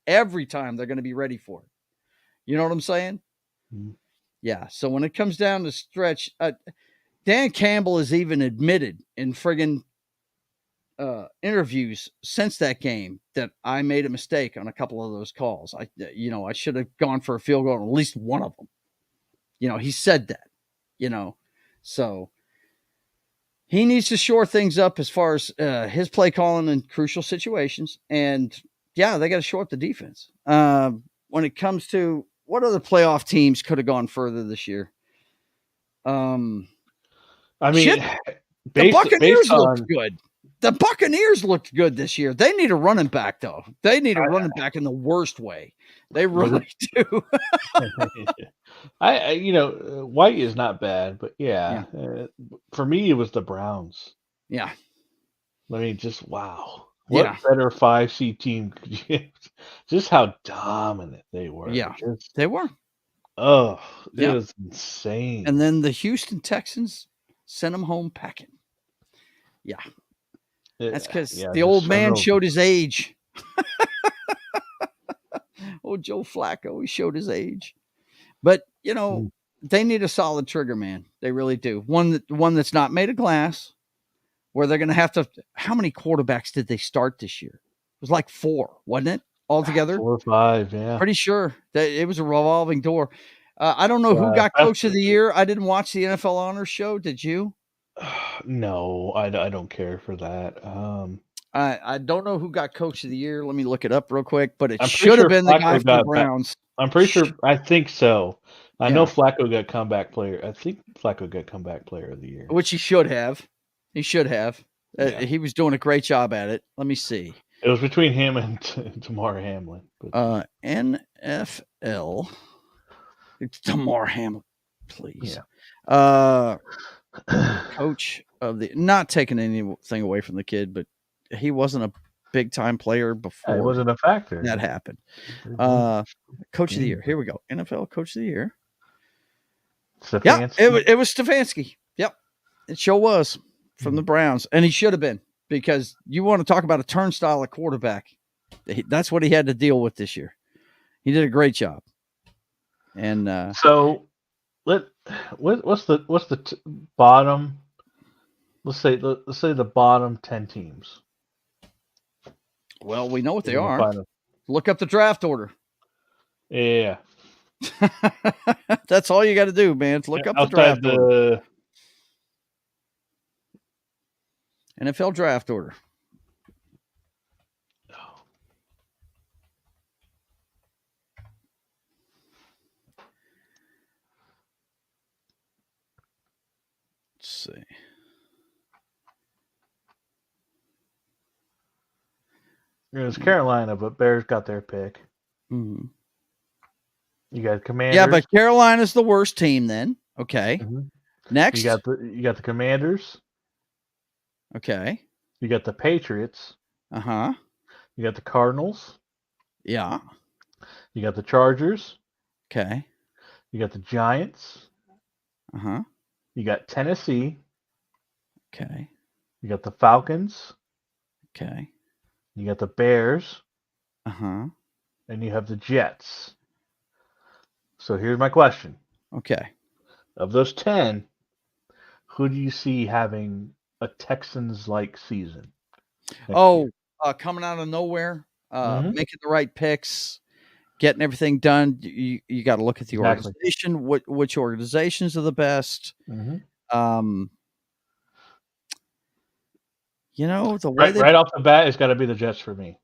Every time they're going to be ready for it. You know what I'm saying? Mm-hmm. Yeah. So when it comes down to stretch, Dan Campbell has even admitted in friggin' interviews since that game that I made a mistake on a couple of those calls. I should have gone for a field goal on at least one of them. He said that, so he needs to shore things up as far as his play calling in crucial situations. And yeah, they got to shore up the defense. when it comes to what other playoff teams could have gone further this year. I mean, the Buccaneers looked good. The Buccaneers looked good this year. They need a running back, though. They need a running back in the worst way. They really do. White is not bad, but for me, it was the Browns. Yeah. I mean, just wow. What better 5C team could you get? Just how dominant they were. Yeah, they were. Oh, it was insane. And then the Houston Texans sent them home packing. Yeah. That's because the old man showed his age. Oh, Joe Flacco, he showed his age. But, they need a solid trigger man. They really do. One that's not made of glass, where they're going to have to – how many quarterbacks did they start this year? It was like 4, wasn't it, altogether? 4 or 5, yeah. Pretty sure that it was a revolving door. I don't know who got Coach of the Year. I didn't watch the NFL Honors Show. Did you? No, I don't care for that. I don't know who got Coach of the Year. Let me look it up real quick. But it should have been the guy from the Browns. I'm pretty sure. I think so. I know Flacco got comeback player. I think Flacco got comeback player of the year, which he should have. He should have. He was doing a great job at it. Let me see. It was between him and Damar Hamlin. NFL. It's Damar Hamlin, please. Yeah. Coach of the, not taking anything away from the kid, but he wasn't a big time player before. It wasn't a factor. That happened. Coach of the Year. Here we go. NFL Coach of the Year. Stefanski. Yeah, it was Stefanski. Yep. It sure was from the Browns. And he should have been, because you want to talk about a turnstile at quarterback. That's what he had to deal with this year. He did a great job. And so what's the bottom? Let's say the bottom 10 teams. Well, we know what they are. Look up the draft order. Yeah. That's all you got to do, man. Look up the draft order. NFL draft order. Let's see. It was Carolina, but Bears got their pick. Mm-hmm. You got Commanders. Yeah, but Carolina's the worst team then. Okay. Mm-hmm. Next. You got the Commanders. Okay. You got the Patriots. Uh-huh. You got the Cardinals. Yeah. You got the Chargers. Okay. You got the Giants. Uh-huh. You got Tennessee. Okay. You got the Falcons. Okay. You got the Bears. Uh-huh. And you have the Jets. So here's my question. Okay. Of those 10, who do you see having a Texans-like season? Coming out of nowhere, making the right picks, getting everything done. You got to look at the organization. Which organizations are the best? Mm-hmm. The way right off the bat, it's got to be the Jets for me.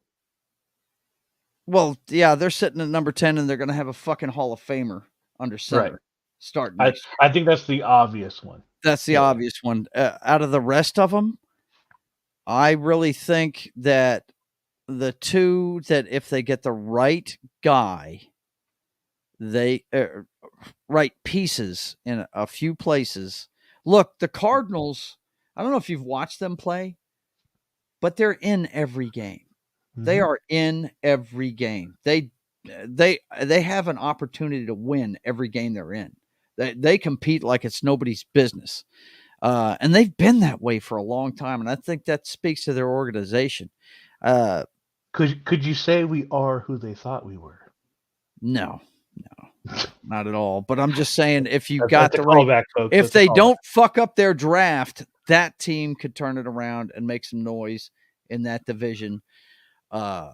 Well, yeah, they're sitting at number 10, and they're going to have a fucking Hall of Famer under center starting. I think that's the obvious one. That's the obvious one. Out of the rest of them, I really think that the two that if they get the right guy, they right pieces in a few places. Look, the Cardinals, I don't know if you've watched them play, but they're in every game. Mm-hmm. They are in every game. They have an opportunity to win every game they're in. They compete like it's nobody's business. And they've been that way for a long time. And I think that speaks to their organization. Could you say we are who they thought we were? No, not at all. But I'm just saying, if you got the right, folks. If they don't fuck up their draft, that team could turn it around and make some noise in that division. I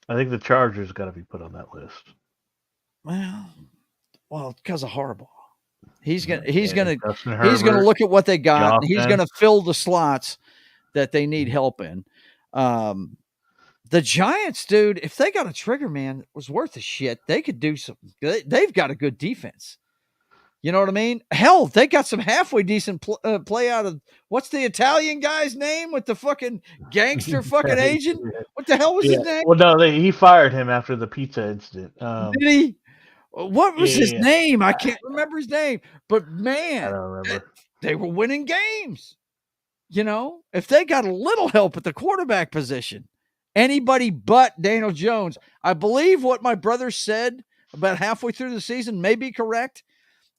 think the Chargers got to be put on that list. Well, because of Harbaugh, he's gonna look at what they got, and he's gonna fill the slots that they need help in. The Giants, dude, if they got a trigger man that was worth a shit, they could do something. They've got a good defense. You know what I mean? Hell, they got some halfway decent play out of what's the Italian guy's name with the fucking gangster fucking agent? What the hell was his name? Well, no, he fired him after the pizza incident. Did he? What was his name? I can't remember his name. But man, I don't remember. They were winning games. You know, if they got a little help at the quarterback position, anybody but Daniel Jones. I believe what my brother said about halfway through the season may be correct.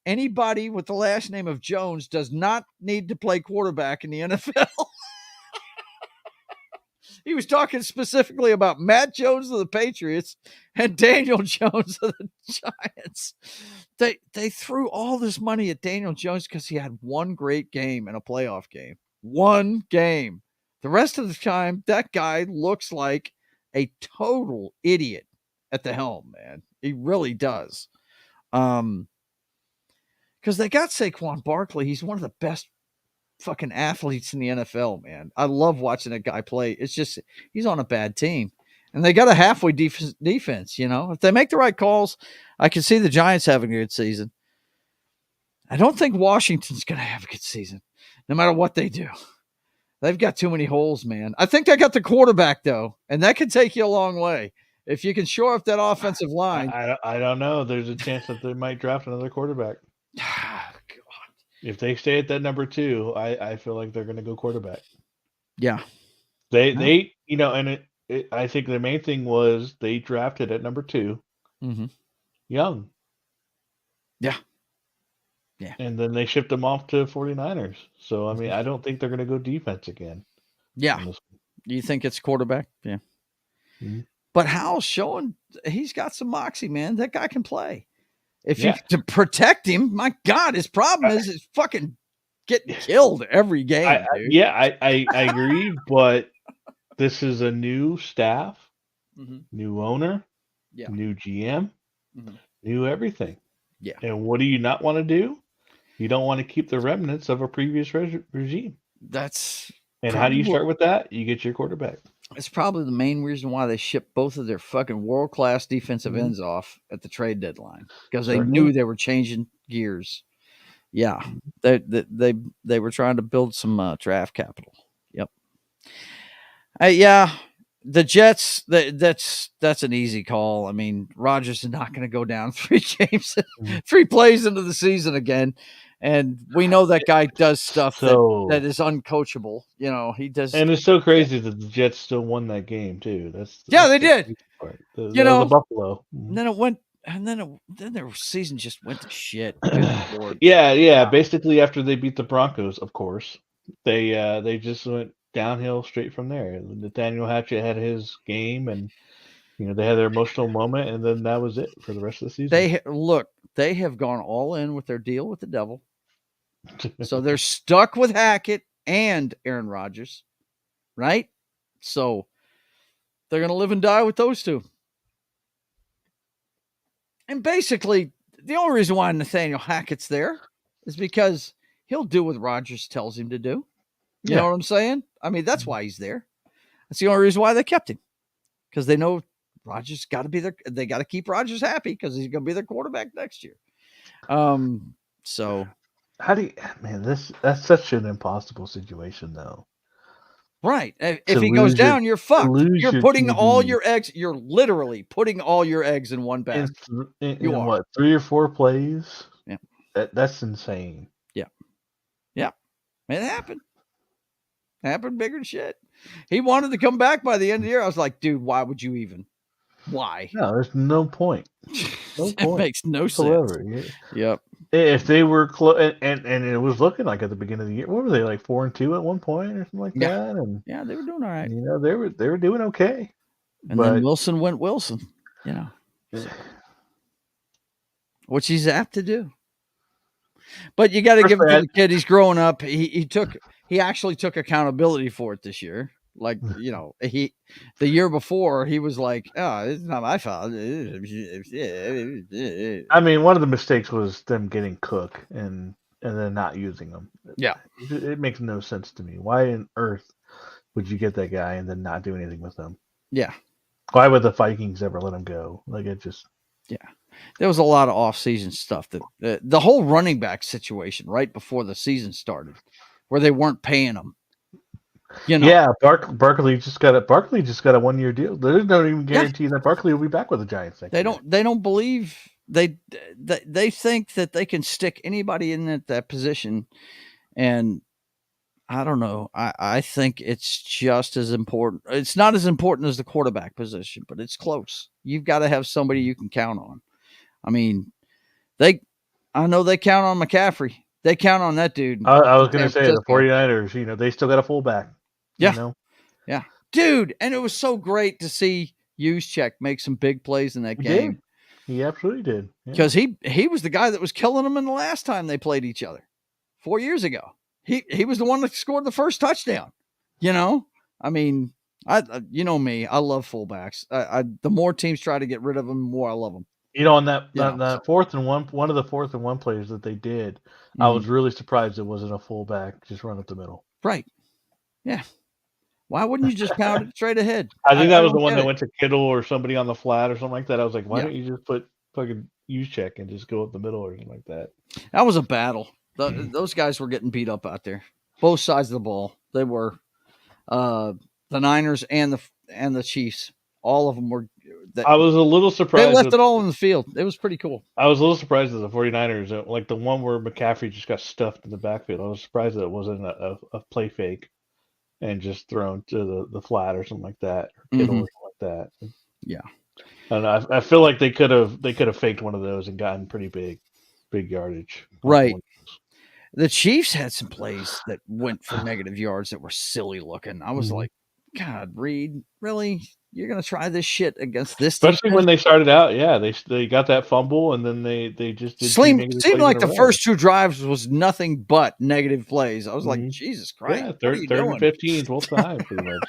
Anybody with the last name of Jones does not need to play quarterback in the NFL. He was talking specifically about Matt Jones of the Patriots and Daniel Jones of the Giants. They threw all this money at Daniel Jones because he had one great game in a playoff game. One game. The rest of the time, that guy looks like a total idiot at the helm, man. He really does. Because they got Saquon Barkley. He's one of the best fucking athletes in the NFL, man. I love watching that guy play. It's just he's on a bad team. And they got a halfway defense, you know. If they make the right calls, I can see the Giants having a good season. I don't think Washington's going to have a good season, no matter what they do. They've got too many holes, man. I think they got the quarterback, though, and that can take you a long way. If you can shore up that offensive line. I don't know. There's a chance that they might draft another quarterback. God. If they stay at that number 2, I feel like they're going to go quarterback. Yeah. They you know, and I think the main thing was they drafted at number 2 Young. Yeah. And then they shipped them off to 49ers. So, I mean, I don't think they're going to go defense again. Yeah. Do you think it's quarterback? Yeah. Mm-hmm. But Howell's showing he's got some moxie, man. That guy can play. If you to protect him, my God, his problem is he's fucking getting killed every game. I agree, but this is a new staff, new owner, new GM, new everything. Yeah. And what do you not want to do? You don't want to keep the remnants of a previous regime. And how do you start with that? You get your quarterback. It's probably the main reason why they shipped both of their fucking world-class defensive ends off at the trade deadline, because they knew they were changing gears. Yeah, they were trying to build some draft capital. Yep. The Jets. That's an easy call. I mean, Rodgers is not going to go down 3 games, 3 plays into the season again. And we know that guy does stuff that is uncoachable. You know, he does. And it's so crazy that the Jets still won that game too. They did. You know, the Buffalo. And then it went, and then their season just went to shit. Yeah. Basically, after they beat the Broncos, of course, they just went downhill straight from there. Nathaniel Hackett had his game, and you know they had their emotional moment, and then that was it for the rest of the season. They have gone all in with their deal with the devil. So they're stuck with Hackett and Aaron Rodgers, right? So they're going to live and die with those two. And basically, the only reason why Nathaniel Hackett's there is because he'll do what Rodgers tells him to do. You know what I'm saying? I mean, that's why he's there. That's the only reason why they kept him, because they know Rodgers got to be there. They got to keep Rodgers happy because he's going to be their quarterback next year. So how do you, man, that's such an impossible situation though. Right. If he goes down, you're fucked. You're putting all your eggs, you're literally putting all your eggs in one basket. In what, 3 or 4 plays? Yeah. That's insane. Yeah. Yeah. It happened. Happened bigger than shit. He wanted to come back by the end of the year. I was like, dude, why would you even? Why? No, there's no point. It makes no sense. Yep. If they were close, and it was looking like at the beginning of the year, what were they, like 4-2 at one point or something like that? And yeah, they were doing all right. You know, they were doing okay. And then Wilson went Wilson. You know, which he's apt to do. But you got to give it to the kid. He's growing up. He actually took accountability for it this year. Like, you know, the year before he was like, "Oh, it's not my fault." I mean, one of the mistakes was them getting Cook and then not using them. Yeah, it makes no sense to me. Why on earth would you get that guy and then not do anything with him? Yeah. Why would the Vikings ever let him go? Like, it just. Yeah. There was a lot of off-season stuff that the whole running back situation right before the season started, where they weren't paying them. Yeah, Barkley just got a 1-year deal. There's no even guarantee that Barkley will be back with the Giants next year. They don't believe they think that they can stick anybody in that position, and I don't know. I think it's just as important. It's not as important as the quarterback position, but it's close. You've got to have somebody you can count on. I mean, I know they count on McCaffrey. They count on that dude. I was going to say the 49ers, they still got a fullback. Yeah. Yeah. Dude, and it was so great to see Juszczyk make some big plays in that game. He absolutely did. Because he was the guy that was killing them in the last time they played each other 4 years ago. He was the one that scored the first touchdown. I mean, you know me, I love fullbacks. The more teams try to get rid of them, the more I love them. On that 4th and 1, one of the 4th and 1 plays that they did, I was really surprised it wasn't a fullback just run up the middle. Right. Yeah. Why wouldn't you just pound it straight ahead? I think that was the one that went to Kittle or somebody on the flat or something like that. I was like, why don't you just put fucking Juszczyk and just go up the middle or something like that? That was a battle. Those guys were getting beat up out there. Both sides of the ball. They were the Niners and the Chiefs. All of them were. I was a little surprised. They left it all in the field. It was pretty cool. I was a little surprised at the 49ers, like the one where McCaffrey just got stuffed in the backfield. I was surprised that it wasn't a play fake and just thrown to the flat or something like that, or Kittle or something like that. Yeah. And I feel like they could have faked one of those and gotten pretty big yardage. Right. The Chiefs had some plays that went for negative yards that were silly looking. I was like, God, Reed, really? You're gonna try this shit against this? Especially when they started out, they got that fumble and then they just did seemed like the first 2 drives was nothing but negative plays. I was like, Jesus Christ, yeah, third and 15 both times pretty much.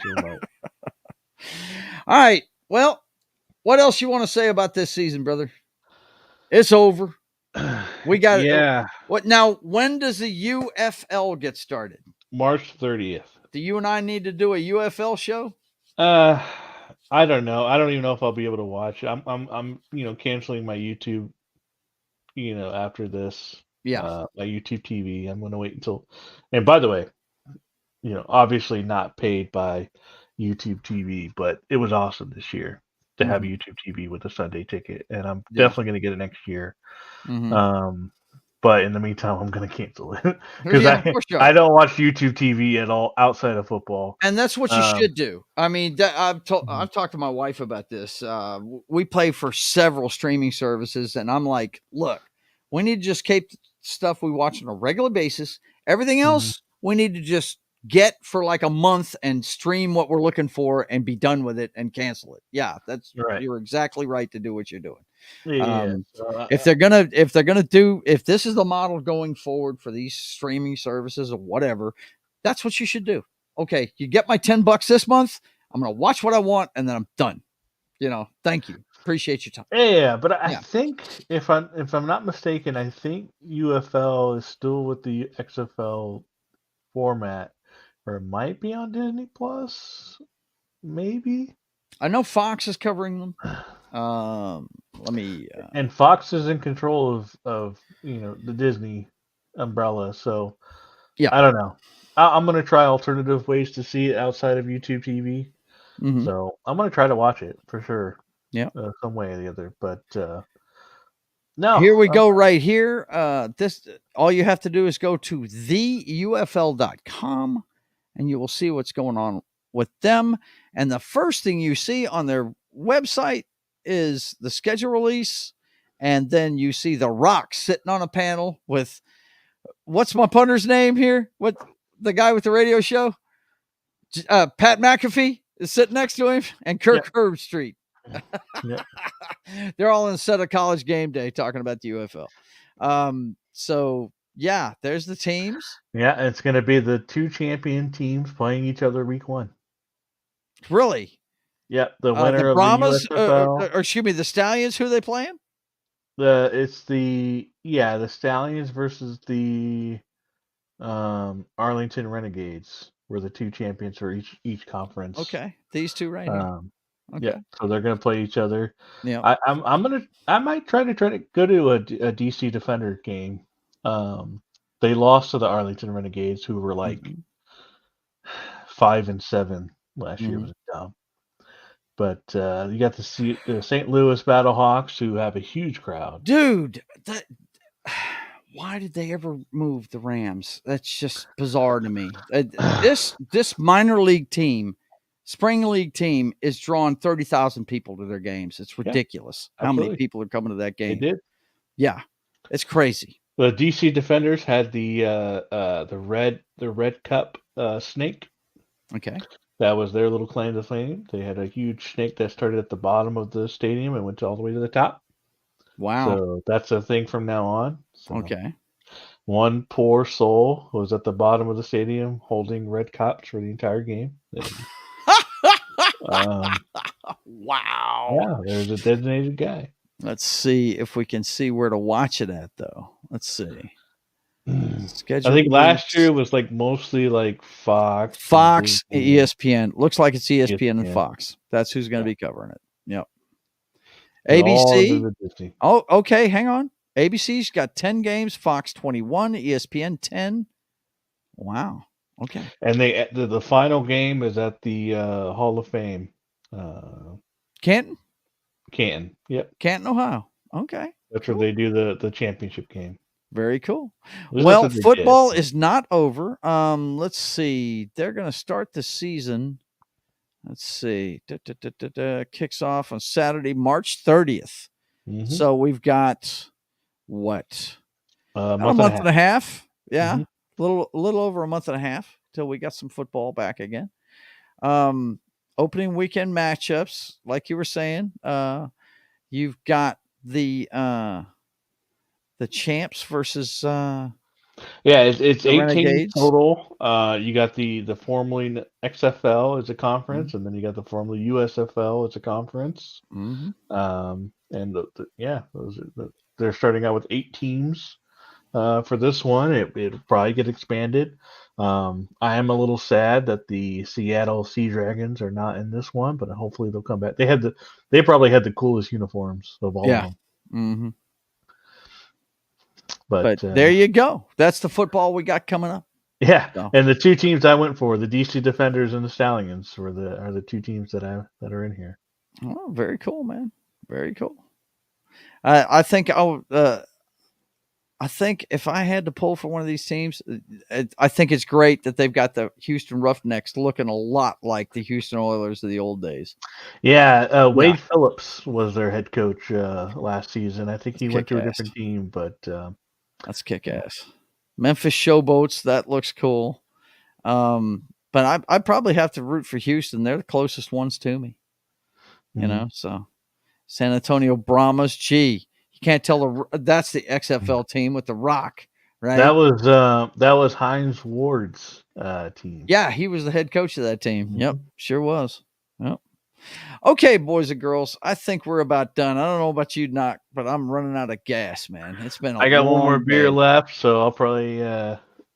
All right, well, what else you want to say about this season, brother? It's over. We got it. What now? When does the UFL get started? March 30th. Do you and I need to do a UFL show? I don't know. I don't even know if I'll be able to watch. I'm canceling my YouTube. After this. Yeah. My YouTube TV. I'm going to wait until. And by the way, obviously not paid by YouTube TV, but it was awesome this year to have YouTube TV with a Sunday ticket, and I'm definitely going to get it next year. But in the meantime, I'm going to cancel it because I don't watch YouTube TV at all outside of football. And that's what you should do. I mean, I've talked to my wife about this. We pay for several streaming services, and I'm like, look, we need to just keep stuff we watch on a regular basis. Everything else, we need to just get for like a month and stream what we're looking for and be done with it and cancel it. Yeah, that's right. You're exactly right to do what you're doing. If this is the model going forward for these streaming services or whatever, that's what you should do. Okay, you get my $10 this month. I'm going to watch what I want and then I'm done. Thank you. Appreciate your time. Yeah, but I think if I'm not mistaken, I think UFL is still with the XFL format, or it might be on Disney Plus. Maybe. I know Fox is covering them. Let me. And Fox is in control of the Disney umbrella. So yeah, I don't know. I'm gonna try alternative ways to see it outside of YouTube TV. So I'm gonna try to watch it for sure. Yeah, some way or the other. But no, here we go right here. This all you have to do is go to theufl.com, and you will see what's going on with them. And the first thing you see on their website is the schedule release, and then you see The Rock sitting on a panel with what's my punter's name here? What the guy with the radio show? Pat McAfee is sitting next to him, and Kirk Herbstreit. They're all in a set of College Game Day talking about the UFL. So yeah, there's the teams. Yeah, it's going to be the 2 champion teams playing each other week 1. Really? Yeah, the winner of Brahmas, the USFL. Or excuse me, the Stallions. Who are they playing? It's the Stallions versus the Arlington Renegades. Were the 2 champions for each conference. Okay, these 2 right now. Okay. Yeah. So they're going to play each other. Yeah. I might try to go to a DC Defender game. They lost to the Arlington Renegades, who were like 5-7 last year. It was dumb. But you got the St. Louis Battlehawks, who have a huge crowd. Dude, why did they ever move the Rams? That's just bizarre to me. This minor league team, spring league team, is drawing 30,000 people to their games. It's ridiculous how many people are coming to that game. They did. Yeah, it's crazy. The DC Defenders had the Red Cup snake. Okay. That was their little claim to fame. They had a huge snake that started at the bottom of the stadium and went all the way to the top. Wow. So that's a thing from now on. So okay. One poor soul was at the bottom of the stadium holding red cups for the entire game. Wow. Yeah, there's a designated guy. Let's see if we can see where to watch it at, though. Let's see. I think last year was like mostly like Fox, ESPN. Looks like it's ESPN and Fox. That's who's going to be covering it. Yep. ABC. Oh, okay. Hang on. ABC's got 10 games. Fox 21. ESPN 10. Wow. Okay. And the final game is at the Hall of Fame. Canton. Yep. Canton, Ohio. Okay. That's where they do the championship game. Very cool. Well, football is not over. Let's see. They're going to start the season. Let's see. Kicks off on Saturday, March 30th. So we've got what? A month and a half. Yeah. A little over a month and a half till we got some football back again. Opening weekend matchups, like you were saying. You've got the champs versus it's 18 Renegades. total. You got the formerly XFL as a conference, and then you got the formerly USFL as a conference. And they're starting out with 8 teams for this one. It'll probably get expanded. I am a little sad that the Seattle Sea Dragons are not in this one, but hopefully they'll come back. They probably had the coolest uniforms of all of them. But there you go. That's the football we got coming up. Yeah, so. And the 2 teams I went for, the DC Defenders and the Stallions, are the 2 teams that are in here. Oh, very cool, man. Very cool. I think if I had to pull for one of these teams, I think it's great that they've got the Houston Roughnecks looking a lot like the Houston Oilers of the old days. Yeah, Wade Phillips was their head coach last season. I think he went to a different team, but that's kick-ass. Memphis Showboats, that looks cool. But I probably have to root for Houston. They're the closest ones to me. You know, so San Antonio Brahmas, gee. Can't tell that's the XFL team with the Rock, right? That was Hines Ward's team. Yeah, he was the head coach of that team. Yep, sure was. Yep. Okay, boys and girls, I think we're about done. I don't know about you, Knock, but I'm running out of gas, man. It's been I got one more beer left, so I'll probably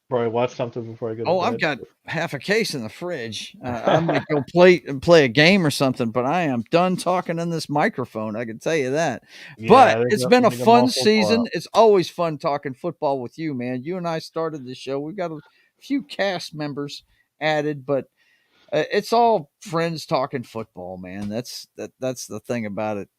watch something before I go to bed. I've got half a case in the fridge. I might go play a game or something, but I am done talking in this microphone. I can tell you that. Yeah, but it's been a fun season. It's always fun talking football with you, man. You and I started the show. We've got a few cast members added, but it's all friends talking football, man. That's the thing about it.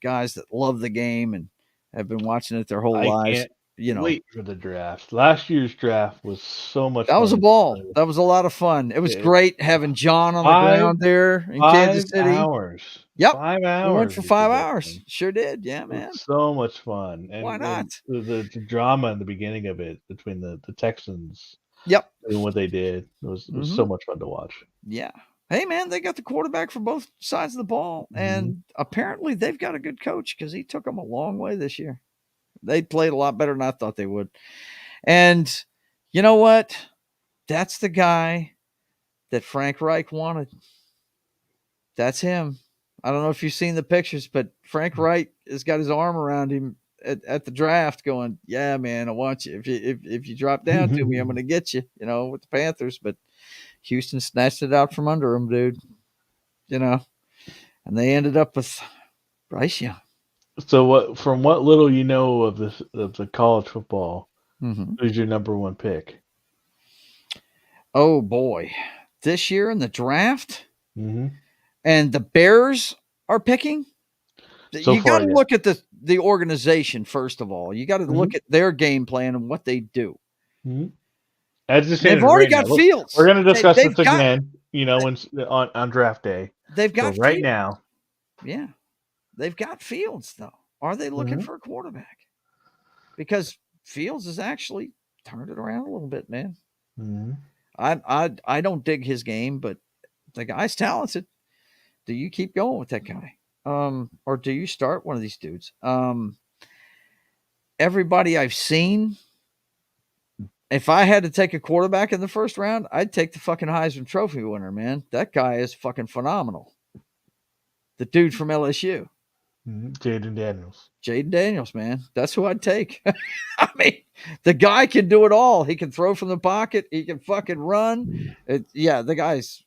Guys that love the game and have been watching it their whole lives. Wait for the draft. Last year's draft was so much fun. That was a ball. That was a lot of fun. It was great having John on the ground there in Kansas City. 5 hours. Yep. 5 hours. We went for 5 hours. Sure did. Yeah, man. So much fun. And why not? The drama in the beginning of it between the Texans. Yep. And what they did. It was so much fun to watch. Yeah. Hey, man, they got the quarterback for both sides of the ball. And apparently they've got a good coach because he took them a long way this year. They played a lot better than I thought they would. And you know what? That's the guy that Frank Reich wanted. That's him. I don't know if you've seen the pictures, but Frank Reich has got his arm around him at the draft going, yeah, man, I want you. If you drop down to me, I'm going to get you, with the Panthers. But Houston snatched it out from under him, dude. And they ended up with Bryce Young. So from what little you know of the college football, who's your number one pick? Oh boy, this year in the draft, and the Bears are picking. So you got to look at the organization first of all. You got to look at their game plan and what they do. As you They've already got Fields. We're going to discuss this again, when on draft day. They've got right Fields. Now. Yeah, they've got Fields though. Are they looking for a quarterback? Because Fields has actually turned it around a little bit, man. I don't dig his game, but the guy's talented. Do you keep going with that guy? Or do you start one of these dudes? Everybody I've seen, if I had to take a quarterback in the first round, I'd take the fucking Heisman Trophy winner, man. That guy is fucking phenomenal. The dude from LSU. Jaden Daniels. Jaden Daniels, man. That's who I'd take. I mean, the guy can do it all. He can throw from the pocket. He can fucking run. The guy's.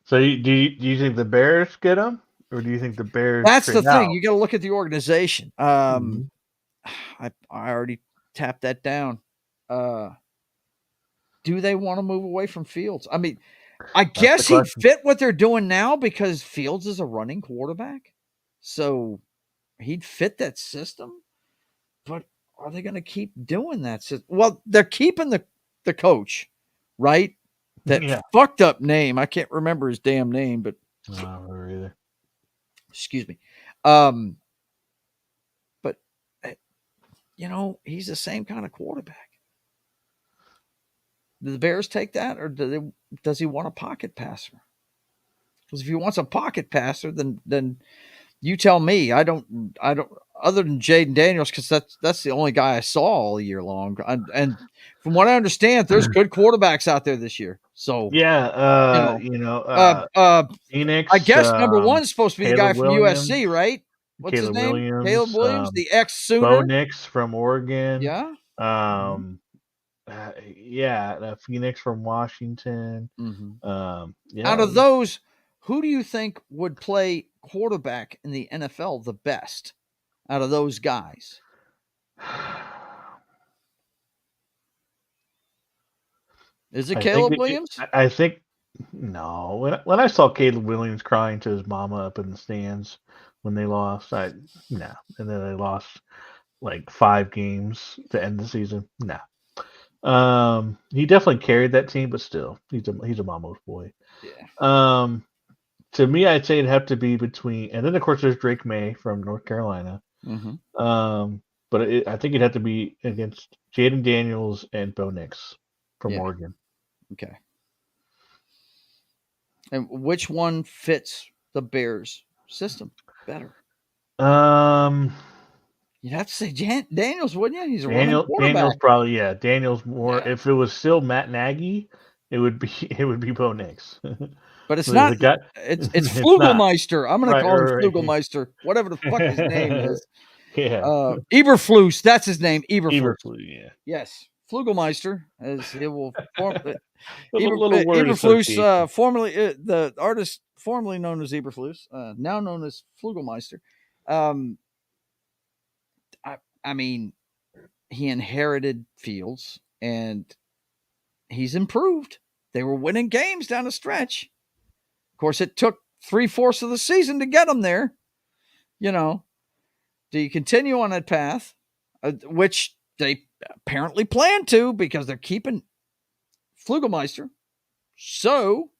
So do you think the Bears get him? Or do you think the Bears? That's the thing. You got to look at the organization. I already tapped that down. Do they want to move away from Fields? I mean, I guess he'd fit what they're doing now because Fields is a running quarterback. So he'd fit that system. But are they going to keep doing that? Well, they're keeping the coach, right? That fucked up name. I can't remember his damn name, but I don't remember either. Excuse me. But he's the same kind of quarterback. Do the Bears take that, or does he want a pocket passer? Because if he wants a pocket passer, then you tell me. I don't. Other than Jaden Daniels, because that's the only guy I saw all year long. And from what I understand, there's good quarterbacks out there this year. So Phoenix. I guess number one's supposed to be the guy from Williams, USC, right? What's Caleb his name? Williams, Caleb Williams, the ex-Sooner. Bo Nix from Oregon. Yeah. Phoenix from Washington. Out of those, who do you think would play quarterback in the NFL the best out of those guys? Is it Caleb Williams? I think no. When I saw Caleb Williams crying to his mama up in the stands when they lost, and then they lost like 5 games to end the season. No. He definitely carried that team, but still, he's a mama's boy. Yeah. To me, I'd say it'd have to be between, and then of course there's Drake May from North Carolina. But I think it'd have to be against Jaden Daniels and Bo Nix from Oregon. Okay. And which one fits the Bears system better? You'd have to say Daniels, wouldn't you? He's a running quarterback. Daniels probably, Daniels more. Yeah. If it was still Matt Nagy, it would be Bo Nix. But it's not. It's Flugelmeister. I'm going to call him Flugelmeister, whatever the fuck his name is. Yeah. Eberflus, that's his name. Eberflus. Yeah. Yes. Flugelmeister, as it will form. Eberflus, formerly the artist formerly known as Eberflus, now known as Flugelmeister. I mean, he inherited Fields, and he's improved. They were winning games down the stretch. Of course, it took 3/4 of the season to get them there. Do you continue on that path, which they apparently plan to because they're keeping Flugelmeister? So,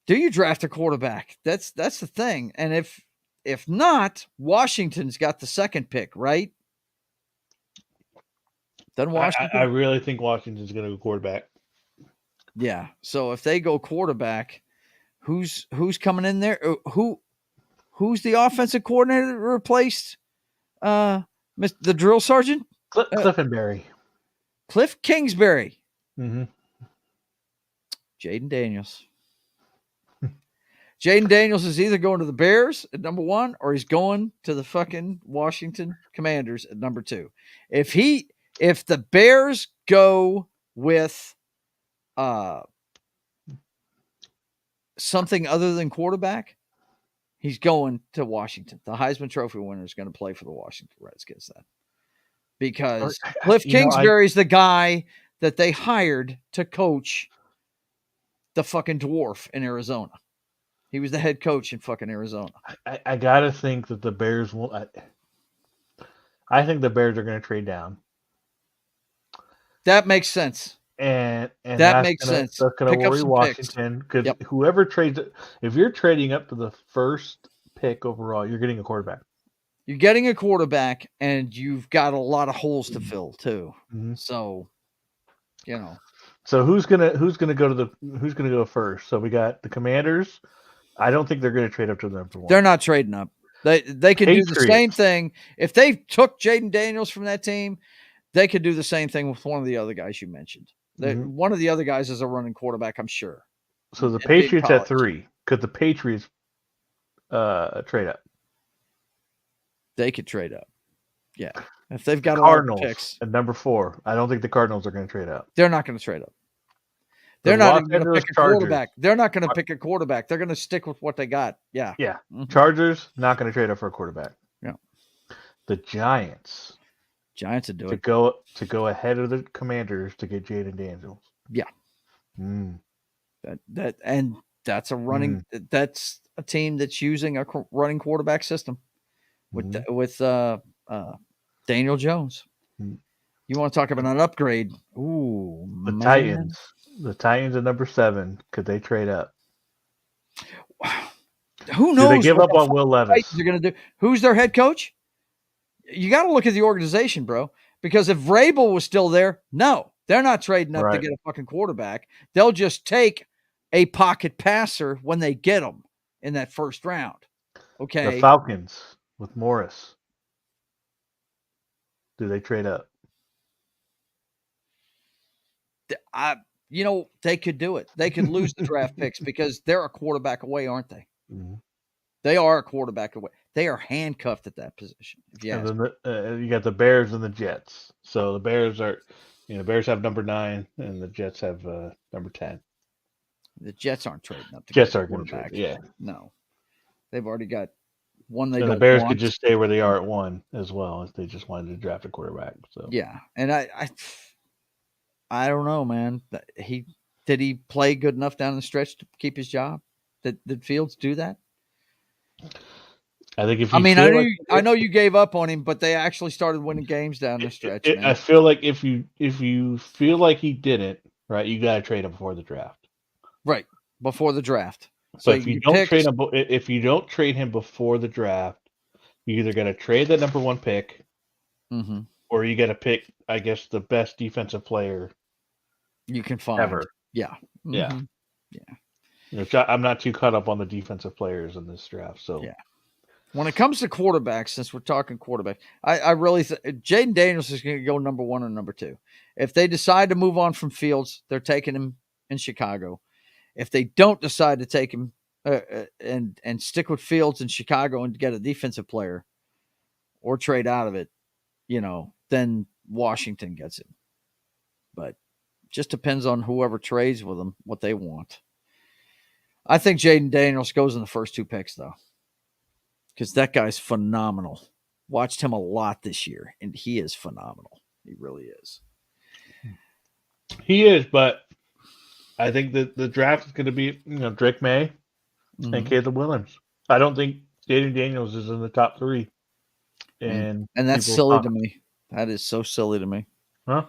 do you draft a quarterback? That's the thing. And if not, Washington's got the second pick, right? Then Washington. I really think Washington's going to go quarterback. Yeah. So if they go quarterback, who's coming in there? Who's the offensive coordinator that replaced the drill sergeant? Cliftonberry. Cliff Kingsbury. Mm-hmm. Jaden Daniels. Jaden Daniels is either going to the Bears at number 1 or he's going to the fucking Washington Commanders at number 2. If the Bears go with something other than quarterback, he's going to Washington. The Heisman Trophy winner is going to play for the Washington Redskins then. Because Cliff Kingsbury's the guy that they hired to coach the fucking dwarf in Arizona. He was the head coach in fucking Arizona. I got to think that the Bears will. I think the Bears are going to trade down. That makes sense. And that makes sense. That's going to worry Washington because whoever trades it, if you're trading up to the first pick overall, you're getting a quarterback. You're getting a quarterback, and you've got a lot of holes to fill too. Mm-hmm. So, So who's gonna go first? So we got the Commanders. I don't think they're going to trade up to number 1. They're not trading up. They could do the same thing if they took Jaden Daniels from that team. They could do the same thing with one of the other guys you mentioned. One of the other guys is a running quarterback, I'm sure. So the Patriots at 3. Could the Patriots trade up? They could trade up. Yeah. If they've got Cardinals a lot of picks. At number 4. I don't think the Cardinals are going to trade up. They're not going to trade up. They're not even going to pick a quarterback. They're not going to pick a quarterback. They're going to stick with what they got. Yeah. Yeah. Mm-hmm. Chargers, not going to trade up for a quarterback. Yeah. The Giants would do it. To go ahead of the Commanders to get Jaden Daniels. Yeah. That's a running. That's a team that's using a running quarterback system with Daniel Jones. You want to talk about an upgrade? Ooh, Titans. The Titans at number 7. Could they trade up? Who knows? Do they give up on Will Levis? They're going to do. Who's their head coach? You got to look at the organization, bro. Because if Vrabel was still there, no, they're not trading up to get a fucking quarterback. They'll just take a pocket passer when they get him in that first round. Okay. The Falcons with Morris. Do they trade up? They could do it. They could lose the draft picks because they're a quarterback away, aren't they? Mm-hmm. They are a quarterback away. They are handcuffed at that position. And then you got the Bears and the Jets. So the Bears Bears have number 9, and the Jets have number 10. The Jets aren't trading up. Jets aren't going to trade. Yeah, no, they've already got one. And the Bears could just stay where they are at 1 as well if they just wanted to draft a quarterback. So yeah, and I don't know, man. Did he play good enough down the stretch to keep his job? Did Fields do that? I think if I know you gave up on him, but they actually started winning games down the stretch. I feel like if you feel like he didn't, right, you got to trade him before the draft. Right, before the draft. So if you don't trade him before the draft, you either got to trade that number 1 pick, or you got to pick, I guess, the best defensive player you can find ever. Yeah, yeah. I'm not too caught up on the defensive players in this draft. So yeah. When it comes to quarterbacks, since we're talking quarterback, I really think Jaden Daniels is going to go number 1 or number 2. If they decide to move on from Fields, they're taking him in Chicago. If they don't decide to take him and stick with Fields in Chicago and get a defensive player or trade out of it, then Washington gets him. But just depends on whoever trades with them, what they want. I think Jaden Daniels goes in the first 2 picks, though, because that guy's phenomenal. Watched him a lot this year, and he is phenomenal. He really is. He is, but I think that the draft is going to be, Drake May and Caleb Williams. I don't think Jaden Daniels is in the top 3. And that's silly to me. That is so silly to me. Huh?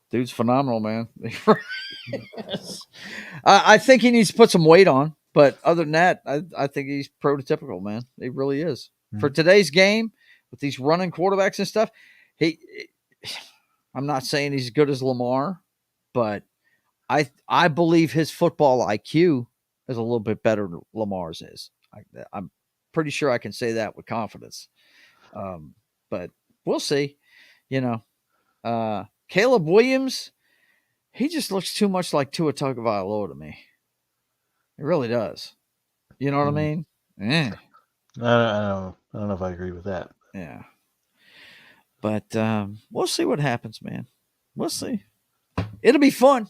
Dude's phenomenal, man. I think he needs to put some weight on, but other than that, I think he's prototypical, man. He really is. For today's game, with these running quarterbacks and stuff, I'm not saying he's as good as Lamar, but I believe his football IQ is a little bit better than Lamar's is. I'm pretty sure I can say that with confidence. But we'll see. Caleb Williams, he just looks too much like Tua Tagovailoa to me. It really does. You know what I mean? I don't know if I agree with that. Yeah. But we'll see what happens, man. We'll see. It'll be fun.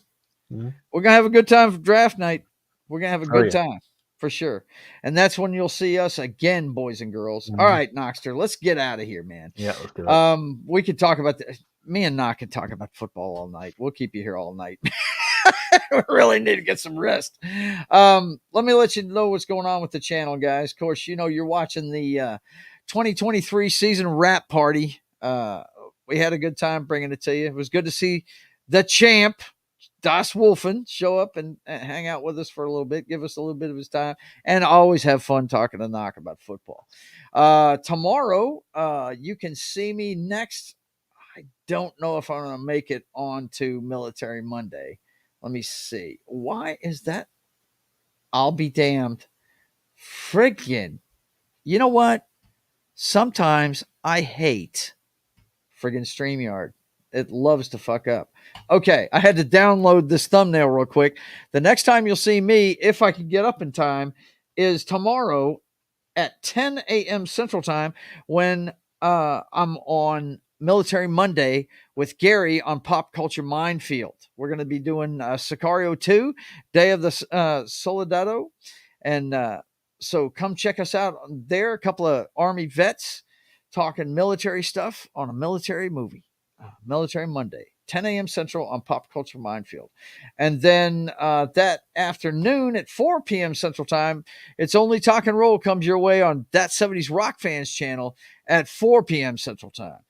We're going to have a good time for draft night. We're going to have a good time For sure. And that's when you'll see us again, boys and girls. All right, Knoxter, let's get out of here, man. Yeah, let's do it. We could talk about me and Knox could talk about football all night. We'll keep you here all night. We really need to get some rest. Let me let you know what's going on with the channel, guys. Of course, you're watching the 2023 season wrap party. We had a good time bringing it to you. It was good to see the champ, Das Wolfen, show up and hang out with us for a little bit, give us a little bit of his time, and always have fun talking to Knock about football. Tomorrow, you can see me next. I don't know if I'm going to make it on to Military Monday. Let me see. Why is that? I'll be damned. Friggin'. You know what? Sometimes I hate friggin' StreamYard. It loves to fuck up. Okay, I had to download this thumbnail real quick. The next time you'll see me, if I can get up in time, is tomorrow at 10 a.m. Central Time when I'm on Military Monday with Gary on Pop Culture Minefield. We're going to be doing Sicario 2, Day of the Soldado. And so come check us out there. A couple of Army vets talking military stuff on a military movie. Military Monday, 10 a.m. Central on Pop Culture Minefield. And then that afternoon at 4 p.m. Central Time, It's Only Talk and Roll comes your way on That 70s Rock Fans channel at 4 p.m. Central Time.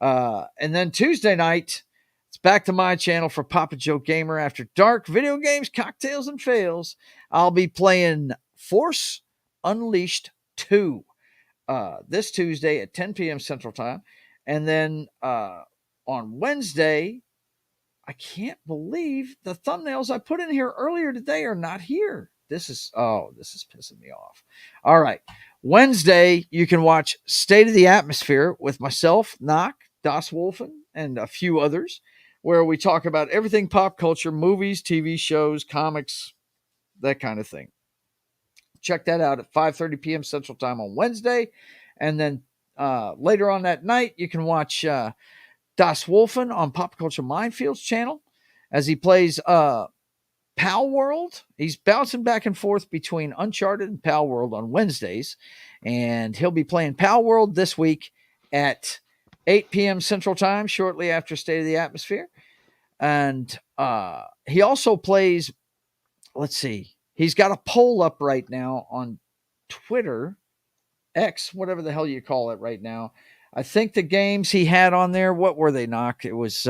And then Tuesday night, it's back to my channel for Papa Joe Gamer After Dark, video games, cocktails, and fails. I'll be playing Force Unleashed 2 this Tuesday at 10 p.m. Central Time. And then on Wednesday, I can't believe the thumbnails I put in here earlier today are not here. This is pissing me off. All right. Wednesday, you can watch State of the Atmosphere with myself, Knock, Das Wolfen, and a few others, where we talk about everything pop culture, movies, TV shows, comics, that kind of thing. Check that out at 5:30 p.m. Central Time on Wednesday. And then later on that night, you can watch Das Wolfen on Pop Culture Minefield's channel as he plays Pal World. He's bouncing back and forth between Uncharted and Pal World on Wednesdays, and he'll be playing Pal World this week at 8 p.m. Central Time, shortly after State of the Atmosphere. And he also plays, let's see, he's got a poll up right now on Twitter, X, whatever the hell you call it right now. I think the games he had on there, what were they, Knock? It was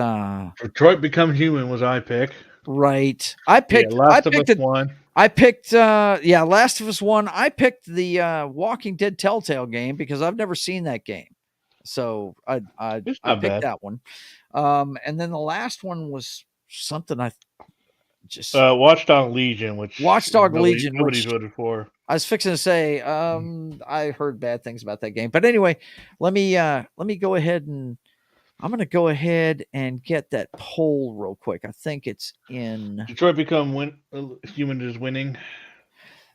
Detroit Become Human was I pick. Right. I picked Last of Us 1. I picked Last of Us 1. I picked the Walking Dead Telltale game because I've never seen that game. So I picked that one. And then the last one was something I just Watchdog Legion, nobody's voted for. I was fixing to say, I heard bad things about that game. But anyway, let me go ahead and I'm going to go ahead and get that poll real quick. I think it's in Detroit Become Human is winning.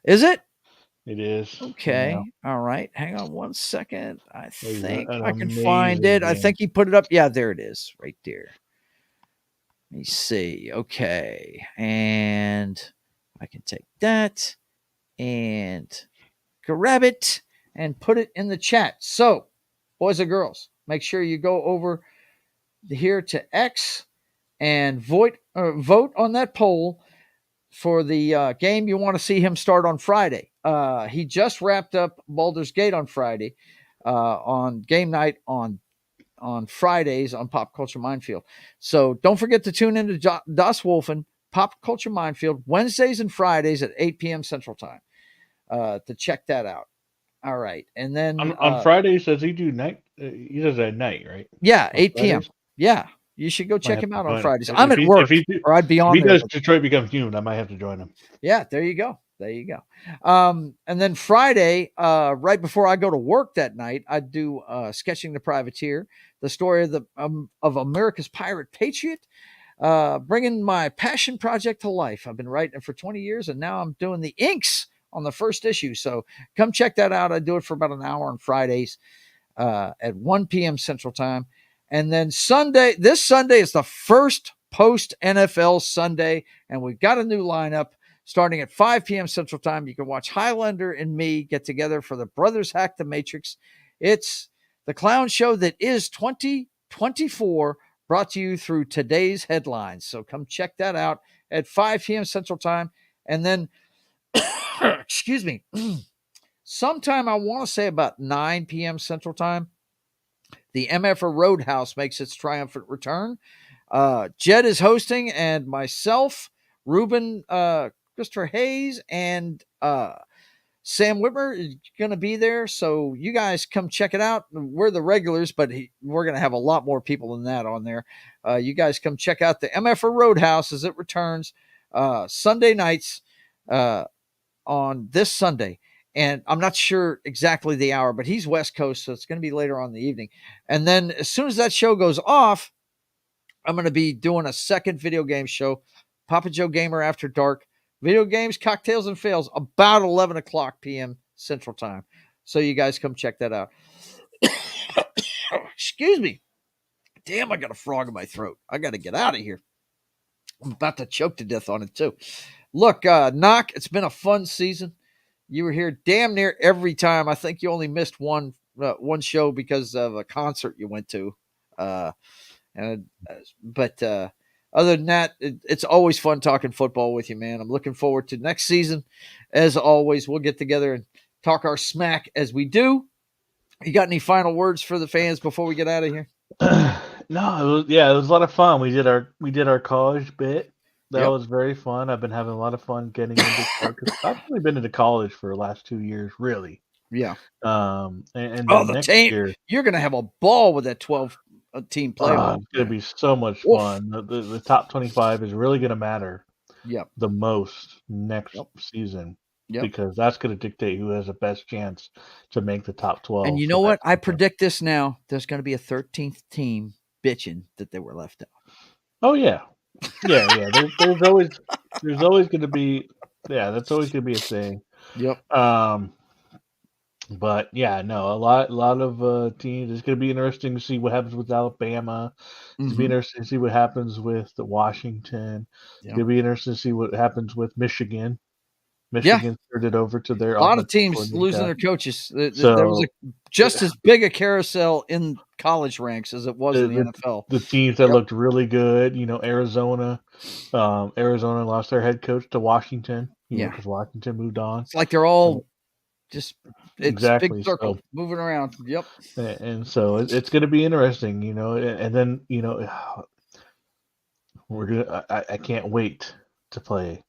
Is it? It is. Okay. Yeah. All right. Hang on one second. I think I can find it. Game. I think he put it up. Yeah, there it is right there. Let me see. Okay. And I can take that and grab it and put it in the chat. So, boys and girls, make sure you go over here to X and vote on that poll for the game you want to see him start on Friday. He just wrapped up Baldur's Gate on Friday, on game night on Fridays on Pop Culture Minefield. So don't forget to tune into Das Wolfen, Pop Culture Minefield, Wednesdays and Fridays at 8 p.m. Central Time to check that out. All right. And then on Fridays, does he do night? He does at night, right? Yeah, 8 p.m. Yeah. You should go check him out on Fridays. I'm at work, or I'd be on there. If he does Detroit Become Human, I might have to join him. Yeah, there you go. And then Friday, right before I go to work that night, I do Sketching the Privateer, the story of America's Pirate Patriot, bringing my passion project to life. I've been writing it for 20 years, and now I'm doing the inks on the first issue. So come check that out. I do it for about an hour on Fridays at 1 p.m. Central Time. And then this Sunday is the first post NFL Sunday, and we've got a new lineup. starting at 5 p.m. Central Time. You can watch Highlander and me get together for the Brothers Hack the Matrix. It's the clown show that is 2024, brought to you through today's headlines. So come check that out at 5 p.m. Central Time. And then, excuse me, sometime I want to say about 9 p.m. Central Time, the MFR Roadhouse makes its triumphant return. Jed is hosting, and myself, Ruben, Christopher Hayes, and Sam Whitmer is going to be there. So you guys come check it out. We're the regulars, but we're going to have a lot more people than that on there. You guys come check out the MFR Roadhouse as it returns Sunday nights on this Sunday. And I'm not sure exactly the hour, but he's West Coast, so it's going to be later on in the evening. And then as soon as that show goes off, I'm going to be doing a second video game show, Papa Joe Gamer After Dark. Video games, cocktails, and fails, about 11 o'clock p.m. Central Time. So you guys come check that out. Excuse me. Damn, I got a frog in my throat. I got to get out of here. I'm about to choke to death on it, too. Look, Knock, it's been a fun season. You were here damn near every time. I think you only missed one show because of a concert you went to. But other than that, it's always fun talking football with you, man. I'm looking forward to next season. As always, we'll get together and talk our smack as we do. You got any final words for the fans before we get out of here? No, it was a lot of fun. We did our college bit. That was very fun. I've been having a lot of fun getting into college. I've only been into college for the last 2 years, really. Yeah. And the next year, you're gonna have a ball with that 12-team playoff. It's gonna be so much fun. The top 25 is really gonna matter. The most next season. Because that's going to dictate who has the best chance to make the top 12. And you know what? I predict this now. There's going to be a 13th team bitching that they were left out. Oh, yeah. Yeah. There's always going to be, that's always going to be a thing. Yep. But yeah, no, a lot of teams. It's going to be interesting to see what happens with Alabama. It's going to be interesting to see what happens with Washington. It's going to be interesting to see what happens with Michigan. Michigan turned it over to their. A lot of teams losing their coaches. There was just as big a carousel in college ranks as it was in the NFL. The teams that looked really good, Arizona. Arizona lost their head coach to Washington. Because Washington moved on. It's like they're all just exactly big circle moving around. Yep. And so it's going to be interesting, and then we're gonna. I can't wait to play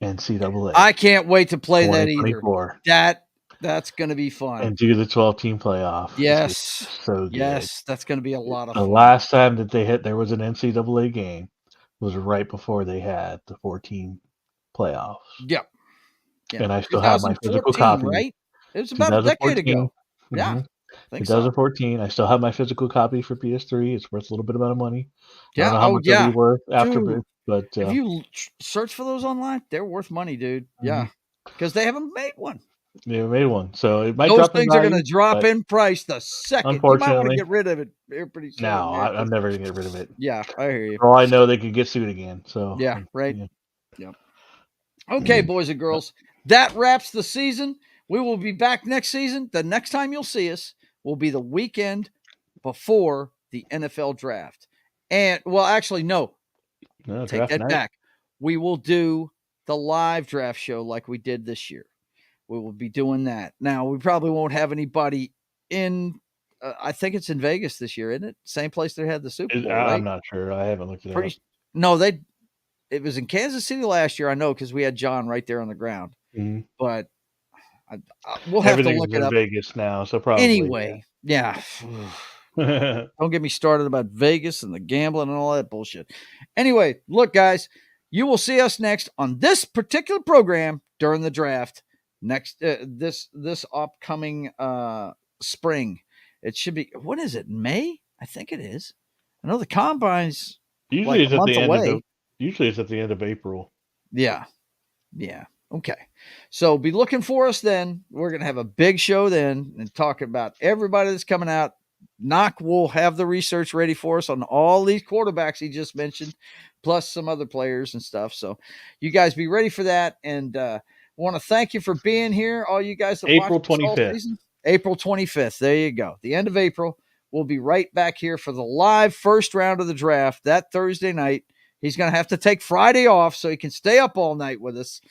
NCAA. I can't wait to play that either. That's going to be fun. And do the 12-team playoff. Yes. So good. Yes, that's going to be a lot of fun. The last time that there was an NCAA game was right before they had the 14 playoffs. Yep. Yeah. And I still have my physical copy. Right? It was about a decade ago. Mm-hmm. Yeah. 2014. So. I still have my physical copy for PS3. It's worth a little bit amount of money. Yeah. I don't know how much it'll be worth after. But if you search for those online, they're worth money, dude. Yeah, because they haven't made one. They haven't made one, so it might. Those things are going to drop in price the second. Unfortunately, you might want to get rid of it here pretty soon. No, I'm never going to get rid of it. Yeah, I hear you. For all I know, they could get sued again. So yeah, right. Yeah. Okay, boys and girls, that wraps the season. We will be back next season. The next time you'll see us will be the weekend before the NFL draft. And actually, no. No, take that back. We will do the live draft show like we did this year. We will be doing that. Now, we probably won't have anybody in, I think it's in Vegas this year, isn't it? Same place they had the Super Bowl, right? I'm not sure. I haven't looked at it. No, it was in Kansas City last year, I know, because we had John right there on the ground. Mm-hmm. But we'll have to look it up. Vegas now, so probably. Anyway, yeah. Don't get me started about Vegas and the gambling and all that bullshit. Anyway, look, guys, you will see us next on this particular program during the draft next this upcoming spring. It should be, what is it, May? I think it is. I know the combine's usually it's at the end usually it's at the end of April. Yeah. Okay. So be looking for us then. We're going to have a big show then and talk about everybody that's coming out Knock will have the research ready for us on all these quarterbacks he just mentioned, plus some other players and stuff. So you guys be ready for that. And want to thank you for being here, all you guys that April watch this all 25th. season. April 25th. There you go. The end of April. We'll be right back here for the live first round of the draft that Thursday night. He's going to have to take Friday off so he can stay up all night with us.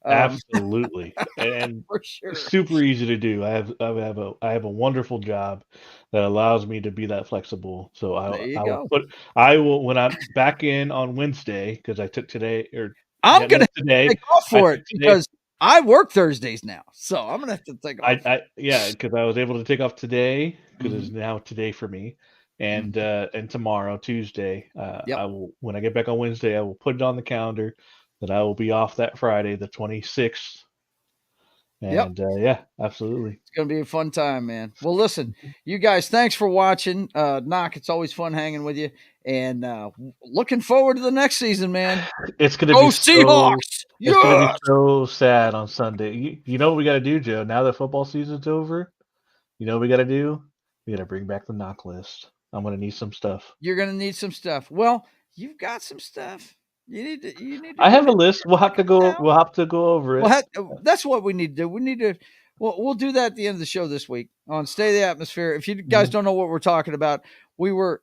Absolutely, and for sure. Super easy to do. I have a wonderful job that allows me to be that flexible. So I will when I'm back in on Wednesday, because I took today or I'm going to take off for it because I work Thursdays now, so I'm going to have to take off. Because I was able to take off today because it's now today for me, and tomorrow Tuesday. I will, when I get back on Wednesday, I will put it on the calendar that I will be off that Friday, the 26th. And yeah, absolutely. It's going to be a fun time, man. Well, listen, you guys, thanks for watching. Knock, it's always fun hanging with you. And looking forward to the next season, man. It's going to be Seahawks. It's going to be so sad on Sunday. You know what we got to do, Joe? Now that football season's over, you know what we got to do? We got to bring back the knock list. I'm going to need some stuff. You're going to need some stuff. Well, you've got some stuff. You need to I have a list. We'll have to go over it. Well, that's what we need to do. We need to. We'll do that at the end of the show this week on Stay the Atmosphere. If you guys don't know what we're talking about, we were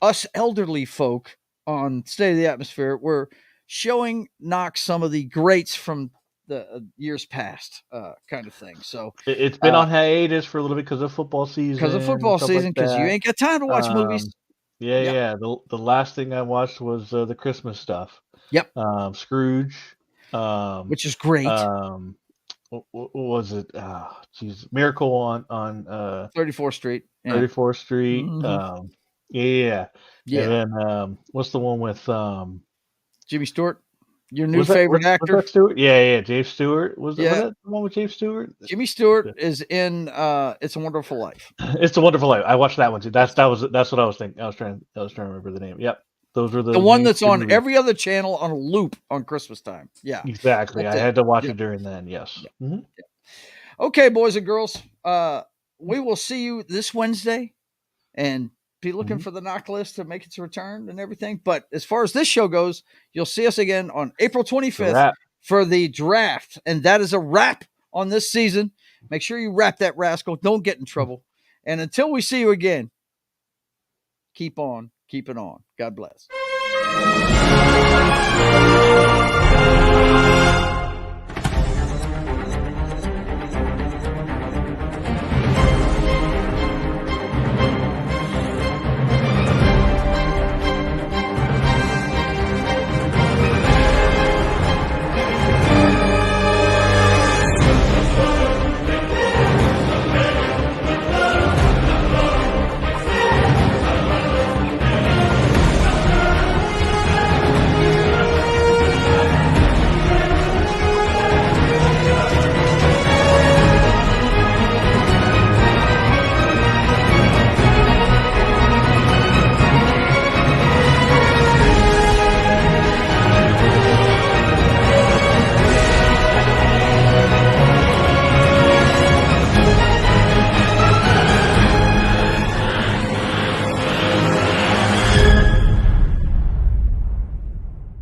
us elderly folk on Stay the Atmosphere. We're showing Knox some of the greats from the years past, kind of thing. So it's been on hiatus for a little bit because of football season. Because you ain't got time to watch movies. Yeah. The last thing I watched was the Christmas stuff. Yep. Scrooge. Which is great. What was it? Miracle on 34th Street. Yeah. 34th Street. Mm-hmm. Yeah. And then what's the one with Jimmy Stewart? Your new favorite actor? Was that Stewart? Yeah. James Stewart. Was that the one with James Stewart? Jimmy Stewart is in It's a Wonderful Life. It's a Wonderful Life. I watched that one too. That's what I was thinking. I was trying to remember the name. Yep. Those were the one that's on every other channel on a loop on Christmas time. Yeah. Exactly. I had to watch it during then. Yes. Yeah. Mm-hmm. Yeah. Okay, boys and girls. We will see you this Wednesday and be looking for the knock list to make its return and everything. But as far as this show goes, you'll see us again on April 25th for the draft. And that is a wrap on this season. Make sure you wrap that rascal. Don't get in trouble. And until we see you again, keep on keeping on. God bless.